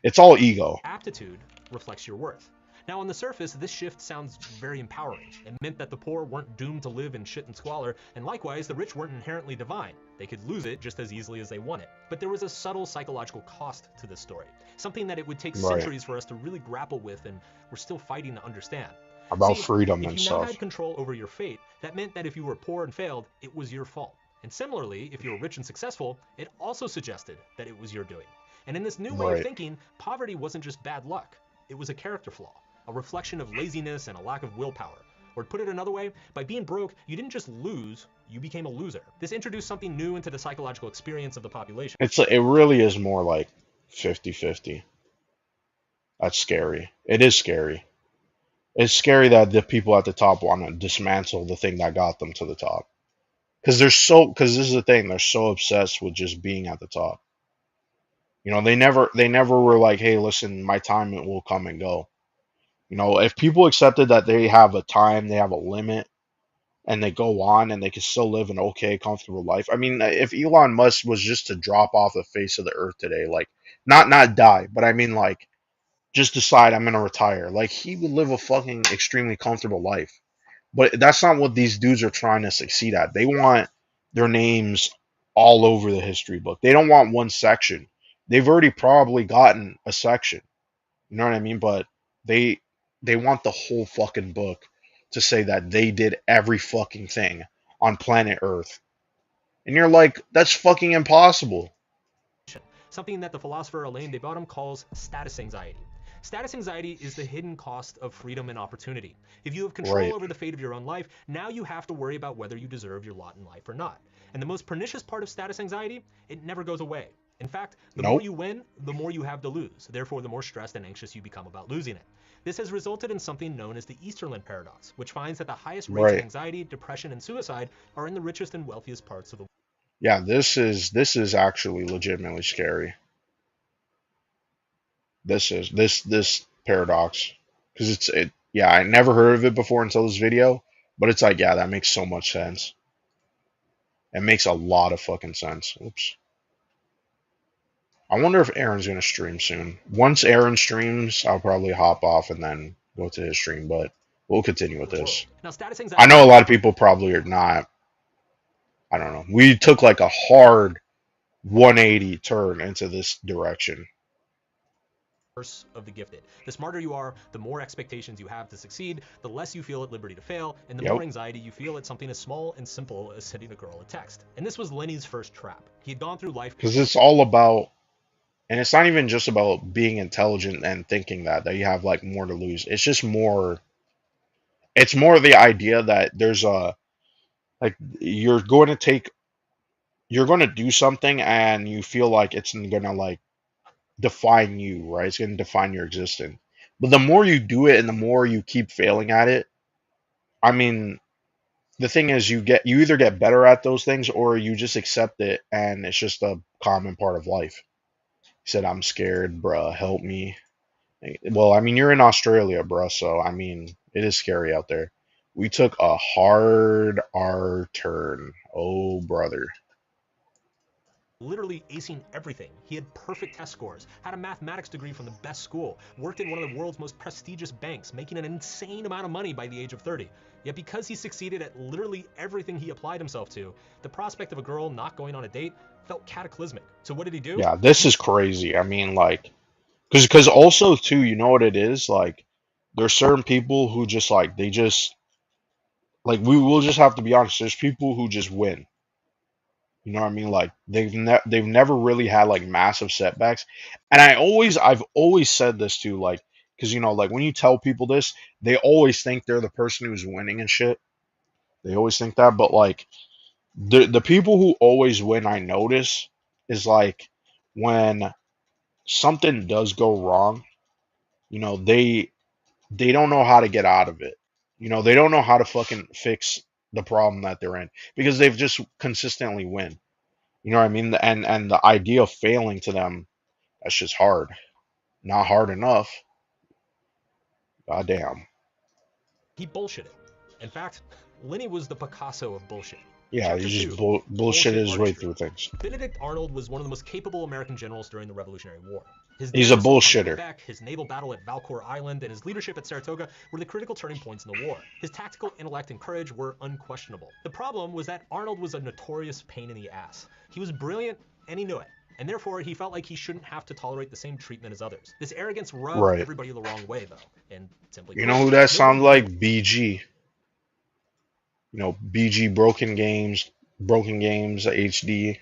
It's all ego. Aptitude reflects your worth. Now, on the surface, this shift sounds very empowering. It meant that the poor weren't doomed to live in shit and squalor, and likewise, the rich weren't inherently divine. They could lose it just as easily as they won it. But there was a subtle psychological cost to this story, something that it would take Right. centuries for us to really grapple with, and we're still fighting to understand. About See, freedom if and you now stuff. had control over your fate, that meant that if you were poor and failed, it was your fault. And similarly, if you were rich and successful, it also suggested that it was your doing. And in this new way of Right. thinking, poverty wasn't just bad luck. It was a character flaw, a reflection of laziness and a lack of willpower. Or to put it another way, by being broke, you didn't just lose, you became a loser. This introduced something new into the psychological experience of the population. It really is more like 50-50. That's scary. It is scary. It's scary that the people at the top want to dismantle the thing that got them to the top. Because this is the thing, they're so obsessed with just being at the top. They never were like, hey, listen, my time will come and go. If people accepted that they have a time, they have a limit, and they go on and they can still live an okay, comfortable life. I mean, if Elon Musk was just to drop off the face of the earth today, like not die, but I mean like just decide I'm gonna retire, like he would live a fucking extremely comfortable life. But that's not what these dudes are trying to succeed at. They want their names all over the history book. They don't want one section. They've already probably gotten a section. You know what I mean? But they they want the whole fucking book to say that they did every fucking thing on planet Earth. And you're like, that's fucking impossible. Something that the philosopher Alain de Botton calls status anxiety. Status anxiety is the hidden cost of freedom and opportunity. If you have control Right. over the fate of your own life, now you have to worry about whether you deserve your lot in life or not. And the most pernicious part of status anxiety, it never goes away. In fact, the more Nope. you win, the more you have to lose. Therefore, the more stressed and anxious you become about losing it. This has resulted in something known as the Easterland paradox, which finds that the highest rates of Right. anxiety, depression, and suicide are in the richest and wealthiest parts of the world. Yeah, this is actually legitimately scary. This paradox, because yeah, I never heard of it before until this video, but it's like, yeah, that makes so much sense. It makes a lot of fucking sense. Oops. I wonder if Aaron's gonna stream soon. Once Aaron streams, I'll probably hop off and then go to his stream, but we'll continue with this. Now, status I anxiety. know a lot of people probably are not. I don't know. We took like a hard 180 turn into this direction. Of the gifted. The smarter you are, the more expectations you have to succeed, the less you feel at liberty to fail, and the Yep. more anxiety you feel at something as small and simple as sending a girl a text. And this was Lenny's first trap. He had gone through life Because it's all about, and it's not even just about being intelligent and thinking that you have like more to lose. It's just more, it's more the idea that there's a, like, you're going to do something and you feel like it's going to like define you, right? It's going to define your existence. But the more you do it and the more you keep failing at it, I mean, the thing is you either get better at those things or you just accept it and it's just a common part of life. He said, I'm scared, bruh, help me. Well, I mean, you're in Australia, bruh, so I mean, it is scary out there. We took a hard R turn. Oh, brother. literally acing everything. He had perfect test scores, had a mathematics degree from the best school, worked in one of the world's most prestigious banks, making an insane amount of money by the age of 30. Yet because he succeeded at literally everything he applied himself to, the prospect of a girl not going on a date felt cataclysmic. So what did he do? Yeah, this is crazy. I mean, like, because also too, you know what it is? Like, there's certain people who just like they just like we will just have to be honest. There's people who just win. You know what I mean? Like they've never really had like massive setbacks. And I've always said this too, like, because you know, like when you tell people this, they always think they're the person who's winning and shit. They always think that, but like the people who always win, I notice, is like when something does go wrong, you know, they don't know how to get out of it. You know, they don't know how to fucking fix the problem that they're in because they've just consistently win. You know what I mean? And the idea of failing to them, that's just hard. Not hard enough. Goddamn. He bullshitted. In fact, Lenny was the Picasso of bullshit. Yeah, Chapter he just two, bullshit his way artistry. through things. Benedict Arnold was one of the most capable American generals during the Revolutionary War. His He's a days on bullshitter. Quebec, his naval battle at Valcour Island, and his leadership at Saratoga were the critical turning points in the war. His tactical intellect and courage were unquestionable. The problem was that Arnold was a notorious pain in the ass. He was brilliant, and he knew it. And therefore, he felt like he shouldn't have to tolerate the same treatment as others. This arrogance rubbed Right. everybody the wrong way, though. And simply You put, know who that sounds like? BG. You know, BG Broken Games HD.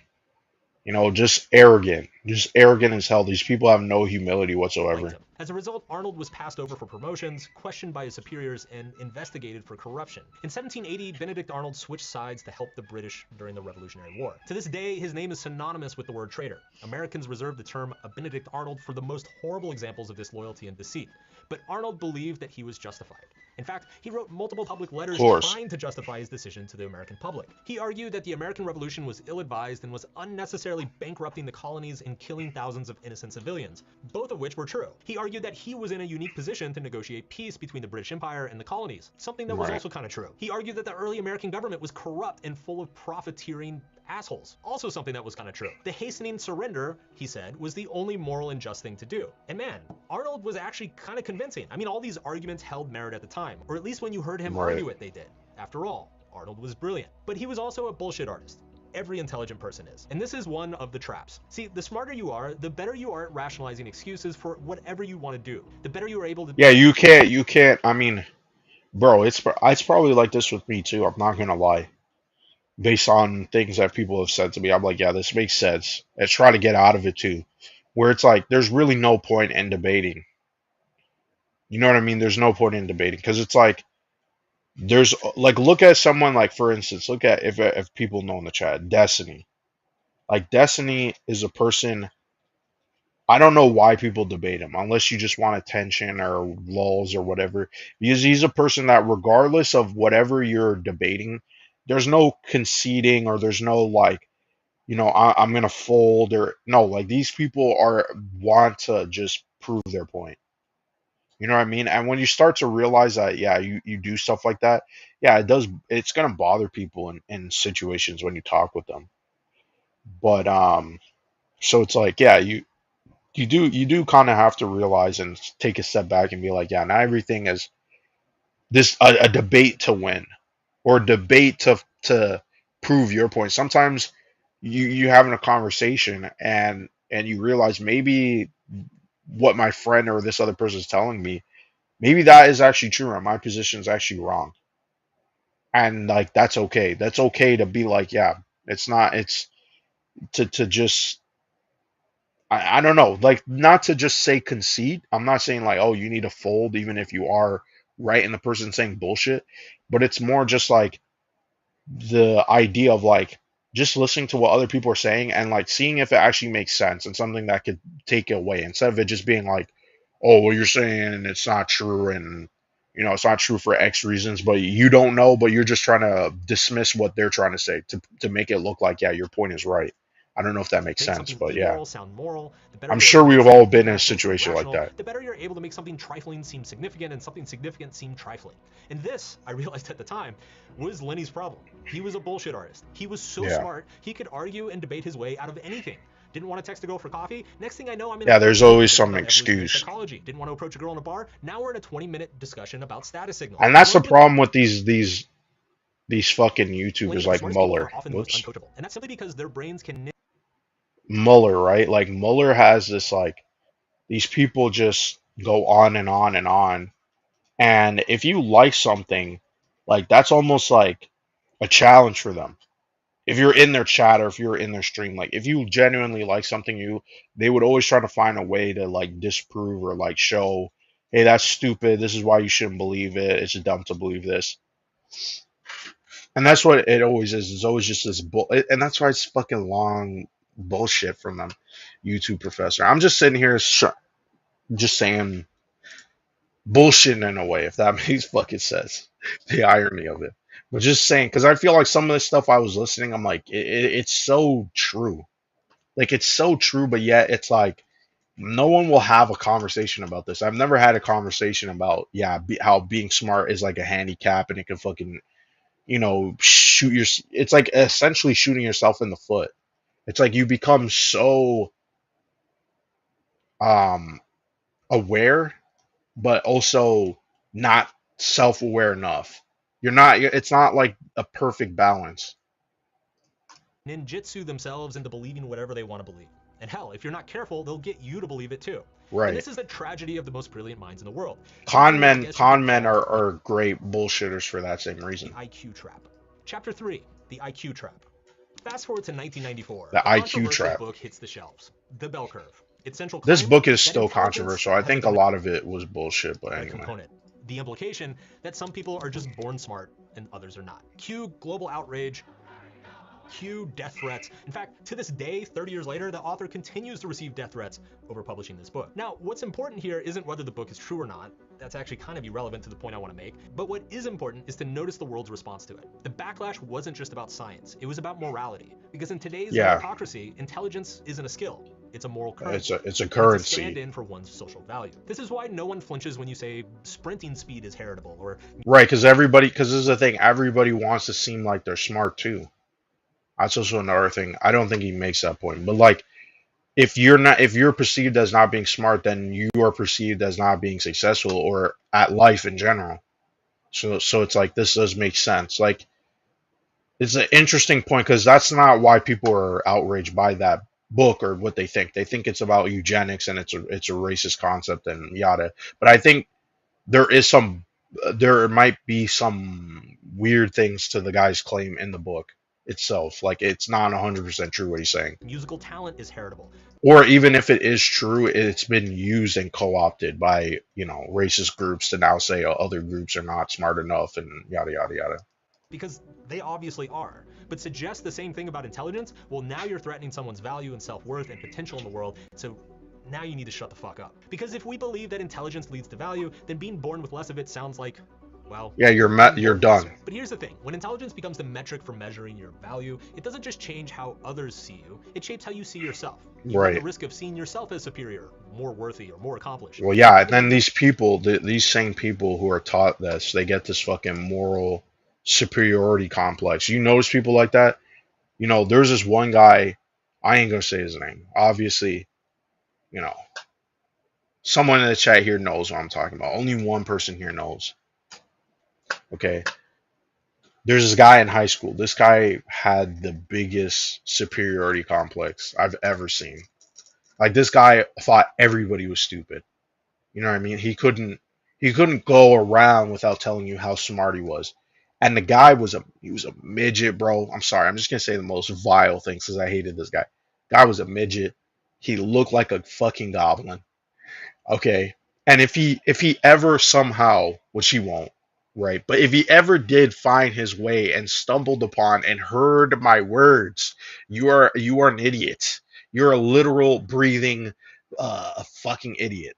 You know, just arrogant as hell. These people have no humility whatsoever. As a result, Arnold was passed over for promotions, questioned by his superiors, and investigated for corruption. In 1780, Benedict Arnold switched sides to help the British during the Revolutionary War. To this day, his name is synonymous with the word traitor. Americans reserve the term a Benedict Arnold for the most horrible examples of disloyalty and deceit. But Arnold believed that he was justified. In fact, he wrote multiple public letters trying to justify his decision to the American public. He argued that the American Revolution was ill-advised and was unnecessarily bankrupting the colonies and killing thousands of innocent civilians, both of which were true. He argued that he was in a unique position to negotiate peace between the British Empire and the colonies, something that was also kind of true. He argued that the early American government was corrupt and full of profiteering assholes, also something that was kind of true. The hastening surrender, he said, was the only moral and just thing to do. And man, Arnold was actually kind of convincing. I mean, all these arguments held merit at the time, or at least when you heard him argue it, they did. After all, Arnold was brilliant. But he was also a bullshit artist. every intelligent person is. And this is one of the traps. See, the smarter you are, the better you are at rationalizing excuses for whatever you want to do. The better you are able to... Yeah, you can't. I mean, bro, it's probably like this with me too. I'm not gonna lie. Based on things that people have said to me, I'm like, yeah, this makes sense. And try to get out of it too, where it's like there's really no point in debating. You know what I mean? There's no point in debating because it's like there's like look at someone like for instance, look at if people know in the chat, Destiny. Like Destiny is a person. I don't know why people debate him unless you just want attention or lulls or whatever. Because he's a person that regardless of whatever you're debating, there's no conceding or there's no like, I'm gonna fold or no, like these people are want to just prove their point. You know what I mean? And when you start to realize that, yeah, you do stuff like that, yeah, it's gonna bother people in situations when you talk with them. But so it's like, yeah, you do kind of have to realize and take a step back and be like, yeah, not everything is this a debate to win or a debate to prove your point. Sometimes you having a conversation and you realize maybe what my friend or this other person is telling me, maybe that is actually true and my position is actually wrong. And like that's okay. That's okay to be like, yeah, it's to just I don't know, like not to just say concede. I'm not saying like, oh, you need to fold even if you are right and the person saying bullshit, but it's more just like the idea of like just listening to what other people are saying and like seeing if it actually makes sense and something that could take it away instead of it just being like, oh, well, you're saying it's not true and it's not true for X reasons, but you don't know, but you're just trying to dismiss what they're trying to say to make it look like, yeah, your point is right. I don't know if that makes sense, but yeah. Sound moral, the better I'm sure we've all been in a situation like that. The better you're able to make something trifling seem significant and something significant seem trifling. And this, I realized at the time, was Lenny's problem. He was a bullshit artist. He was so smart, he could argue and debate his way out of anything. Didn't want to text a girl for coffee. Next thing I know, I'm in. Yeah, there's always some excuse. Psychology. Didn't want to approach a girl in a bar. Now we're in a 20-minute discussion about status signals. And that's the problem with these fucking YouTubers like Mueller. Whoops. And that's simply because their brains can. Mueller, right? Like Mueller has this like these people just go on and on and on. And if you like something, like that's almost like a challenge for them. If you're in their chat or if you're in their stream, like if you genuinely like something, they would always try to find a way to like disprove or like show, hey, that's stupid. This is why you shouldn't believe it. It's dumb to believe this. And that's what it always is. It's always just this and that's why it's fucking long bullshit from them YouTube professor. I'm just sitting here just saying bullshit in a way, if that makes fucking sense. The irony of it. But just saying, because I feel like some of the stuff I was listening, I'm like, it's so true. Like, it's so true, but yet it's like, no one will have a conversation about this. I've never had a conversation about, how being smart is like a handicap and it can fucking, it's like essentially shooting yourself in the foot. It's like you become so aware, but also not self-aware enough. It's not like a perfect balance. Ninjutsu themselves into believing whatever they want to believe. And hell, if you're not careful, they'll get you to believe it too. Right. And this is the tragedy of the most brilliant minds in the world. Con men are great bullshitters for that same reason. The IQ trap. Chapter 3, the IQ trap. Fast forward to 1994. The IQ trap. Book hits the shelves. The Bell Curve. Its central This book is still controversial. I think a lot of it was bullshit, but anyway. Component. The implication that some people are just born smart and others are not. Cue global outrage. Cue death threats. In fact, to this day, 30 years later, the author continues to receive death threats over publishing this book. Now, what's important here isn't whether the book is true or not. That's actually kind of irrelevant to the point I want to make. But what is important is to notice the world's response to it. The backlash wasn't just about science. It was about morality. Because in today's meritocracy, intelligence isn't a skill. It's a moral currency. It's a currency. It's a stand-in for one's social value. This is why no one flinches when you say sprinting speed is heritable or... Right, because this is the thing. Everybody wants to seem like they're smart too. That's also another thing. I don't think he makes that point. But like, if you're perceived as not being smart, then you are perceived as not being successful or at life in general. So it's like this does make sense. Like, It's an interesting point because that's not why people are outraged by that book or what they think. They think it's about eugenics and it's a racist concept and yada. But I think there is some there might be some weird things to the guy's claim in the book itself. Like it's not 100% true what he's saying. Musical talent is heritable. Or even if it is true, it's been used and co-opted by, racist groups to now say other groups are not smart enough and yada yada yada. Because they obviously are. But suggest the same thing about intelligence, well, now you're threatening someone's value and self-worth and potential in the world, so now you need to shut the fuck up. Because if we believe that intelligence leads to value, then being born with less of it sounds like, well... Yeah, you're done. But here's the thing. When intelligence becomes the metric for measuring your value, it doesn't just change how others see you, it shapes how you see yourself. You run the risk of seeing yourself as superior, more worthy, or more accomplished. Well, yeah, and then these people, these same people who are taught this, they get this fucking moral superiority complex. You notice people like that? There's this one guy, I ain't gonna say his name. Obviously, someone in the chat here knows what I'm talking about. Only one person here knows. Okay. There's this guy in high school. This guy had the biggest superiority complex I've ever seen. Like this guy thought everybody was stupid. You know what I mean? He couldn't go around without telling you how smart he was. And the guy was a midget, bro. I'm sorry. I'm just gonna say the most vile things because I hated this guy. Guy was a midget. He looked like a fucking goblin. Okay. And if he ever somehow, which he won't, right? But if he ever did find his way and stumbled upon and heard my words, you are an idiot. You're a literal breathing a fucking idiot.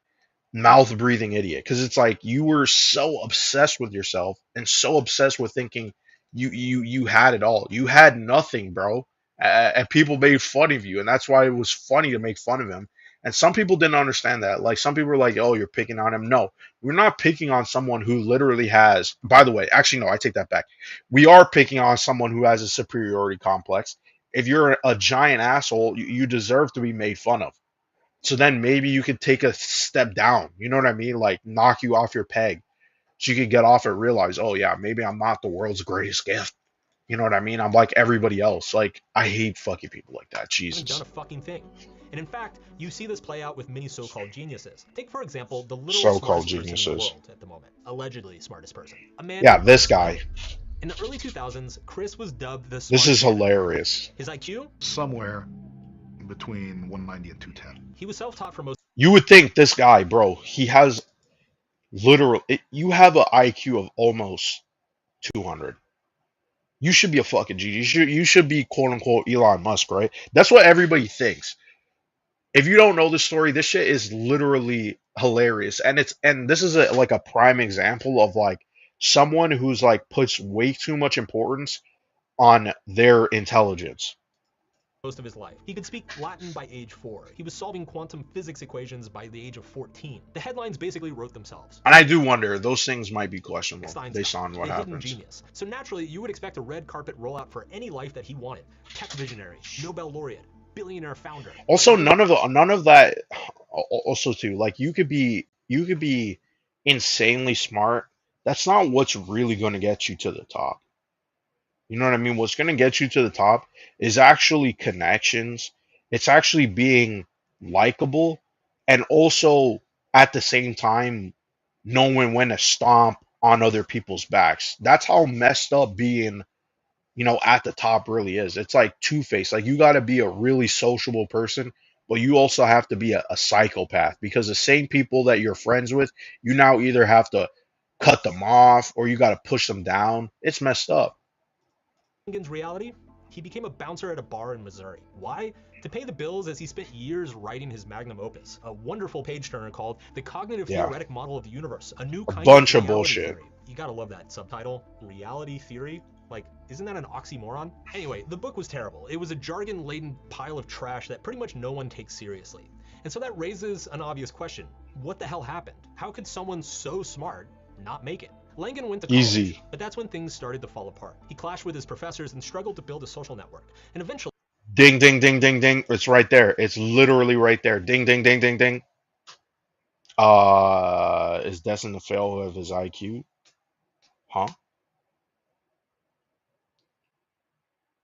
Mouth breathing idiot. Because it's like you were so obsessed with yourself and so obsessed with thinking you had it all. You had nothing, bro. And people made fun of you, and that's why it was funny to make fun of him. And some people didn't understand that. Like some people were like, "Oh, you're picking on him." No, we're not picking on someone who literally has. By the way, actually, no, I take that back. We are picking on someone who has a superiority complex. If you're a giant asshole, you deserve to be made fun of. So then maybe you could take a step down. You know what I mean? Like knock you off your peg, so you could get off and realize, oh yeah, maybe I'm not the world's greatest gift. You know what I mean? I'm like everybody else. Like I hate fucking people like that. Haven't Jesus. done a fucking thing. And in fact, you see this play out with many so-called geniuses. Take, for example, the literal So-called smartest person in the geniuses. world at the moment. Allegedly smartest person. A man Yeah, who this loves guy. life. In the early 2000s, Chris was dubbed the This smartest is man. hilarious. His IQ? Somewhere between 190 and 210. He was self-taught for most You would think this guy, bro, he has literal. You have an IQ of almost 200. You should be a fucking genius. You should be quote unquote Elon Musk, right? That's what everybody thinks. If you don't know the story, this shit is literally hilarious, and this is like a prime example of like someone who's like puts way too much importance on their intelligence. of his life. He could speak Latin by age 4. He was solving quantum physics equations by the age of 14. The headlines basically wrote themselves. And I do wonder those things might be questionable Einstein's based on what a hidden happens. genius. So naturally, you would expect a red carpet rollout for any life that he wanted. Tech visionary, Nobel laureate, billionaire founder. Also, none of that. Also, too, like you could be insanely smart. That's not what's really going to get you to the top. You know what I mean? What's going to get you to the top is actually connections. It's actually being likable, and also at the same time knowing when to stomp on other people's backs. That's how messed up being, at the top really is. It's like two-faced. Like you got to be a really sociable person, but you also have to be a psychopath because the same people that you're friends with, you now either have to cut them off or you got to push them down. It's messed up. Lincoln's reality? He became a bouncer at a bar in Missouri. Why? To pay the bills as he spent years writing his magnum opus, a wonderful page-turner called The Cognitive Theoretic Model of the Universe, a new kind bunch of of reality bullshit. theory. You gotta love that subtitle, reality theory. Like, isn't that an oxymoron? Anyway, the book was terrible. It was a jargon-laden pile of trash that pretty much no one takes seriously. And so that raises an obvious question. What the hell happened? How could someone so smart not make it? Langan went to college, Easy. but that's when things started to fall apart. He clashed with his professors and struggled to build a social network. And eventually, Ding, ding, ding, ding, ding. It's right there. It's literally right there. Ding, ding, ding, ding, ding. Is destined to fail of his IQ? Huh?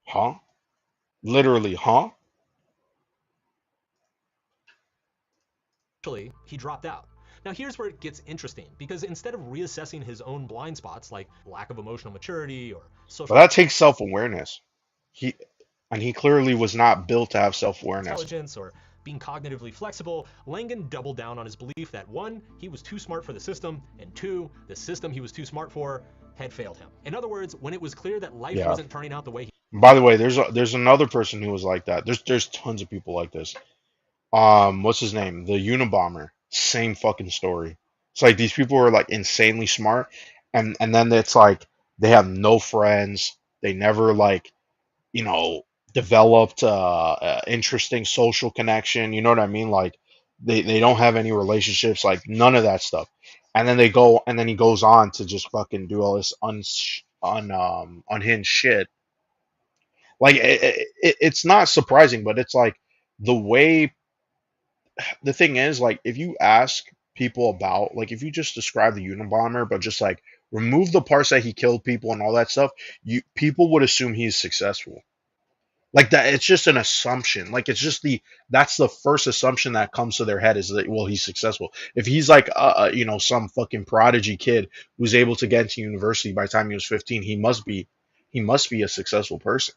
Huh? Literally, huh? Eventually, he dropped out. Now here's where it gets interesting, because instead of reassessing his own blind spots like lack of emotional maturity or But social that takes self-awareness. He and he clearly was not built to have self-awareness. intelligence or being cognitively flexible, Langan doubled down on his belief that one, he was too smart for the system, and two, the system he was too smart for had failed him. In other words, when it was clear that life Yeah. wasn't turning out the way he By the way, there's another person who was like that. There's tons of people like this. What's his name? The Unabomber. Same fucking story. It's like these people are like insanely smart, and then it's like they have no friends. They never like you know developed interesting social connection. You know what I mean? Like they don't have any relationships. Like none of that stuff. And then he goes on to just fucking do all this unhinged shit. Like it's not surprising, but it's like the way the thing is, like, if you ask people about, like, if you just describe the Unabomber, but just like remove the parts that he killed people and all that stuff, you people would assume he's successful. Like that, it's just an assumption. Like it's just that's the first assumption that comes to their head is that well, he's successful. If he's like some fucking prodigy kid who's able to get into university by the time he was 15, he must be a successful person,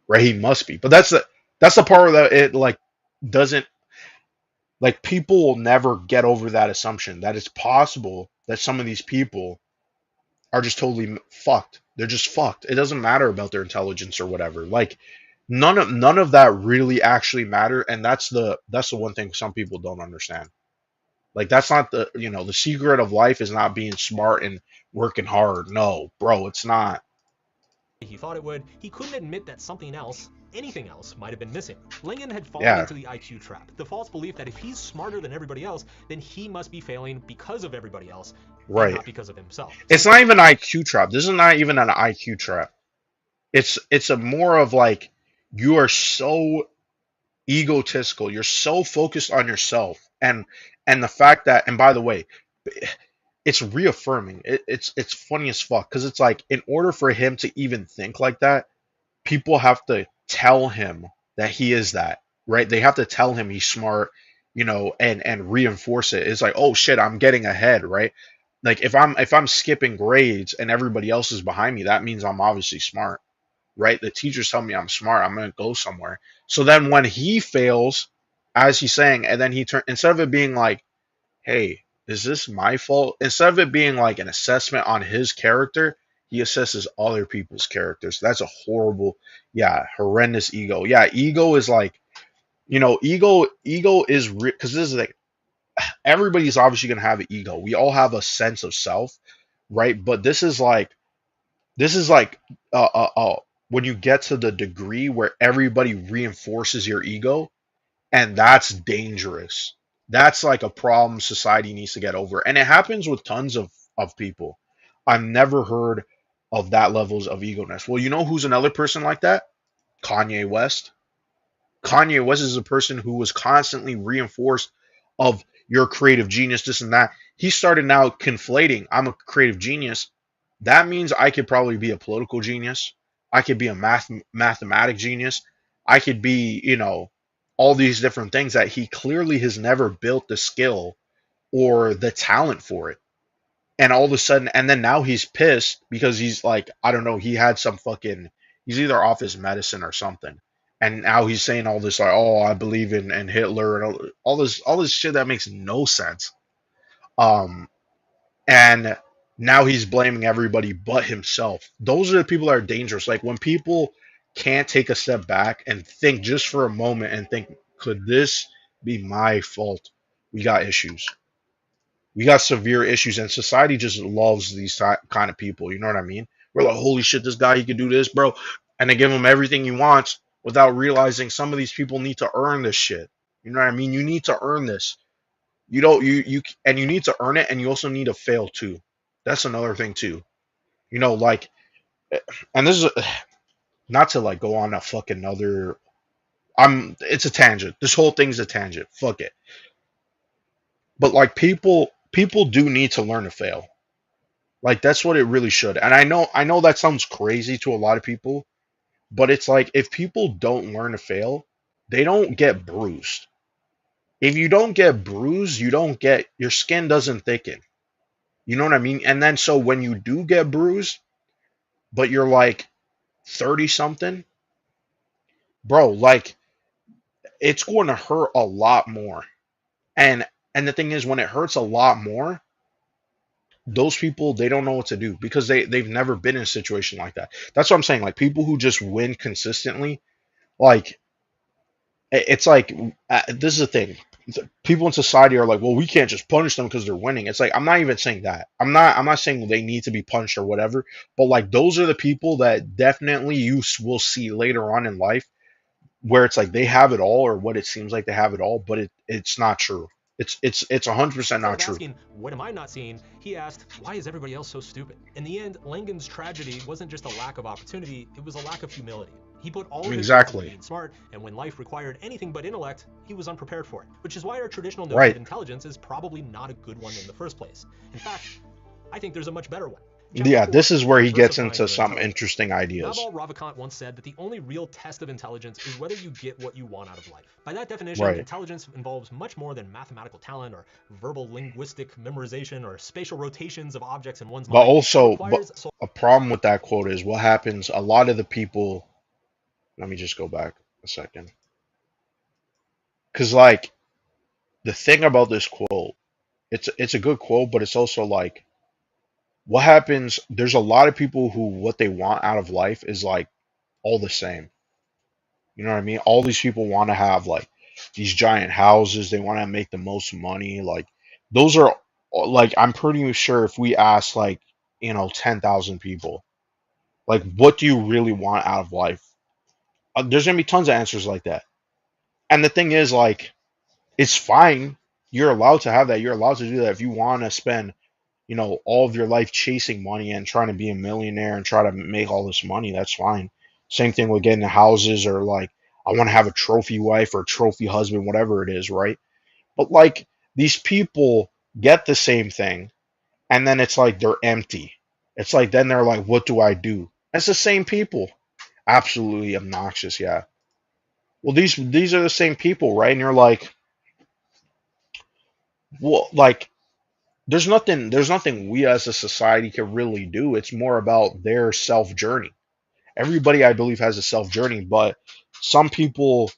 right? He must be. But that's the part that it like doesn't like people will never get over that assumption that it's possible that some of these people are just totally fucked. They're just fucked. It doesn't matter about their intelligence or whatever. Like none of that really actually matter, and that's the one thing some people don't understand. Like that's not the secret of life is not being smart and working hard. No, bro, it's not. thought it would, he couldn't admit that something else, anything else, might have been missing. Langan had fallen Yeah, into the IQ trap, the false belief that if he's smarter than everybody else, then he must be failing because of everybody else, and right. not because of himself. It's not even an IQ trap. This is not even an IQ trap. It's a more of like you are so egotistical. You're so focused on yourself and the fact that and by the way, it's reaffirming. It's funny as fuck because it's like in order for him to even think like that, people have to tell him that he is that, right? They have to tell him he's smart, and reinforce it. It's like, oh shit, I'm getting ahead, right? Like if I'm skipping grades and everybody else is behind me, that means I'm obviously smart, right? The teachers tell me I'm smart, I'm gonna go somewhere. So then when he fails, as he's saying, and then instead of it being like, hey, is this my fault? Instead of it being like an assessment on his character, he assesses other people's characters. That's a horrible, yeah, horrendous ego. Yeah, ego is like, ego is because this is like everybody's obviously gonna have an ego. We all have a sense of self, right? But this is like when you get to the degree where everybody reinforces your ego, and that's dangerous. That's like a problem society needs to get over, and it happens with tons of people. I've never heard of that levels of ego-ness. Well, you know who's another person like that? Kanye West. Kanye West is a person who was constantly reinforced of your creative genius, this and that. He started now conflating, I'm a creative genius. That means I could probably be a political genius. I could be a mathematic genius. I could be, all these different things that he clearly has never built the skill or the talent for it. And all of a sudden, and then now he's pissed because he's like, I don't know, he had some fucking, he's either off his medicine or something. And now he's saying all this like, oh, I believe in Hitler and all this shit that makes no sense. Um, and now he's blaming everybody but himself. Those are the people that are dangerous. Like when people can't take a step back and think just for a moment and think, could this be my fault? We got issues. We got severe issues, and society just loves these kind of people. You know what I mean? We're like, holy shit, this guy, he can do this, bro. And they give him everything he wants without realizing some of these people need to earn this shit. You know what I mean? You need to earn this. You don't and you need to earn it, and you also need to fail too. That's another thing too. Like, and this is not to like go on a fucking other. It's a tangent. This whole thing's a tangent. Fuck it. But like people do need to learn to fail. Like that's what it really should. And I know that sounds crazy to a lot of people, But it's like if people don't learn to fail, they don't get bruised. If you don't get bruised, you don't get your skin doesn't thicken. You know what I mean? And then so when you do get bruised, but you're like 30 something, bro, like it's going to hurt a lot more. And and the thing is when it hurts a lot more, those people they don't know what to do because they've never been in a situation like that. That's what I'm saying. Like people who just win consistently, like it's like this is the thing. People in society are like, well, we can't just punish them because they're winning. It's like I'm not even saying that. I'm not saying they need to be punished or whatever. But like those are the people that definitely will see later on in life where it's like they have it all or what it seems like they have it all, but it's not true. It's 100% Instead not of true. asking, what am I not seeing? He asked, why is everybody else so stupid? In the end, Langan's tragedy wasn't just a lack of opportunity, it was a lack of humility. He put all of his eggs into Exactly. being smart, and when life required anything but intellect, he was unprepared for it. Which is why our traditional notion Right. of intelligence is probably not a good one in the first place. In fact, I think there's a much better one. Chapter Yeah, 4, this is where he gets Diversifying into Your some Intelligence. interesting ideas. Naval Ravikant once said that the only real test of intelligence is whether you get what you want out of life. By that definition, Right. intelligence involves much more than mathematical talent or verbal linguistic memorization or spatial rotations of objects in one's But mind. It also, requires a problem with that quote is what happens. A lot of the people. Let me just go back a second. Because like the thing about this quote, it's a good quote, but it's also like what happens. There's a lot of people who what they want out of life is like all the same. You know what I mean? All these people want to have like these giant houses. They want to make the most money. Like those are like I'm pretty sure if we ask like 10,000 people like what do you really want out of life? There's gonna be tons of answers like that. And the thing is like it's fine. You're allowed to have that. You're allowed to do that if you want to spend all of your life chasing money and trying to be a millionaire and try to make all this money. That's fine. Same thing with getting houses or like I want to have a trophy wife or a trophy husband, whatever it is, right? But like these people get the same thing and then it's like they're empty. It's like then they're like, what do I do? It's the same people. Absolutely obnoxious, yeah. Well, these are the same people, right? And you're like, well, like there's nothing we as a society can really do. It's more about their self journey. Everybody I believe has a self journey, but some people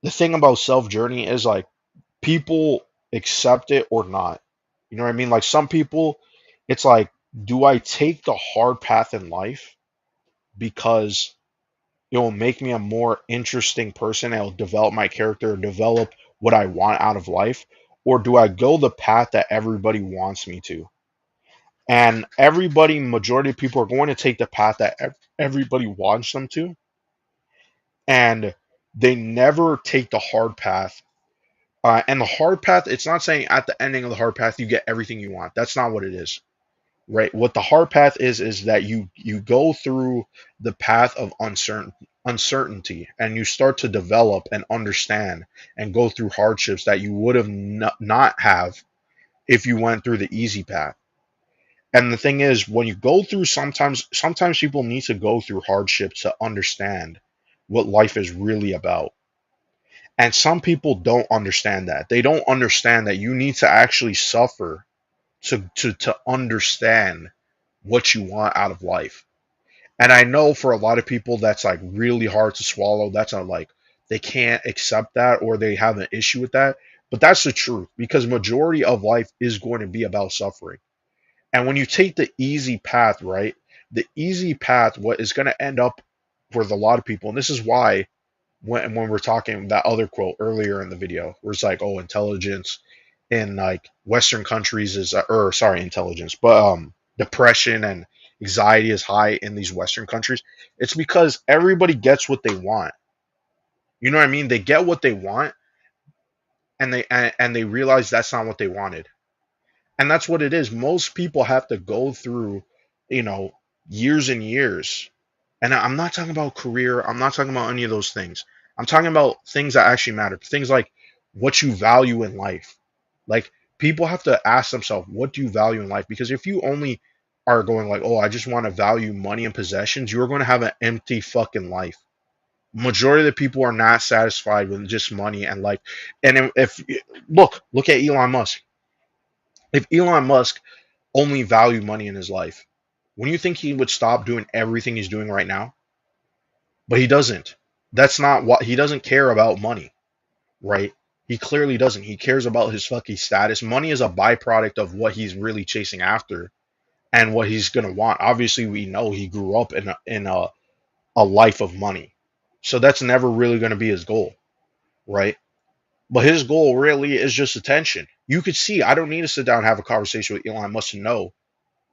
the thing about self journey is like people accept it or not. You know what I mean? Like some people it's like do I take the hard path in life because it will make me a more interesting person, it'll develop my character, develop what I want out of life, or do I go the path that everybody wants me to? And everybody, majority of people are going to take the path that everybody wants them to, and they never take the hard path. And the hard path, it's not saying at the ending of the hard path you get everything you want. That's not what it is, right? What the hard path is that you go through the path of uncertainty, and you start to develop and understand and go through hardships that you would have not have if you went through the easy path. And the thing is, when you go through sometimes people need to go through hardship to understand what life is really about. And some people don't understand that. They don't understand that you need to actually suffer to understand what you want out of life. And I know for a lot of people that's like really hard to swallow. That's not like they can't accept that or they have an issue with that. But that's the truth because majority of life is going to be about suffering. And when you take the easy path, right? The easy path, what is going to end up with a lot of people, and this is why when we're talking that other quote earlier in the video, where it's like, oh, intelligence in like Western countries is, or sorry, intelligence, but depression and anxiety is high in these Western countries. It's because everybody gets what they want. You know what I mean? They get what they want, and they realize that's not what they wanted. And that's what it is. Most people have to go through, you know, years and years. And I'm not talking about career. I'm not talking about any of those things. I'm talking about things that actually matter. Things like what you value in life. Like people have to ask themselves, what do you value in life? Because if you only are going like, oh, I just want to value money and possessions, you're going to have an empty fucking life. Majority of the people are not satisfied with just money and life. And if look at Elon Musk. If Elon Musk only valued money in his life, wouldn't you think he would stop doing everything he's doing right now? But he doesn't. That's not what he doesn't care about money, right? He clearly doesn't. He cares about his fucking status. Money is a byproduct of what he's really chasing after and what he's gonna want. Obviously, we know he grew up in a life of money, so that's never really gonna be his goal, right? But his goal really is just attention. You could see. I don't need to sit down and have a conversation with Elon Musk to know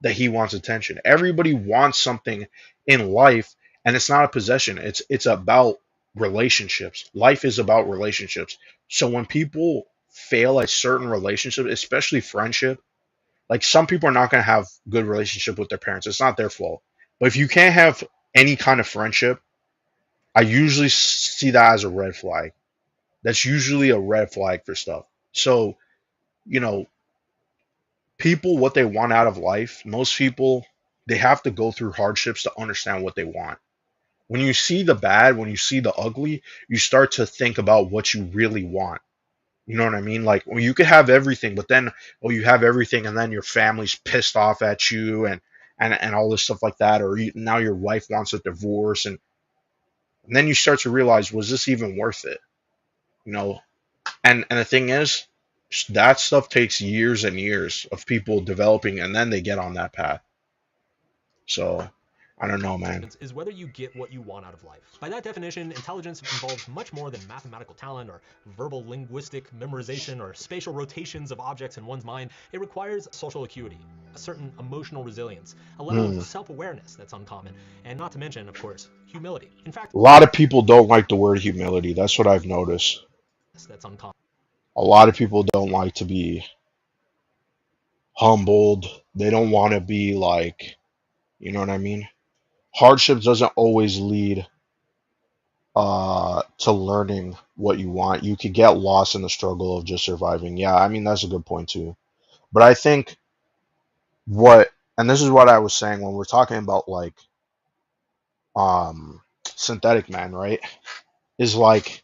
that he wants attention. Everybody wants something in life, and it's not a possession. It's about relationships. Life is about relationships. So when people fail at certain relationships, especially friendship, like some people are not going to have good relationship with their parents. It's not their fault. But if you can't have any kind of friendship, I usually see that as a red flag. That's usually a red flag for stuff. So, you know, people what they want out of life, most people they have to go through hardships to understand what they want. When you see the bad, when you see the ugly, you start to think about what you really want. You know what I mean? Like, well, you could have everything, but then, oh, you have everything, and then your family's pissed off at you, and all this stuff like that, or now your wife wants a divorce, and then you start to realize, was this even worth it? You know, and the thing is, that stuff takes years and years of people developing, and then they get on that path. So, I don't know, man. Is whether you get what you want out of life. By that definition, intelligence involves much more than mathematical talent or verbal linguistic memorization or spatial rotations of objects in one's mind. It requires social acuity, a certain emotional resilience, a level of self-awareness that's uncommon, and not to mention, of course, humility. In fact, A lot of people don't like the word humility. That's what I've noticed. that's uncommon. A lot of people don't like to be humbled. They don't want to be like, you know what I mean? Hardship doesn't always lead to learning what you want. You could get lost in the struggle of just surviving. Yeah, I mean that's a good point too. But I think what and this is what I was saying when we're talking about like synthetic man, right? Is like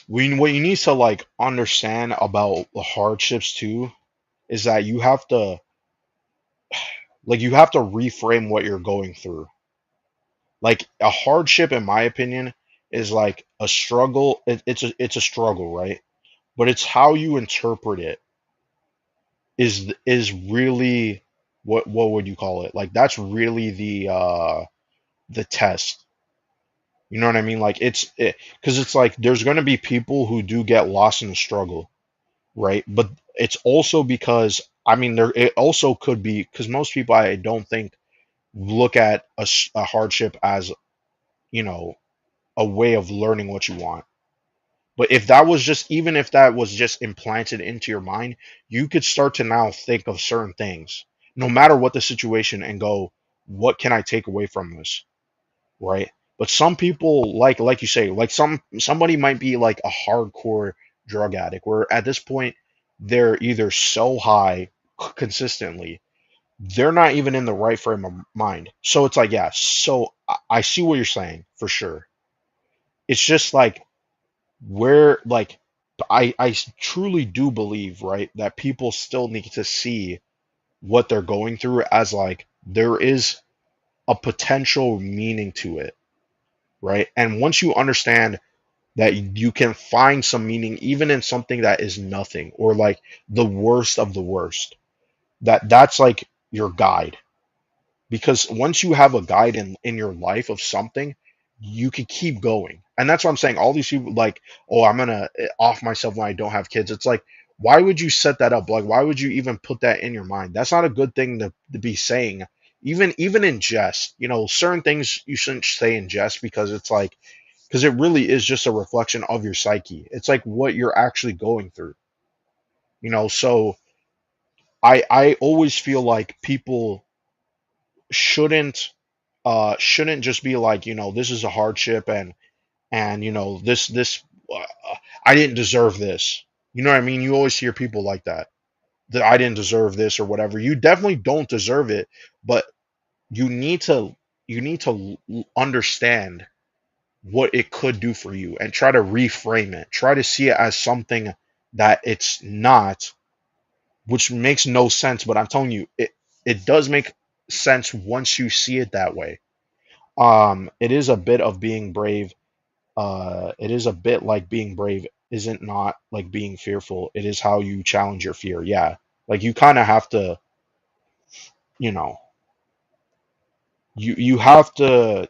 what you need to like understand about the hardships too is that you have to reframe what you're going through. Like a hardship, in my opinion, is like a struggle. It's a struggle, right? But it's how you interpret it is really what would you call it? Like that's really the test. You know what I mean? Like because it's like there's gonna be people who do get lost in the struggle, right? But it's also because I mean there it also could be because most people I don't think look at a hardship as you know a way of learning what you want. But if that was just, even if that was just implanted into your mind, you could start to now think of certain things, no matter what the situation, and go, what can I take away from this? Right? But some people, like you say, like somebody might be like a hardcore drug addict, where at this point they're either so high consistently, they're not even in the right frame of mind. So it's like, yeah, so I see what you're saying for sure. It's just like where like I truly do believe, right, that people still need to see what they're going through as like there is a potential meaning to it, right? And once you understand that you can find some meaning even in something that is nothing or like the worst of the worst, that's like your guide. Because once you have a guide in your life of something, you can keep going. And that's what I'm saying. All these people like, oh, I'm gonna off myself when I don't have kids. It's like, why would you set that up? Like, why would you even put that in your mind? That's not a good thing to be saying. Even in jest, certain things you shouldn't say in jest because it's like because it really is just a reflection of your psyche. It's like what you're actually going through. So I always feel like people shouldn't just be like, this is a hardship and this I didn't deserve this. You know what I mean? You always hear people like that. that I didn't deserve this or whatever. You definitely don't deserve it, but you need to understand what it could do for you and try to reframe it. Try to see it as something that it's not, which makes no sense, but I'm telling you, it does make sense once you see it that way. It is a bit of being brave. It is a bit like being brave isn't not like being fearful. It is how you challenge your fear. Yeah. Like you kind of have to, you know, you have to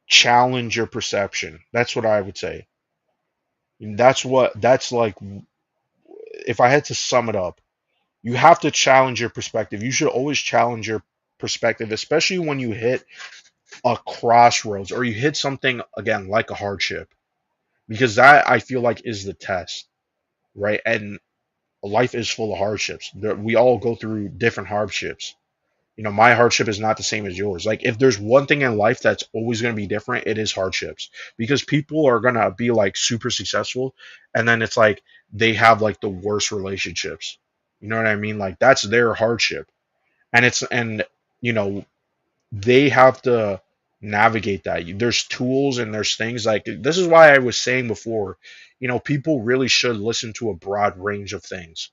challenge your perception. That's what I would say. And that's like if I had to sum it up, you have to challenge your perspective. You should always challenge your perspective, especially when you hit a crossroads or you hit something again like a hardship, because that I feel like is the test, right? And life is full of hardships. We all go through different hardships. My hardship is not the same as yours. Like, if there's one thing in life that's always going to be different, it is hardships. Because people are going to be like super successful, and then it's like they have like the worst relationships. You know what I mean? Like, that's their hardship. And you know, they have to navigate that. There's tools and there's things like this is why I was saying before, people really should listen to a broad range of things,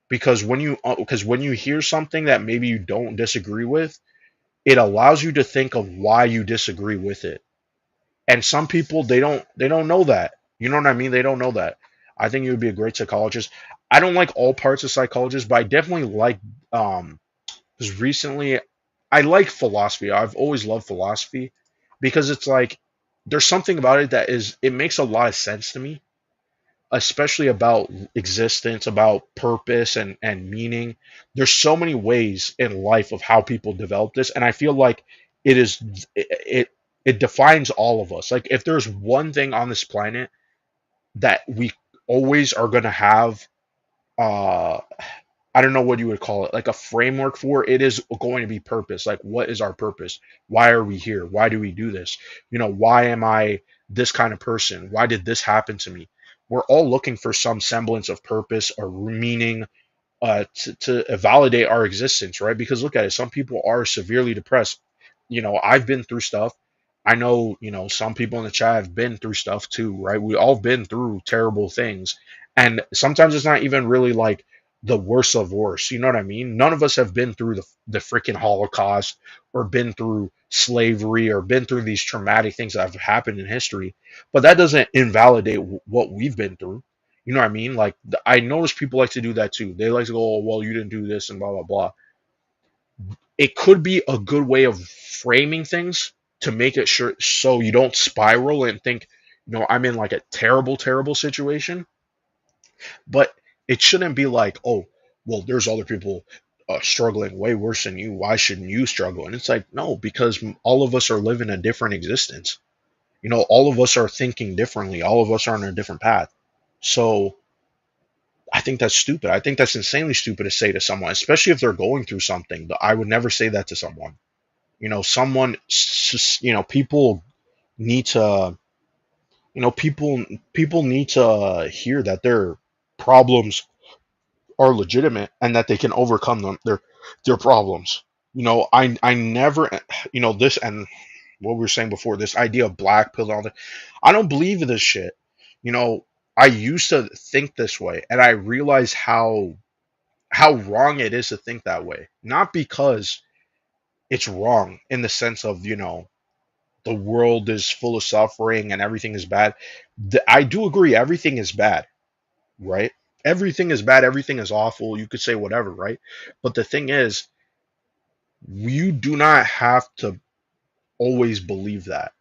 because when you hear something that maybe you don't disagree with, it allows you to think of why you disagree with it. And some people, they don't know that. You know what I mean? They don't know that. I think you would be a great psychologist. I don't like all parts of psychology, but I definitely like because recently I like philosophy. I've always loved philosophy because it's like there's something about it that it makes a lot of sense to me, especially about existence, about purpose and meaning. There's so many ways in life of how people develop this, and I feel like it is it defines all of us. Like, if there's one thing on this planet that we always are going to have, uh I don't know what you would call it, like a framework for, it is going to be purpose. Like, what is our purpose? Why are we here? Why do we do this? Why am I this kind of person? Why did this happen to me? We're all looking for some semblance of purpose or meaning, to validate our existence, right? Because look at it, some people are severely depressed. I've been through stuff. I know, some people in the chat have been through stuff too, right? We all been through terrible things. And sometimes it's not even really like the worst of worst. You know what I mean? None of us have been through the freaking Holocaust or been through slavery or been through these traumatic things that have happened in history. But that doesn't invalidate what we've been through. You know what I mean? Like, I notice people like to do that too. They like to go, "Oh, well, you didn't do this," and blah blah blah. It could be a good way of framing things to make it sure so you don't spiral and think, I'm in like a terrible, terrible situation. But it shouldn't be like, "Oh, well, there's other people struggling way worse than you. Why shouldn't you struggle?" And it's like, no, because all of us are living a different existence. All of us are thinking differently. All of us are on a different path. So I think that's stupid. I think that's insanely stupid to say to someone, especially if they're going through something. I would never say that to someone. People need to, people need to hear that their problems are legitimate and that they can overcome their problems. I never, this and what we were saying before, this idea of black pill and all that. I don't believe in this shit. You know, I used to think this way, and I realize how wrong it is to think that way. Not because it's wrong in the sense of, the world is full of suffering and everything is bad. I do agree everything is bad, right? Everything is bad, everything is awful. You could say whatever, right? But the thing is, you do not have to always believe that.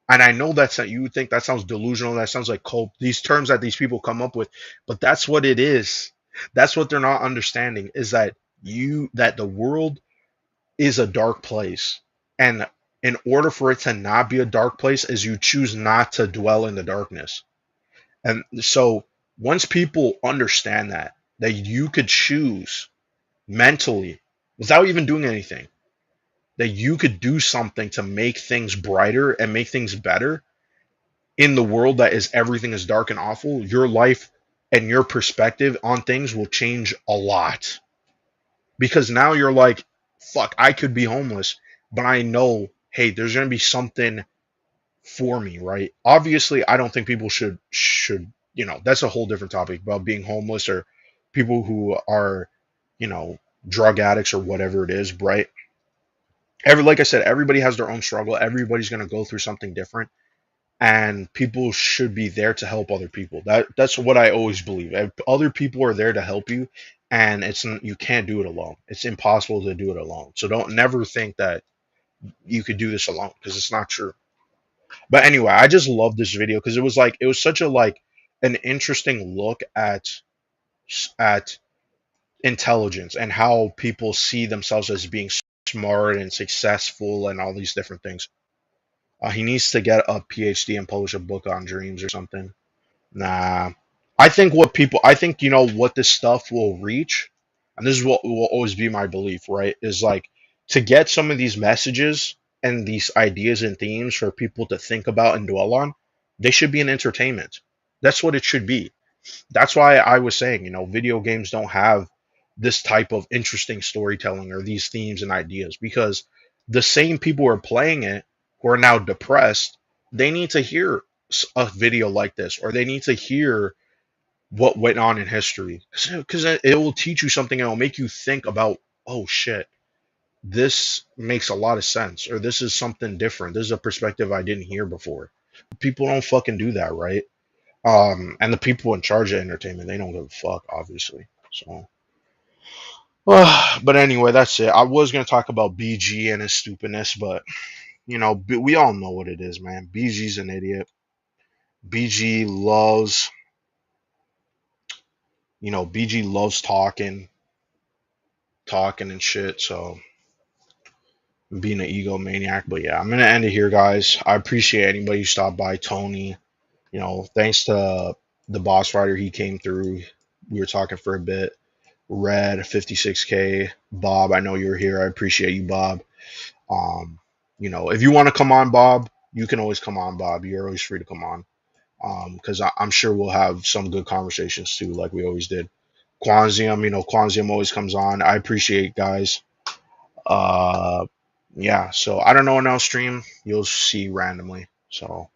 And I know you would think that sounds delusional, that sounds like cult, these terms that these people come up with, but that's what it is. That's what they're not understanding, is that the world is a dark place. And in order for it to not be a dark place, is you choose not to dwell in the darkness. And so once people understand that you could choose mentally without even doing anything, that you could do something to make things brighter and make things better in the world that is everything is dark and awful, your life and your perspective on things will change a lot. Because now you're like, fuck, I could be homeless, but I know, hey, there's going to be something for me, right? Obviously, I don't think people should, that's a whole different topic about being homeless or people who are, you know, drug addicts or whatever it is, right? Like I said, everybody has their own struggle. Everybody's going to go through something different, and people should be there to help other people. That's what I always believe. Other people are there to help you, and you can't do it alone. It's impossible to do it alone. So don't never think that you could do this alone, because it's not true. But anyway, I just love this video because it was such a like an interesting look at intelligence and how people see themselves as being smart and successful and all these different things. He needs to get a PhD and publish a book on dreams or something. Nah. I think, what this stuff will reach, and this is what will always be my belief, right? Is like to get some of these messages and these ideas and themes for people to think about and dwell on, they should be an entertainment. That's what it should be. That's why I was saying, video games don't have this type of interesting storytelling or these themes and ideas, because the same people who are playing it who are now depressed, they need to hear a video like this, or they need to hear what went on in history, because it will teach you something and it will make you think about, oh shit, this makes a lot of sense, or this is something different. This is a perspective I didn't hear before. People don't fucking do that, right? And the people in charge of entertainment, they don't give a fuck, obviously. So, but anyway, that's it. I was gonna talk about BG and his stupidness, but we all know what it is, man. BG's an idiot. BG loves, BG loves talking and shit. So being an egomaniac. But yeah, I'm gonna end it here, guys. I appreciate anybody who stopped by. Tony, thanks to the boss fighter, he came through. We were talking for a bit. Red 56K, Bob, I know you're here. I appreciate you, Bob. If you want to come on, Bob, you can always come on, Bob. You're always free to come on. Because I'm sure we'll have some good conversations too, like we always did. Quanzium always comes on. I appreciate guys. Yeah, so I don't know when I'll stream. You'll see randomly. So